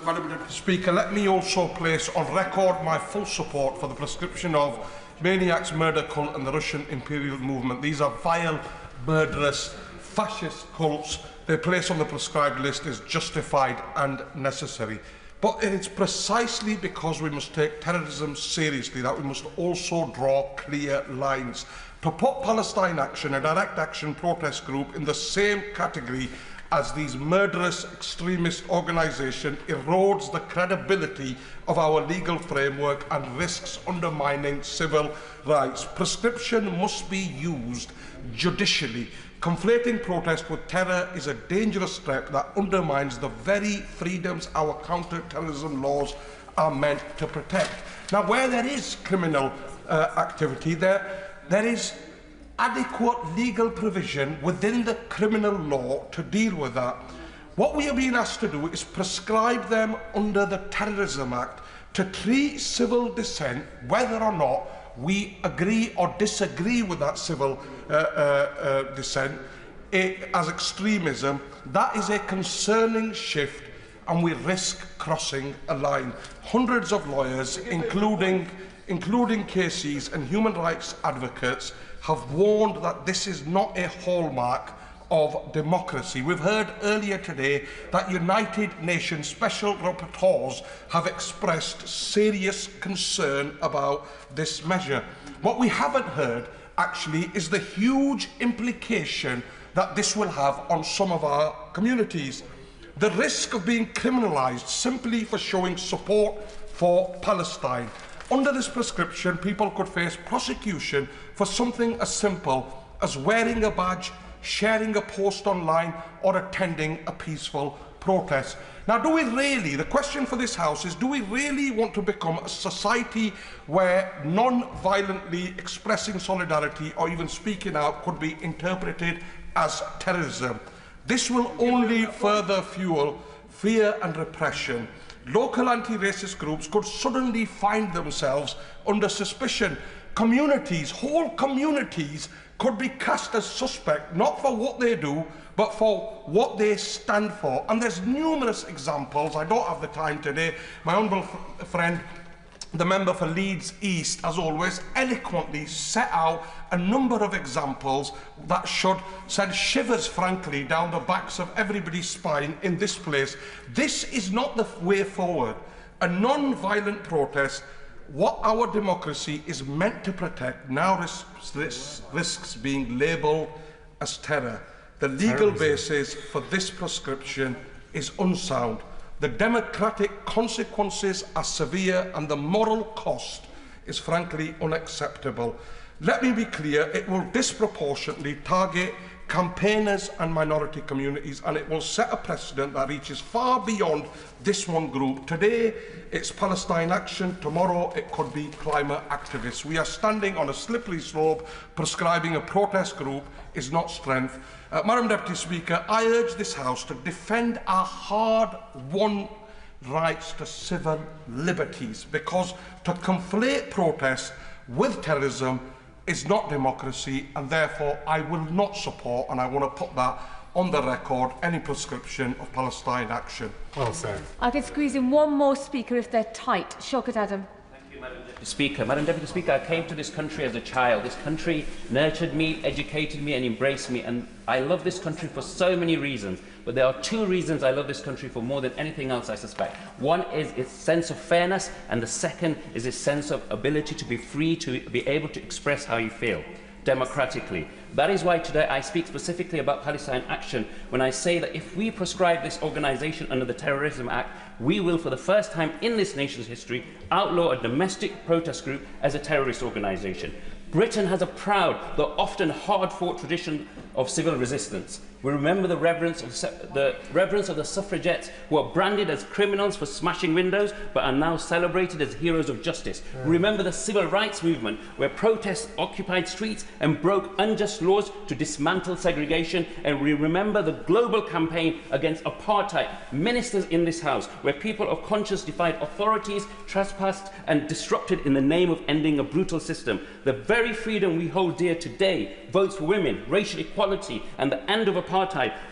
Madam Deputy Speaker, let me also place on record my full support for the prescription of maniacs, murder cult and the Russian imperial movement. These are vile, murderous, fascist cults. Their place on the prescribed list is justified and necessary. But it's precisely because we must take terrorism seriously that we must also draw clear lines. To put Palestine Action, a direct action protest group, in the same category as these murderous extremist organisations erodes the credibility of our legal framework and risks undermining civil rights. Prescription must be used judicially. Conflating protest with terror is a dangerous step that undermines the very freedoms our counter-terrorism laws are meant to protect. Now, where there is criminal activity, there is adequate legal provision within the criminal law to deal with that. What we are being asked to do is prescribe them under the Terrorism Act to treat civil dissent, whether or not we agree or disagree with that civil dissent, as extremism. That is a concerning shift, and we risk crossing a line. Hundreds of lawyers, including KCs and human rights advocates, have warned that this is not a hallmark of democracy. We've heard earlier today that United Nations Special Rapporteurs have expressed serious concern about this measure. What we haven't heard, actually, is the huge implication that this will have on some of our communities. The risk of being criminalised simply for showing support for Palestine. Under this prescription, people could face prosecution for something as simple as wearing a badge, sharing a post online, or attending a peaceful protest. Now, do we really, the question for this House is, do we really want to become a society where non-violently expressing solidarity or even speaking out could be interpreted as terrorism? This will only further fuel fear and repression. Local anti-racist groups could suddenly find themselves under suspicion. Communities, whole communities, could be cast as suspect, not for what they do, but for what they stand for. And there's numerous examples. I don't have the time today. My honourable friend, the member for Leeds East, as always, eloquently set out a number of examples that should send shivers, frankly, down the backs of everybody's spine in this place. This is not the way forward. A non-violent protest, what our democracy is meant to protect, now risks being labelled as terror. The legal basis for this prescription is unsound. The democratic consequences are severe and the moral cost is frankly unacceptable. Let me be clear, it will disproportionately target campaigners and minority communities, and it will set a precedent that reaches far beyond this one group. Today, it's Palestine Action. Tomorrow, it could be climate activists. We are standing on a slippery slope. Prescribing a protest group is not strength. Madam Deputy Speaker, I urge this House to defend our hard-won rights to civil liberties, because to conflate protests with terrorism is not democracy, and therefore I will not support, and I want to put that on the record, any prescription of Palestine Action. Well said. I can squeeze in one more speaker if they're tight. Shaukat Adam. Thank you, Madam Deputy Speaker. Madam Deputy Speaker, I came to this country as a child. This country nurtured me, educated me and embraced me, and I love this country for so many reasons. But there are two reasons I love this country for more than anything else, I suspect. One is its sense of fairness, and the second is its sense of ability to be free, to be able to express how you feel democratically. That is why today I speak specifically about Palestine Action when I say that if we proscribe this organisation under the Terrorism Act, we will, for the first time in this nation's history, outlaw a domestic protest group as a terrorist organisation. Britain has a proud, though often hard-fought tradition of civil resistance. We remember the reverence of the suffragettes who are branded as criminals for smashing windows but are now celebrated as heroes of justice. We remember the civil rights movement where protests occupied streets and broke unjust laws to dismantle segregation. And we remember the global campaign against apartheid, ministers in this House where people of conscience defied authorities, trespassed and disrupted in the name of ending a brutal system. The very freedom we hold dear today, votes for women, racial equality and the end of apartheid,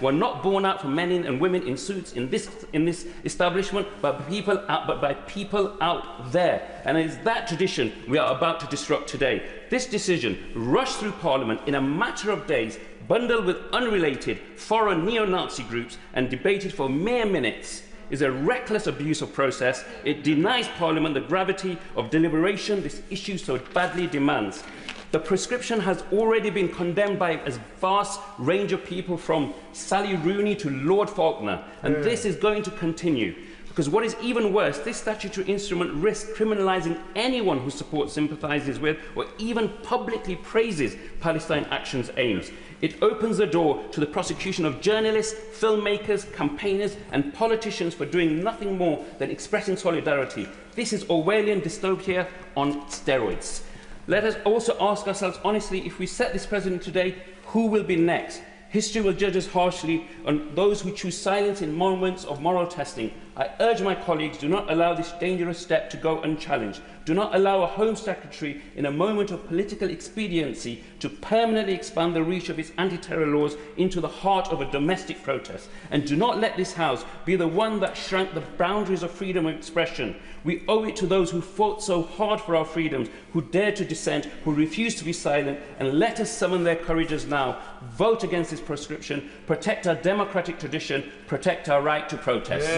were not born out from men and women in suits in this establishment, but by people out there. And it is that tradition we are about to disrupt today. This decision, rushed through Parliament in a matter of days, bundled with unrelated foreign neo-Nazi groups and debated for mere minutes, is a reckless abuse of process. It denies Parliament the gravity of deliberation this issue so badly demands. The prescription has already been condemned by a vast range of people, from Sally Rooney to Lord Faulkner, and this is going to continue. Because what is even worse, this statutory instrument risks criminalising anyone who supports, sympathises with, or even publicly praises Palestine Action's aims. It opens the door to the prosecution of journalists, filmmakers, campaigners and politicians for doing nothing more than expressing solidarity. This is Orwellian dystopia on steroids. Let us also ask ourselves honestly, if we set this precedent today, who will be next? History will judge us harshly on those who choose silence in moments of moral testing. I urge my colleagues, do not allow this dangerous step to go unchallenged. Do not allow a Home Secretary, in a moment of political expediency, to permanently expand the reach of its anti-terror laws into the heart of a domestic protest. And do not let this House be the one that shrank the boundaries of freedom of expression. We owe it to those who fought so hard for our freedoms, who dared to dissent, who refused to be silent, and let us summon their courages now. Vote against this proscription, protect our democratic tradition, protect our right to protest.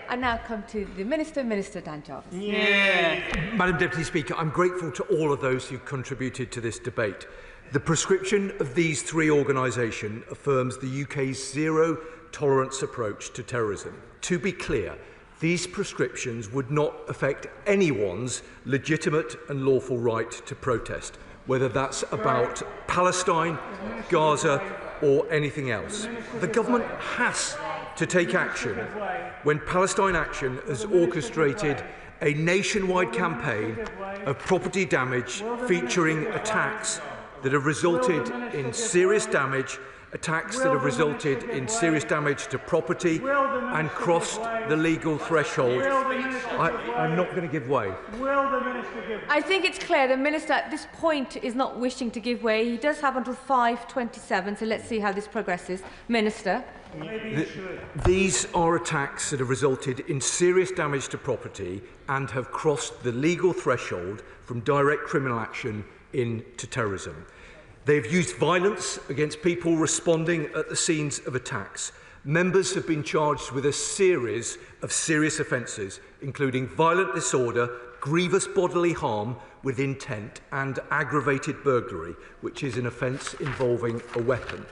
I now come to the Minister, Minister Dan Jarvis. Madam Deputy Speaker, I'm grateful to all of those who contributed to this debate. The prescription of these three organisations affirms the UK's zero-tolerance approach to terrorism. To be clear, these prescriptions would not affect anyone's legitimate and lawful right to protest, whether that's about Palestine, Gaza or anything else. The government has to take action when Palestine Action has orchestrated a nationwide campaign of property damage featuring attacks that have resulted in serious damage, attacks that have resulted in serious damage to property and crossed the legal threshold. I'm not going to give way. I think it's clear the Minister at this point is not wishing to give way. He does have until 5:27, so let's see how this progresses. Minister. These are attacks that have resulted in serious damage to property and have crossed the legal threshold from direct criminal action into terrorism. They've used violence against people responding at the scenes of attacks. Members have been charged with a series of serious offences, including violent disorder, grievous bodily harm with intent and aggravated burglary, which is an offence involving a weapon.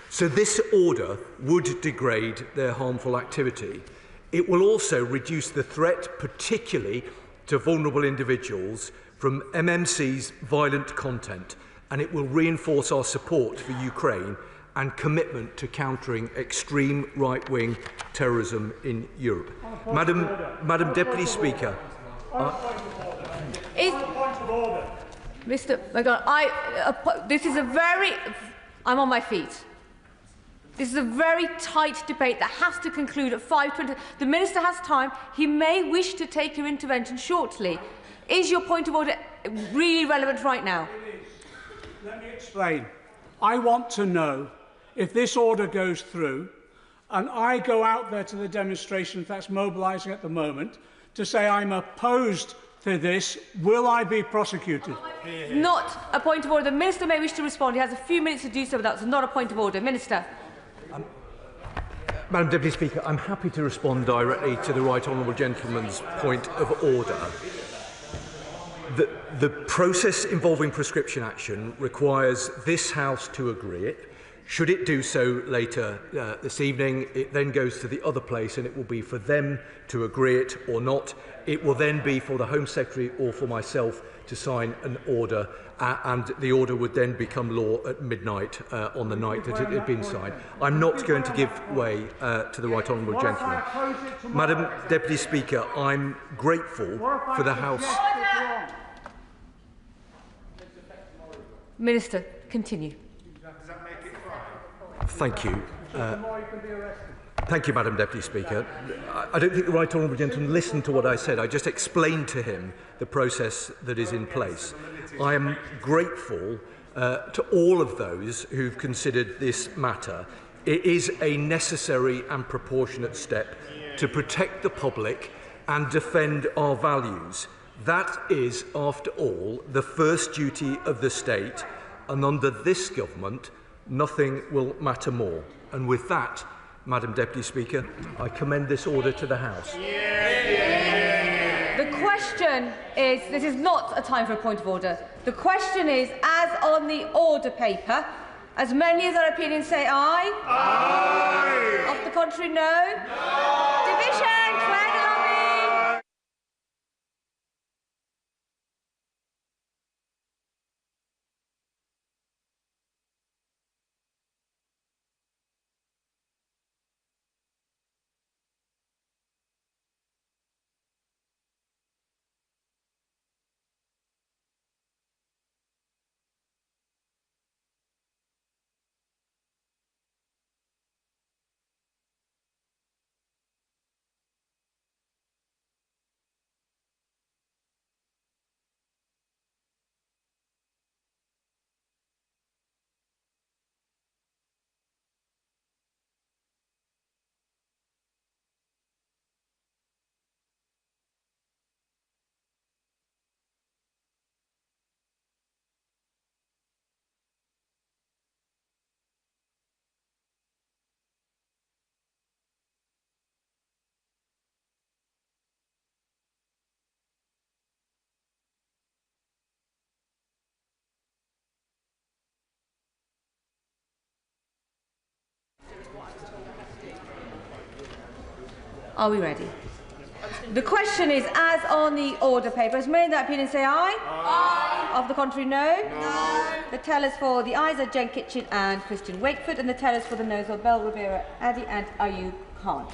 So this order would degrade their harmful activity. It will also reduce the threat, particularly to vulnerable individuals, from MMC's violent content, and it will reinforce our support for Ukraine and commitment to countering extreme right-wing terrorism in Europe. Madam Deputy Speaker. Mr. McDonald, this is a very... I'm on my feet. This is a very tight debate that has to conclude at 5:20. The Minister has time. He may wish to take your intervention shortly. Is your point of order really relevant right now? Let me explain. I want to know if this order goes through and I go out there to the demonstration that's mobilising at the moment to say I'm opposed to this, will I be prosecuted? Not a point of order. The Minister may wish to respond. He has a few minutes to do so, but that's not a point of order. Minister. Madam Deputy Speaker, I'm happy to respond directly to the Right Honourable Gentleman's point of order. The process involving prescription action requires this House to agree it. Should it do so later this evening, it then goes to the other place and it will be for them to agree it or not. It will then be for the Home Secretary or for myself to sign an order, and the order would then become law at midnight on the night that it had been signed. I'm not going to give way to the Right Honourable Gentleman. Madam Deputy Speaker, I'm grateful for the House... Minister, continue. Thank you. Thank you, Madam Deputy Speaker. I don't think the Right Honourable Gentleman listened to what I said. I just explained to him the process that is in place. I am grateful to all of those who've considered this matter. It is a necessary and proportionate step to protect the public and defend our values. That is, after all, the first duty of the state, and under this government, nothing will matter more. And with that, Madam Deputy Speaker, I commend this order to the House. The question is, this is not a time for a point of order. The question is, as on the order paper, as many as are opinion say aye. Aye. Of the contrary, no. No. Division. Are we ready? The question is, as on the order paper, as many in that opinion say aye. Aye. Of the contrary, no. No. The tellers for the ayes are Jen Kitchen and Christian Wakeford, and the tellers for the noes are Bell Rivera Addy and Ayub Khan.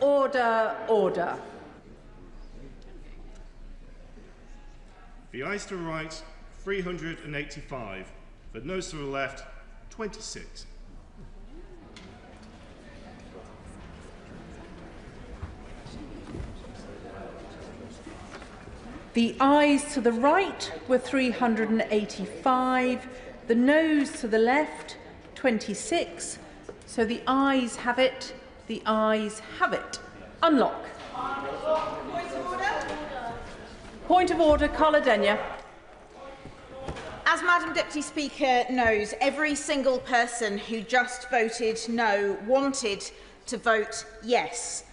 Order, order. The ayes to the right, 385. The noes to the left, 26. The ayes to the right were 385. The noes to the left, 26. So the ayes have it. The ayes have it. Unlock. Point of order, Carla Denyer. As Madam Deputy Speaker knows, every single person who just voted no wanted to vote yes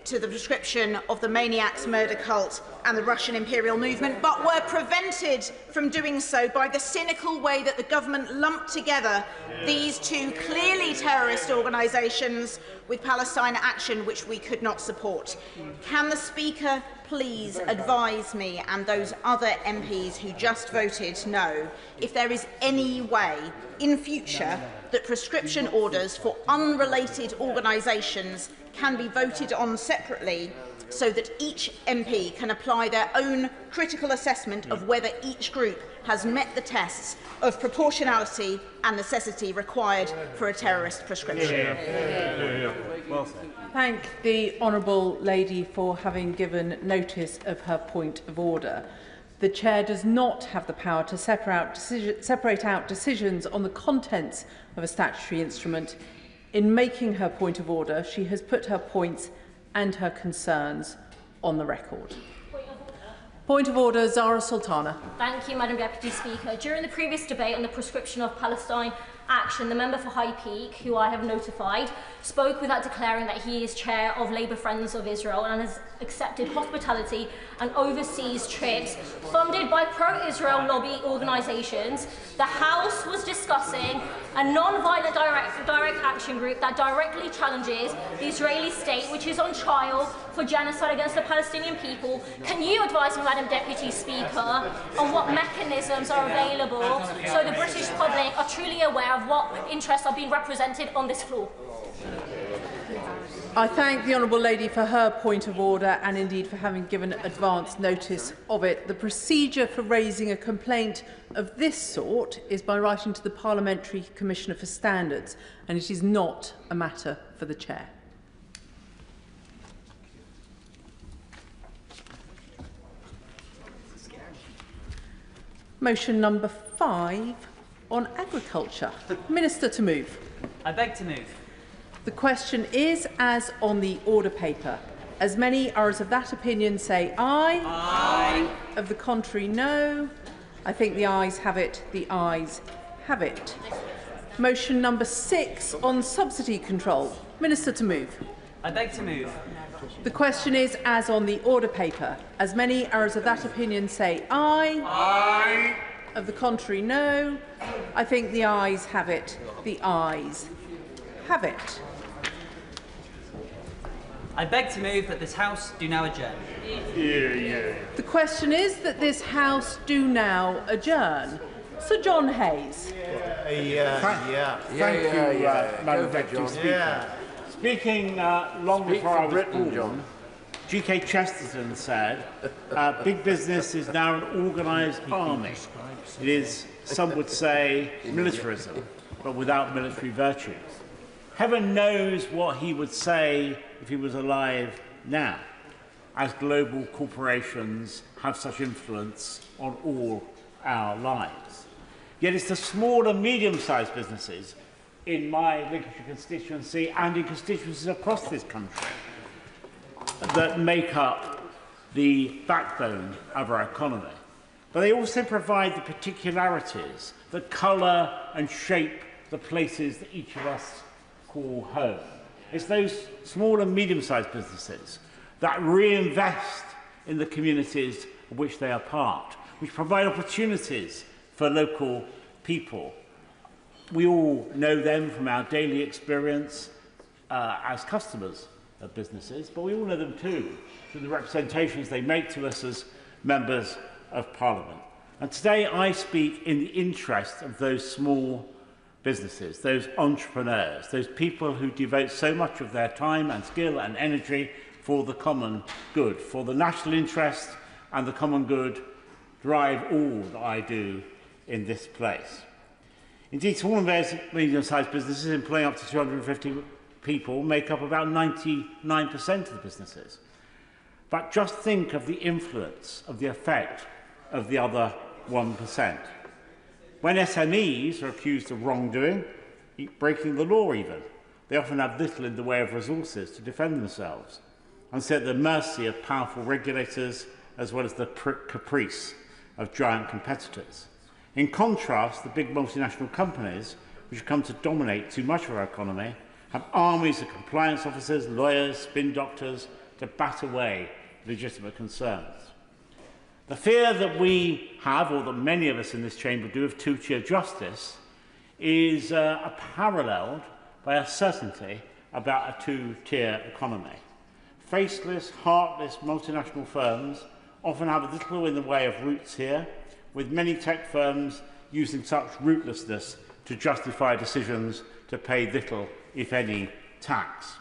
to the prescription of the maniacs, murder cult and the Russian imperial movement, but were prevented from doing so by the cynical way that the government lumped together these two clearly terrorist organisations with Palestine Action, which we could not support. Can the Speaker please advise me and those other MPs who just voted no if there is any way in future that prescription orders for unrelated organisations can be voted on separately so that each MP can apply their own critical assessment of whether each group has met the tests of proportionality and necessity required for a terrorist prescription. Well said. Thank the honourable lady for having given notice of her point of order. The Chair does not have the power to separate out decisions on the contents of a statutory instrument. In making her point of order, she has put her points and her concerns on the record. Point of order, Zara Sultana. Thank you, Madam Deputy Speaker. During the previous debate on the prescription of Palestine Action, the member for High Peak, who I have notified, spoke without declaring that he is chair of Labour Friends of Israel and has accepted hospitality and overseas trips funded by pro-Israel lobby organisations. The House was discussing a non-violent direct action group that directly challenges the Israeli state, which is on trial for genocide against the Palestinian people. Can you advise me, Madam Deputy Speaker, on what mechanisms are available so the British public are truly aware of what interests are being represented on this floor? I thank the honourable lady for her point of order and indeed for having given advance notice of it. The procedure for raising a complaint of this sort is by writing to the Parliamentary Commissioner for Standards, and it is not a matter for the Chair. Motion number 5 on agriculture. Minister to move. I beg to move. The question is as on the order paper. As many are as of that opinion say aye. Aye. Of the contrary, no. I think the ayes have it. The ayes have it. Motion number 6 on subsidy control. Minister to move. I beg to move. The question is as on the order paper. As many are as of that opinion say aye. Aye. Of the contrary, no. I think the ayes have it. The ayes have it. I beg to move that this House do now adjourn. The question is that this House do now adjourn. Sir John Hayes. Thank you, Madam Deputy Speaker. Speaking long before I was born, G.K. Chesterton said, big business is now an organised army. It is, some would say, militarism, but without military virtues. Heaven knows what he would say if he was alive now, as global corporations have such influence on all our lives. Yet it's the small and medium-sized businesses in my Lincolnshire constituency and in constituencies across this country that make up the backbone of our economy. But they also provide the particularities that colour and shape the places that each of us call home. It's those small and medium-sized businesses that reinvest in the communities of which they are part, which provide opportunities for local people. We all know them from our daily experience as customers of businesses, but we all know them too through the representations they make to us as members of Parliament. And today I speak in the interest of those small businesses, those entrepreneurs, those people who devote so much of their time and skill and energy for the common good, for the national interest and the common good, drive all that I do in this place. Indeed, small and medium-sized businesses employing up to 250 people make up about 99% of the businesses. But just think of the influence, of the effect of the other 1%. When SMEs are accused of wrongdoing, breaking the law even, they often have little in the way of resources to defend themselves and sit at the mercy of powerful regulators as well as the caprice of giant competitors. In contrast, the big multinational companies, which have come to dominate too much of our economy, have armies of compliance officers, lawyers, spin doctors to bat away legitimate concerns. The fear that we have, or that many of us in this chamber do, of two-tier justice is paralleled by a certainty about a two-tier economy. Faceless, heartless multinational firms often have little in the way of roots here, with many tech firms using such rootlessness to justify decisions to pay little, if any, tax.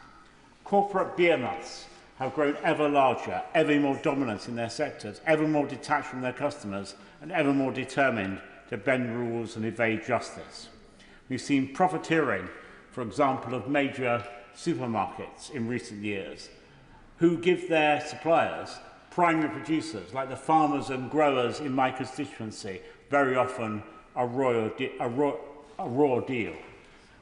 Corporate behemoths have grown ever larger, ever more dominant in their sectors, ever more detached from their customers, and ever more determined to bend rules and evade justice. We've seen profiteering, for example, of major supermarkets in recent years, who give their suppliers, primary producers, like the farmers and growers in my constituency, very often a raw deal.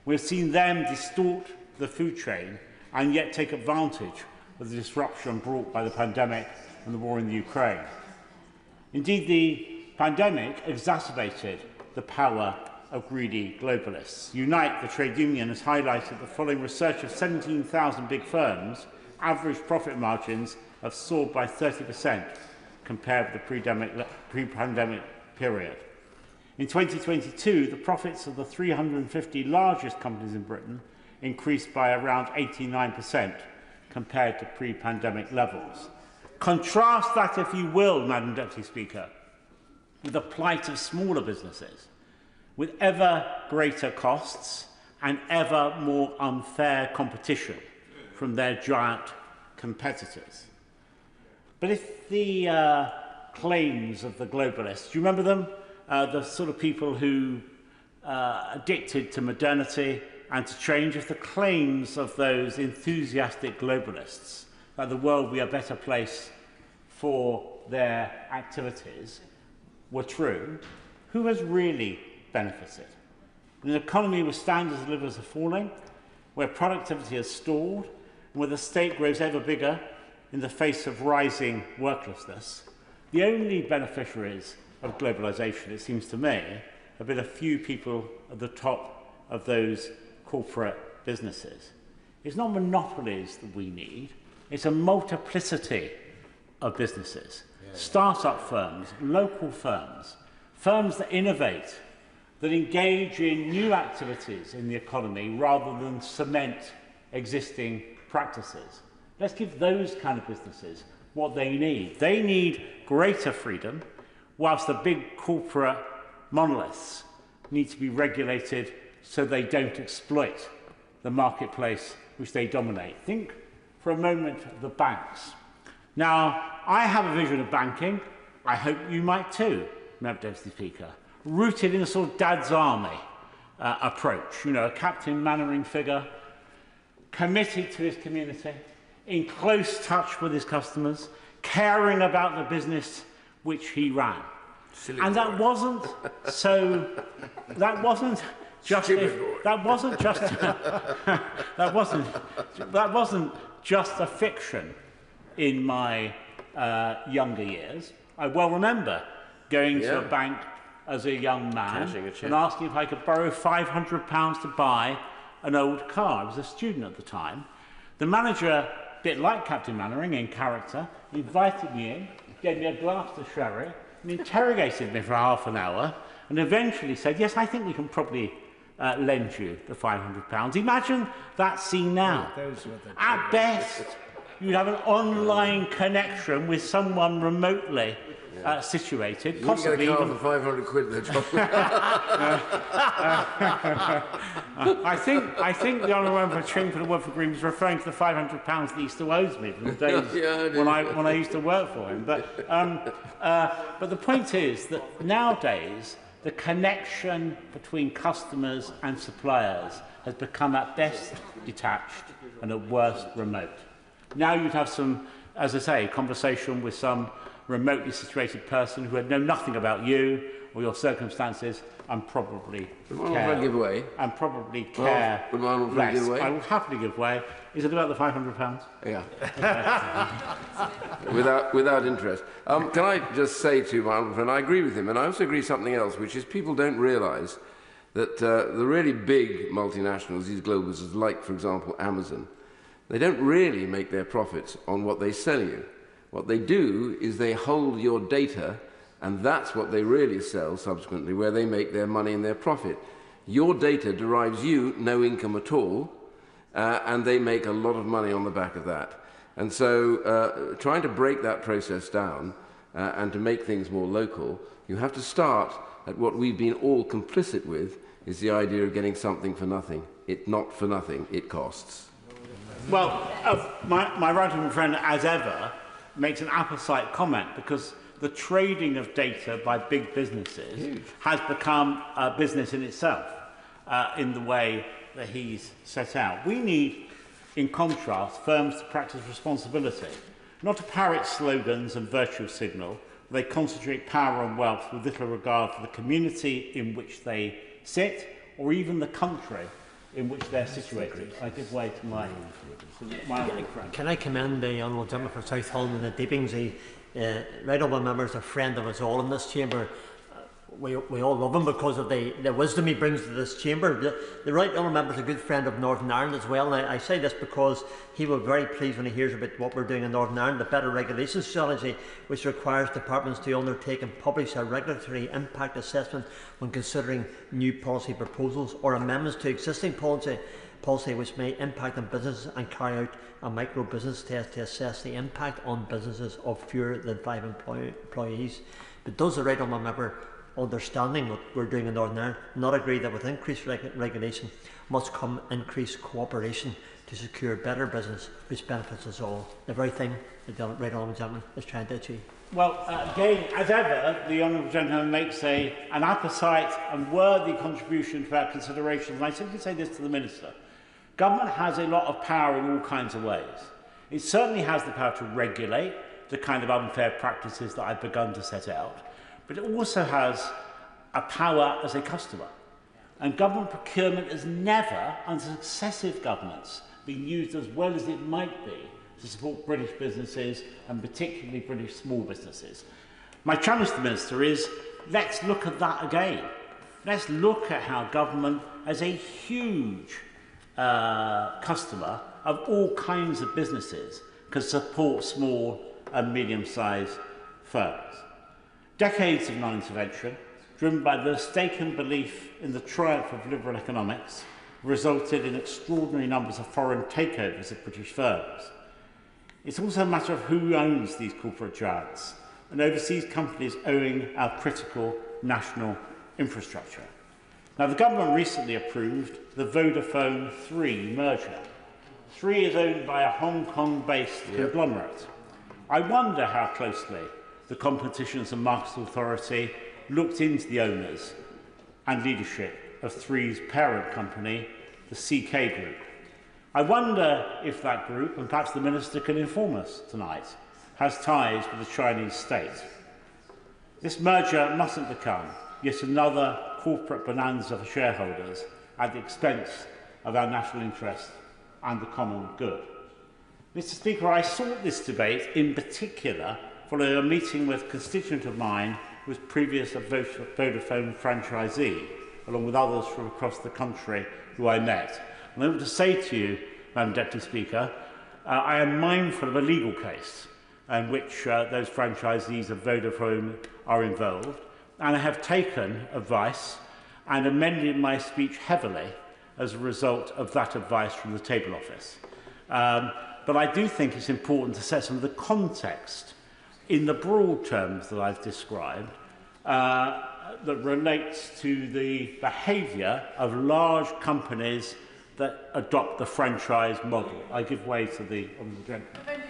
We've seen them distort the food chain and yet take advantage of the disruption brought by the pandemic and the war in the Ukraine. Indeed, the pandemic exacerbated the power of greedy globalists. Unite, the trade union, has highlighted the following research of 17,000 big firms, average profit margins have soared by 30% compared with the pre-pandemic period. In 2022, the profits of the 350 largest companies in Britain increased by around 89% compared to pre-pandemic levels. Contrast that, if you will, Madam Deputy Speaker, with the plight of smaller businesses, with ever greater costs and ever more unfair competition from their giant competitors. But if the claims of the globalists, do you remember them? The sort of people who addicted to modernity and to change, if the claims of those enthusiastic globalists that the world will be a better place for their activities were true, who has really benefited? In an economy where standards of living are falling, where productivity has stalled, and where the state grows ever bigger in the face of rising worklessness, the only beneficiaries of globalisation, it seems to me, have been a few people at the top of those corporate businesses. It's not monopolies that we need, it's a multiplicity of businesses. Start-up firms, local firms, firms that innovate, that engage in new activities in the economy rather than cement existing practices. Let's give those kind of businesses what they need. They need greater freedom, whilst the big corporate monoliths need to be regulated so they don't exploit the marketplace which they dominate. Think for a moment of the banks. Now, I have a vision of banking. I hope you might too, Madam Deputy Speaker, rooted in a sort of dad's army approach. You know, a Captain Mannering figure, committed to his community, in close touch with his customers, caring about the business which he ran. Silly and that wasn't so. That wasn't just. That wasn't just a fiction in my younger years. I well remember going to a bank as a young man and asking if I could borrow £500 to buy an old car. I was a student at the time. The manager, a bit like Captain Mannering in character, invited me in, gave me a glass of sherry, and interrogated me for half an hour, and eventually said, yes, I think we can probably lend you the £500. Imagine that scene now. At best, you'd have an online connection with someone remotely situated. You Possibly get a car even... for 500 quid there, John. I think the honourable member for Chingford and Woodford Green was referring to the £500 that he still owes me from the days when I used to work for him. But the point is that nowadays the connection between customers and suppliers has become at best detached and at worst remote. Now you'd have some, as I say, conversation with some remotely situated person who had known nothing about you or your circumstances and probably care. Give away. And probably care less. Give away? I will happily give way. Is it about the £500? Yeah. without interest. Can I just say to my old friend, I agree with him, and I also agree something else, which is people don't realise that the really big multinationals, these global businesses, like, for example, Amazon, they don't really make their profits on what they sell you. What they do is they hold your data, and that's what they really sell subsequently, where they make their money and their profit. Your data derives you no income at all, and they make a lot of money on the back of that. And so trying to break that process down and to make things more local, you have to start at what we've been all complicit with, is the idea of getting something for nothing. It's not for nothing, it costs. Well, my right-hand friend, as ever, makes an apposite comment, because the trading of data by big businesses has become a business in itself in the way that he's set out. We need, in contrast, firms to practice responsibility, not to parrot slogans and virtue signal. They concentrate power and wealth with little regard for the community in which they sit, or even the country in which they're situated. I give way to my old friend. Can I commend the honourable gentleman for South Holland and the Deepings? Right honourable member is a friend of us all in this chamber. We all love him because of the wisdom he brings to this chamber. The right honourable member is a good friend of Northern Ireland as well, and I say this because he will be very pleased when he hears about what we're doing in Northern Ireland, the better regulation strategy, which requires departments to undertake and publish a regulatory impact assessment when considering new policy proposals or amendments to existing policy which may impact on businesses, and carry out a micro business test to assess the impact on businesses of fewer than 5 employees. But does the right honourable member, understanding what we're doing in Northern Ireland, not agree that with increased regulation must come increased cooperation to secure better business which benefits us all? The very thing that the right honourable gentleman is trying to achieve. Well, again, as ever, the honourable gentleman makes an apposite and worthy contribution to our considerations. And I simply say this to the Minister. Government has a lot of power in all kinds of ways. It certainly has the power to regulate the kind of unfair practices that I've begun to set out, but it also has a power as a customer. And government procurement has never, under successive governments, been used as well as it might be to support British businesses, and particularly British small businesses. My challenge to the Minister is, let's look at that again. Let's look at how government, as a huge customer of all kinds of businesses, can support small and medium-sized firms. Decades of non-intervention, driven by the mistaken belief in the triumph of liberal economics, resulted in extraordinary numbers of foreign takeovers of British firms. It's also a matter of who owns these corporate giants, and overseas companies owning our critical national infrastructure. Now, the government recently approved the Vodafone 3 merger. 3 is owned by a Hong Kong-based conglomerate. I wonder how closely the Competition and Markets Authority looked into the owners and leadership of 3's parent company, the CK Group. I wonder if that group, and perhaps the Minister can inform us tonight, has ties with the Chinese state. This merger mustn't become yet another corporate bonanza for shareholders at the expense of our national interest and the common good. Mr. Speaker, I sought this debate in particular following a meeting with a constituent of mine who was previous a Vodafone franchisee, along with others from across the country who I met. And I want to say to you, Madam Deputy Speaker, I am mindful of a legal case in which those franchisees of Vodafone are involved, and I have taken advice and amended my speech heavily as a result of that advice from the Table Office. But I do think it's important to set some of the context in the broad terms that I've described, that relates to the behaviour of large companies that adopt the franchise model. I give way to the honourable gentleman.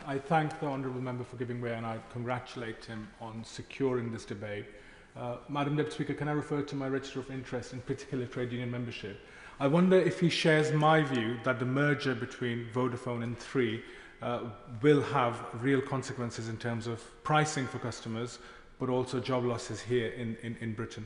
I thank the honourable member for giving way, and I congratulate him on securing this debate. Madam Deputy Speaker, can I refer to my register of interest, in particular trade union membership? I wonder if he shares my view that the merger between Vodafone and Three will have real consequences in terms of pricing for customers, but also job losses here in Britain.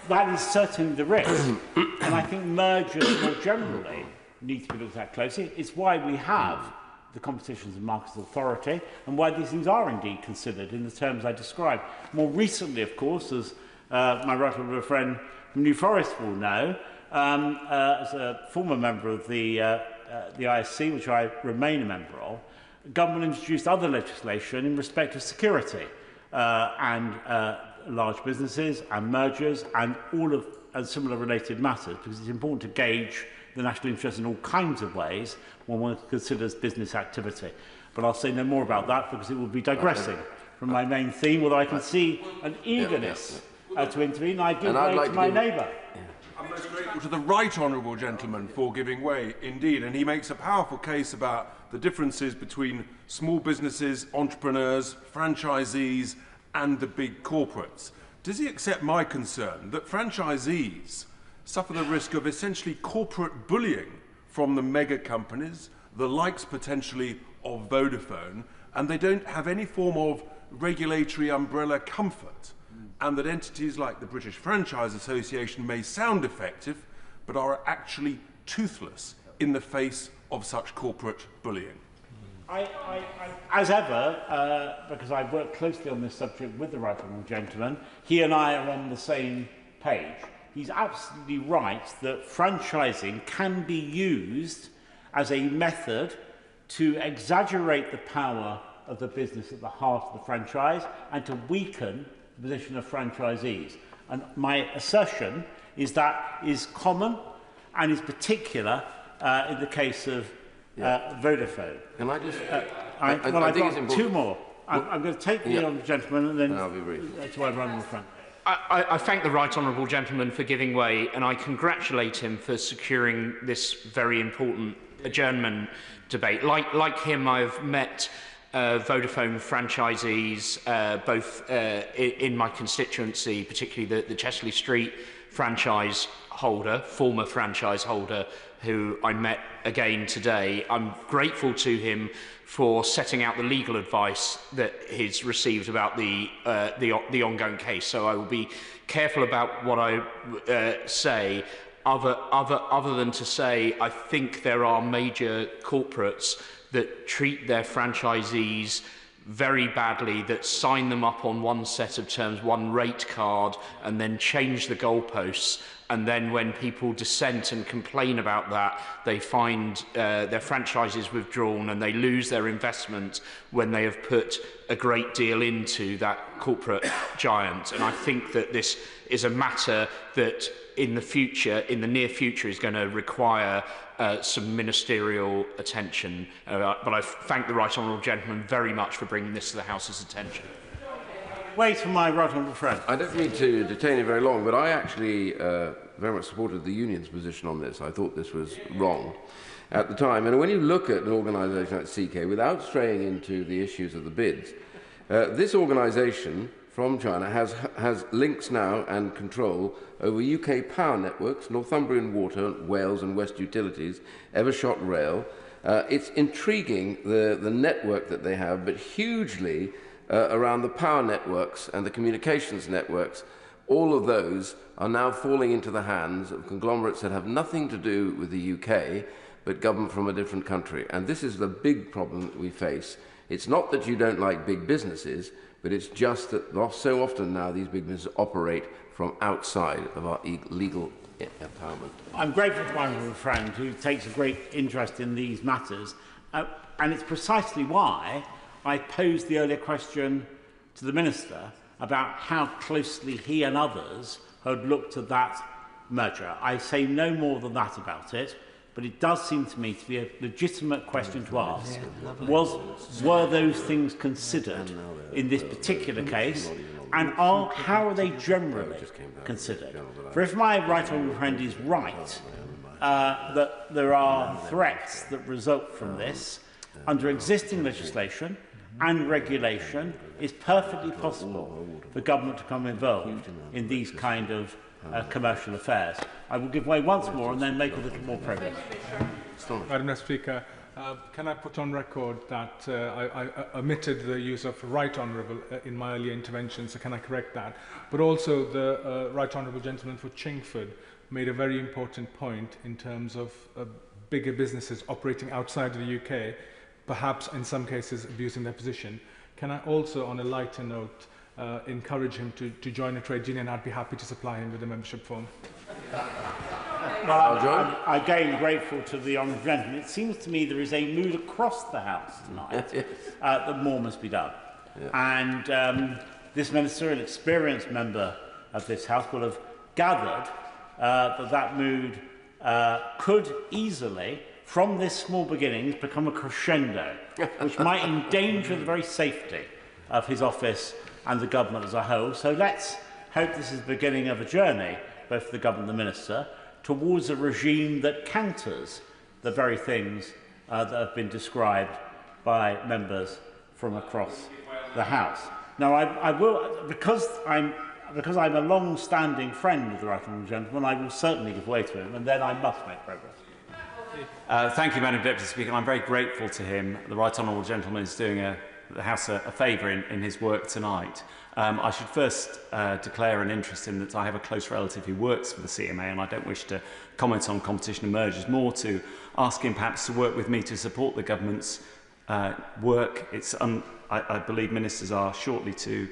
That is certainly the risk, and I think mergers more generally need to be looked at closely. It's why we have the Competition and Markets Authority, and why these things are indeed considered in the terms I described. More recently, of course, as my right honourable friend from New Forest will know, as a former member of the ISC, which I remain a member of, government introduced other legislation in respect of security and large businesses and mergers and all of similar related matters, because it's important to gauge the national interest in all kinds of ways when one considers business activity. But I'll say no more about that because it will be digressing from my main theme, although I can see an eagerness to intervene. I give way to my neighbour. I'm most grateful to the right honourable gentleman for giving way, indeed, and he makes a powerful case about the differences between small businesses, entrepreneurs, franchisees and the big corporates. Does he accept my concern that franchisees suffer the risk of essentially corporate bullying from the mega companies, the likes potentially of Vodafone, and they don't have any form of regulatory umbrella comfort, and that entities like the British Franchise Association may sound effective, but are actually toothless in the face of such corporate bullying? As ever, because I've worked closely on this subject with the right honourable gentleman, he and I are on the same page. He's absolutely right that franchising can be used as a method to exaggerate the power of the business at the heart of the franchise and to weaken the position of franchisees. And my assertion is that is common and is particular in the case of Vodafone. Can I just... I've got two more. I'm going to take the honourable gentleman and then I'll be brief. To my right in the front. I thank the right honourable gentleman for giving way, and I congratulate him for securing this very important adjournment debate. Like him, I've met Vodafone franchisees, both in my constituency, particularly the Chesley Street franchise holder, former franchise holder, who I met again today. I'm grateful to him for setting out the legal advice that he's received about the ongoing case. So I will be careful about what I say, other than to say I think there are major corporates that treat their franchisees very badly, that sign them up on one set of terms, one rate card, and then change the goalposts. And then when people dissent and complain about that, they find their franchises withdrawn and they lose their investment when they have put a great deal into that corporate giant. And I think that this is a matter that in the near future, is going to require some ministerial attention. But I thank the right honourable gentleman very much for bringing this to the House's attention. Wait for my right honourable friend. I don't mean to detain you very long, but I actually very much supported the union's position on this. I thought this was wrong at the time. And when you look at an organisation like CK, without straying into the issues of the bids, this organisation from China has links now and control over UK power networks, Northumbrian Water, Wales and West Utilities, Evershot Rail. It's intriguing, the network that they have, but hugely around the power networks and the communications networks. All of those are now falling into the hands of conglomerates that have nothing to do with the UK, but government from a different country. And this is the big problem that we face. It's not that you don't like big businesses, but it's just that so often now these big businesses operate from outside of our legal empowerment. I'm grateful to my honourable friend who takes a great interest in these matters, and it's precisely why I posed the earlier question to the Minister about how closely he and others had looked at that merger. I say no more than that about it, but it does seem to me to be a legitimate question to ask. Were those things considered in this particular case, and how are they generally considered? For if my right honourable friend is right, that there are threats that result from this, under existing legislation and regulation, it's perfectly possible for government to become involved in these kind of commercial affairs. I will give way once more and then make a little more progress. Madam Speaker, can I put on record that I omitted the use of right honourable in my earlier intervention, so can I correct that? But also the right honourable gentleman for Chingford made a very important point in terms of bigger businesses operating outside of the UK, perhaps in some cases abusing their position. Can I also, on a lighter note, encourage him to join a trade union? I'd be happy to supply him with a membership form. Well, I'm again grateful to the honourable gentleman. It seems to me there is a mood across the House tonight that more must be done. And this minister, an experienced member of this House, will have gathered that mood could easily, from this small beginnings, become a crescendo, which might endanger the very safety of his office and the government as a whole. So let's hope this is the beginning of a journey, both for the government and the minister, towards a regime that counters the very things that have been described by members from across the House. Now, I will, because I'm a long-standing friend of the right honourable gentleman, I will certainly give way to him, and then I must make progress. Thank you, Madam Deputy Speaker. I'm very grateful to him. The right honourable gentleman is doing the House a favour in his work tonight. I should first declare an interest in that I have a close relative who works for the CMA, and I don't wish to comment on competition and mergers, more to ask him perhaps to work with me to support the government's work. I believe ministers are shortly to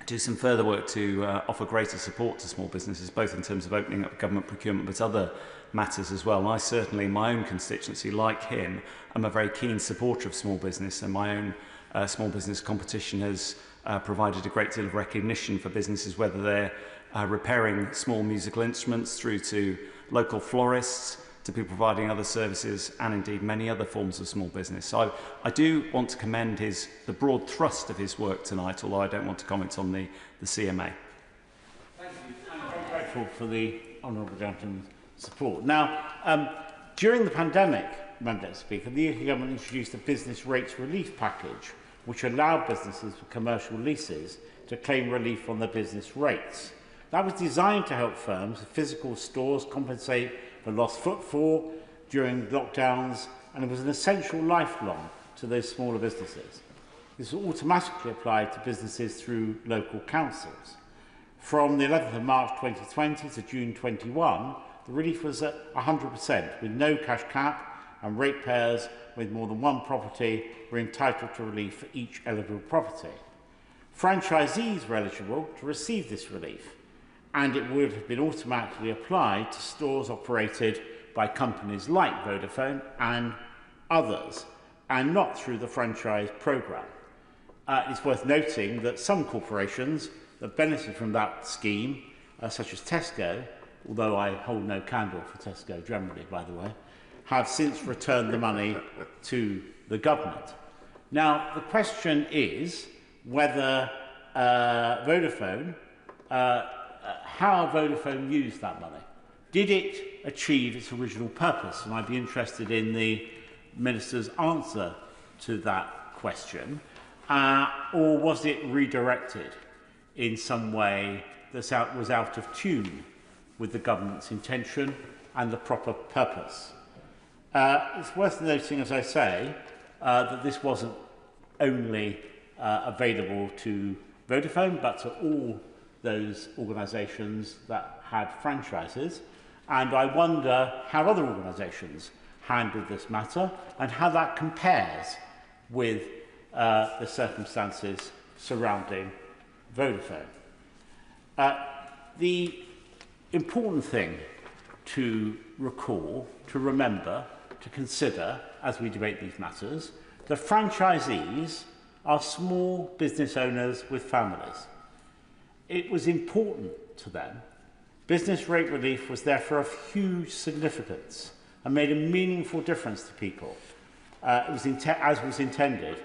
do some further work to offer greater support to small businesses, both in terms of opening up government procurement, but other matters as well. And I certainly, in my own constituency, like him, am a very keen supporter of small business, and my own small business competition has provided a great deal of recognition for businesses, whether they're repairing small musical instruments through to local florists, to people providing other services, and indeed many other forms of small business. So I do want to commend the broad thrust of his work tonight, although I don't want to comment on the CMA. Thank you. I'm very grateful for the honourable gentleman's support. Now, during the pandemic, Madam Speaker, the UK government introduced a business rates relief package, which allowed businesses with commercial leases to claim relief on their business rates. That was designed to help firms with physical stores compensate for lost footfall during lockdowns, and it was an essential lifeline to those smaller businesses. This was automatically applied to businesses through local councils. From the 11th of March 2020 to June 21, the relief was at 100%, with no cash cap, and ratepayers with more than one property were entitled to relief for each eligible property. Franchisees were eligible to receive this relief, and it would have been automatically applied to stores operated by companies like Vodafone and others, and not through the franchise programme. It's worth noting that some corporations that benefit from that scheme, such as Tesco, although I hold no candle for Tesco generally, by the way, have since returned the money to the government. Now, the question is whether Vodafone, how Vodafone used that money. Did it achieve its original purpose? And I'd be interested in the Minister's answer to that question. Or was it redirected in some way that was out of tune with the government's intention and the proper purpose? It's worth noting, as I say, that this wasn't only available to Vodafone, but to all those organisations that had franchises. And I wonder how other organisations handled this matter and how that compares with the circumstances surrounding Vodafone. The important thing to recall, to remember, to consider as we debate these matters, the franchisees are small business owners with families. It was important to them. Business rate relief was therefore of huge significance and made a meaningful difference to people, as was intended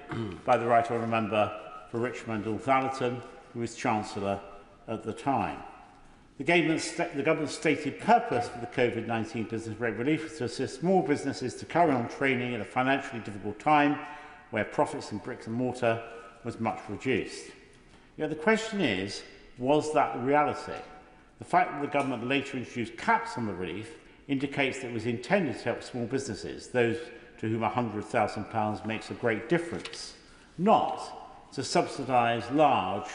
by the Right Honourable Member for Richmond Northallerton, who was Chancellor at the time. The government's stated purpose for the COVID-19 business rate relief was to assist small businesses to carry on trading at a financially difficult time where profits in bricks and mortar was much reduced. Yet the question is, was that the reality? The fact that the government later introduced caps on the relief indicates that it was intended to help small businesses, those to whom £100,000 makes a great difference, not to subsidise large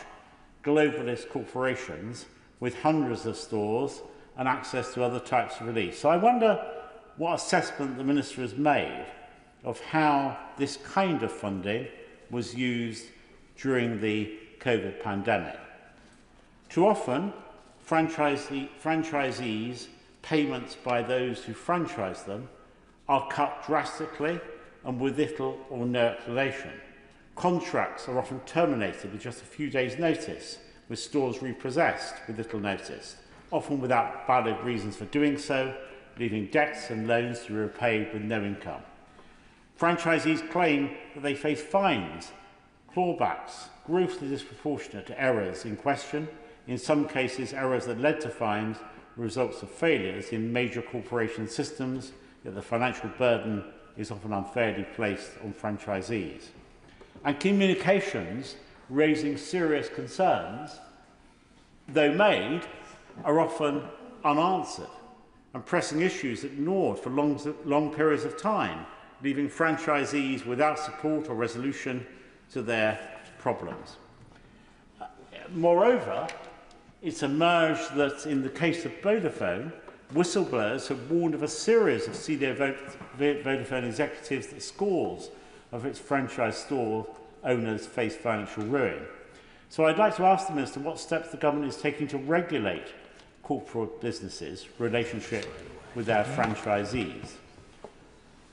globalist corporations with hundreds of stores and access to other types of relief. So I wonder what assessment the Minister has made of how this kind of funding was used during the COVID pandemic. Too often, franchisees' payments by those who franchise them are cut drastically and with little or no explanation. Contracts are often terminated with just a few days' notice, with stores repossessed with little notice, often without valid reasons for doing so, leaving debts and loans to be repaid with no income. Franchisees claim that they face fines, clawbacks, grossly disproportionate to errors in question, in some cases errors that led to fines were results of failures in major corporation systems, yet the financial burden is often unfairly placed on franchisees. And communications raising serious concerns, though made, are often unanswered, and pressing issues ignored for long periods of time, leaving franchisees without support or resolution to their problems. Moreover, it's emerged that in the case of Vodafone, whistleblowers have warned of a series of senior Vodafone executives that scores of its franchise store owners face financial ruin. So I'd like to ask the Minister what steps the government is taking to regulate corporate businesses' relationship with their franchisees.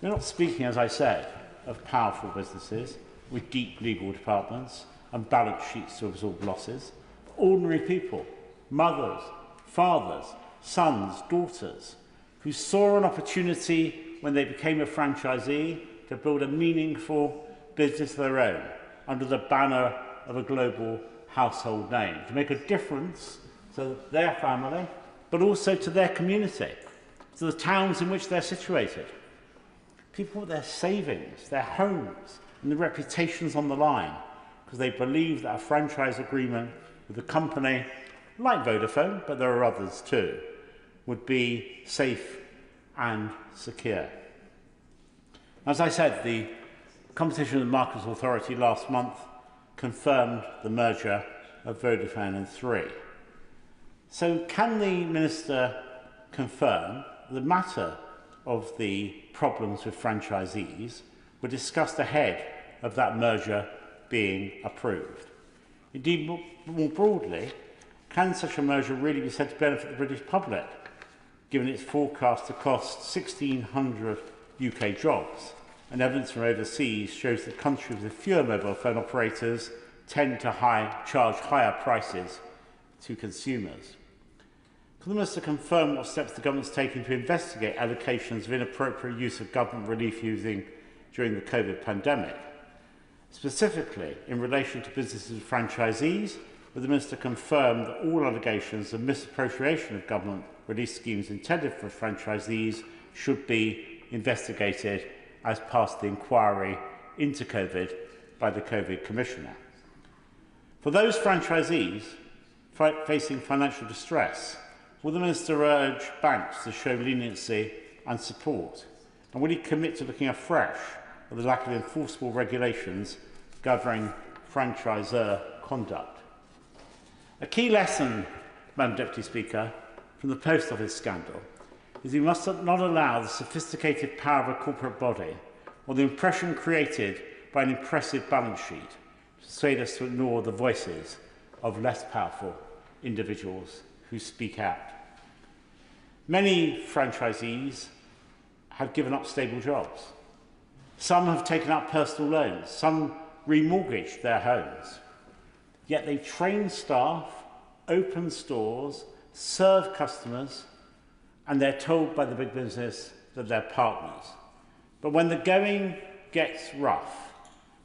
We're not speaking, as I said, of powerful businesses with deep legal departments and balance sheets to absorb losses. Ordinary people, mothers, fathers, sons, daughters, who saw an opportunity when they became a franchisee to build a meaningful business of their own under the banner of a global household name, to make a difference to their family, but also to their community, to the towns in which they're situated. People with their savings, their homes, and their reputations on the line, because they believe that a franchise agreement with a company like Vodafone, but there are others too, would be safe and secure. As I said, the Competition and Markets Authority last month confirmed the merger of Vodafone and Three. So can the Minister confirm the matter of the problems with franchisees were discussed ahead of that merger being approved? Indeed, more broadly, can such a merger really be said to benefit the British public, given its forecast to cost 1,600 UK jobs? And evidence from overseas shows that countries with fewer mobile phone operators tend to charge higher prices to consumers. Can the Minister confirm what steps the government is taking to investigate allocations of inappropriate use of government relief using during the COVID pandemic? Specifically, in relation to businesses and franchisees, will the Minister confirm that all allegations of misappropriation of government relief schemes intended for franchisees should be investigated as part of the inquiry into COVID by the COVID Commissioner? For those franchisees facing financial distress, will the Minister urge banks to show leniency and support? And will he commit to looking afresh at the lack of enforceable regulations governing franchisor conduct? A key lesson, Madam Deputy Speaker, from the Post Office scandal is we must not allow the sophisticated power of a corporate body or the impression created by an impressive balance sheet to persuade us to ignore the voices of less powerful individuals who speak out. Many franchisees have given up stable jobs. Some have taken out personal loans. Some remortgaged their homes. Yet they train staff, open stores, serve customers, and they're told by the big business that they're partners. But when the going gets rough,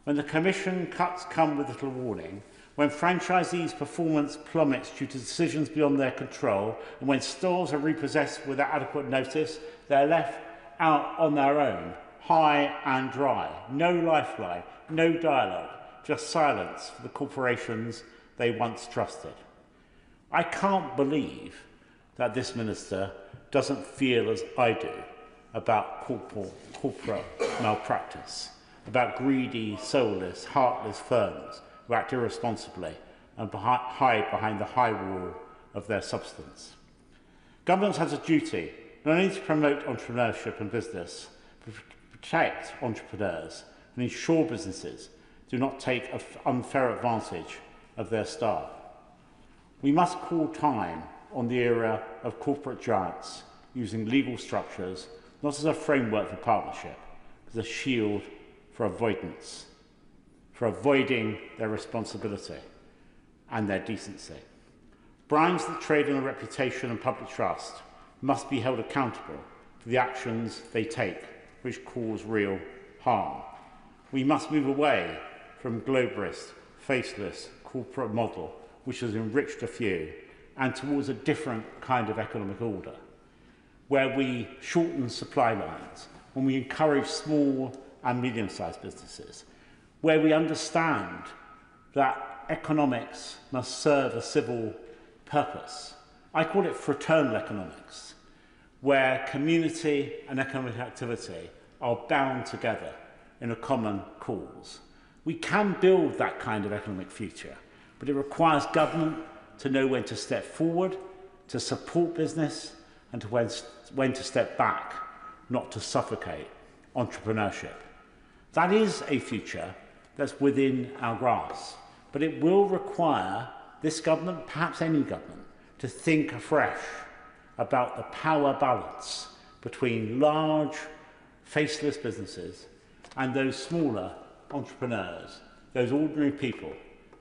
when the Commission cuts come with little warning, when franchisees' performance plummets due to decisions beyond their control, and when stores are repossessed without adequate notice, they're left out on their own, high and dry. No lifeline, no dialogue, just silence for the corporations they once trusted. I can't believe that this minister doesn't feel as I do about corporate malpractice, about greedy, soulless, heartless firms who act irresponsibly and hide behind the high wall of their substance. Government has a duty not only to promote entrepreneurship and business, but to protect entrepreneurs and ensure businesses do not take unfair advantage of their staff. We must call time on the era of corporate giants using legal structures not as a framework for partnership, but as a shield for avoidance, for avoiding their responsibility and their decency. Brands that trade on a reputation and public trust must be held accountable for the actions they take, which cause real harm. We must move away from globalist, faceless corporate model, which has enriched a few, and towards a different kind of economic order, where we shorten supply lines, when we encourage small and medium-sized businesses, where we understand that economics must serve a civil purpose. I call it fraternal economics, where community and economic activity are bound together in a common cause. We can build that kind of economic future, but it requires government to know when to step forward, to support business, and to when to step back, not to suffocate entrepreneurship. That is a future that's within our grasp, but it will require this government, perhaps any government, to think afresh about the power balance between large, faceless businesses and those smaller entrepreneurs, those ordinary people,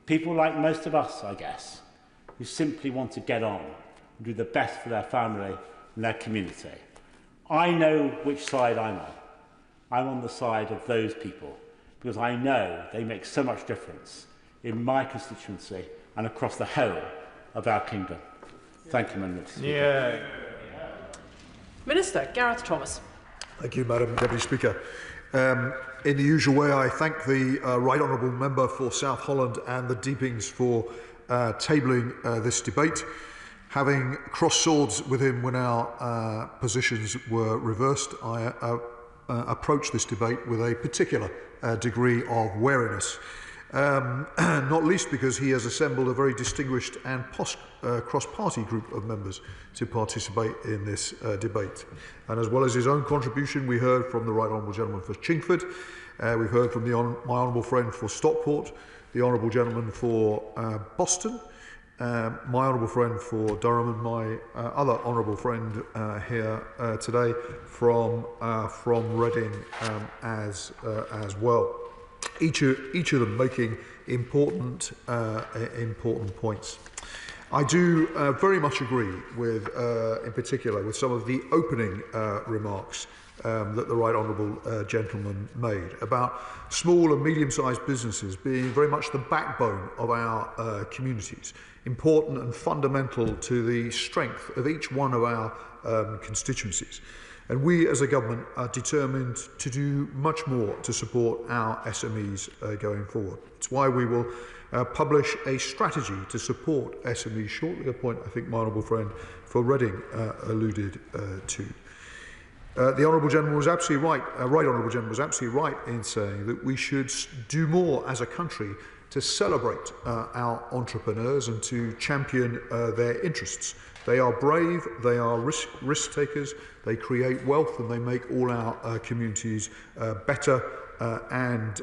people like most of us, I guess, who simply want to get on and do the best for their family and their community. I know which side I'm on. I'm on the side of those people because I know they make so much difference in my constituency and across the whole of our kingdom. Thank you, Madam Speaker. Minister Gareth Thomas. Thank you, Madam Deputy Speaker. In the usual way, I thank the Right Honourable Member for South Holland and the Deepings for tabling this debate. Having crossed swords with him when our positions were reversed, I approached this debate with a particular degree of wariness, not least because he has assembled a very distinguished and cross-party group of members to participate in this debate. And as well as his own contribution, we heard from the Right Honourable Gentleman for Chingford, we've heard from my honourable friend for Stockport, the Honourable Gentleman for Boston, my honourable friend for Durham, and my other honourable friend here today from Reading as well. Each of them making important points. I do very much agree with, in particular, with some of the opening remarks that the Right Honourable Gentleman made about small and medium-sized businesses being very much the backbone of our communities, important and fundamental to the strength of each one of our constituencies. And we as a government are determined to do much more to support our SMEs going forward. It's why we will publish a strategy to support SMEs shortly, a point I think my honourable friend for Reading alluded to. The Honourable Gentleman was absolutely right, Right Honourable Gentleman was absolutely right in saying that we should do more as a country to celebrate our entrepreneurs and to champion their interests. They are brave, they are risk takers, they create wealth, and they make all our communities better and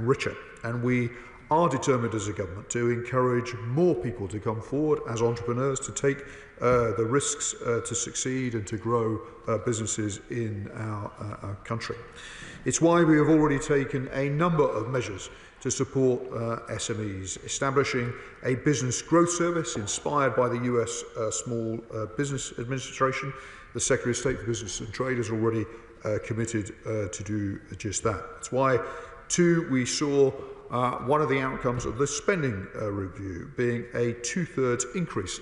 richer. And we are determined as a government to encourage more people to come forward as entrepreneurs, to take the risks to succeed and to grow businesses in our country. It's why we have already taken a number of measures to support SMEs, establishing a business growth service inspired by the US Small Business Administration, the Secretary of State for Business and Trade has already committed to do just that. That's why, too, we saw one of the outcomes of the spending review being a 2/3 increase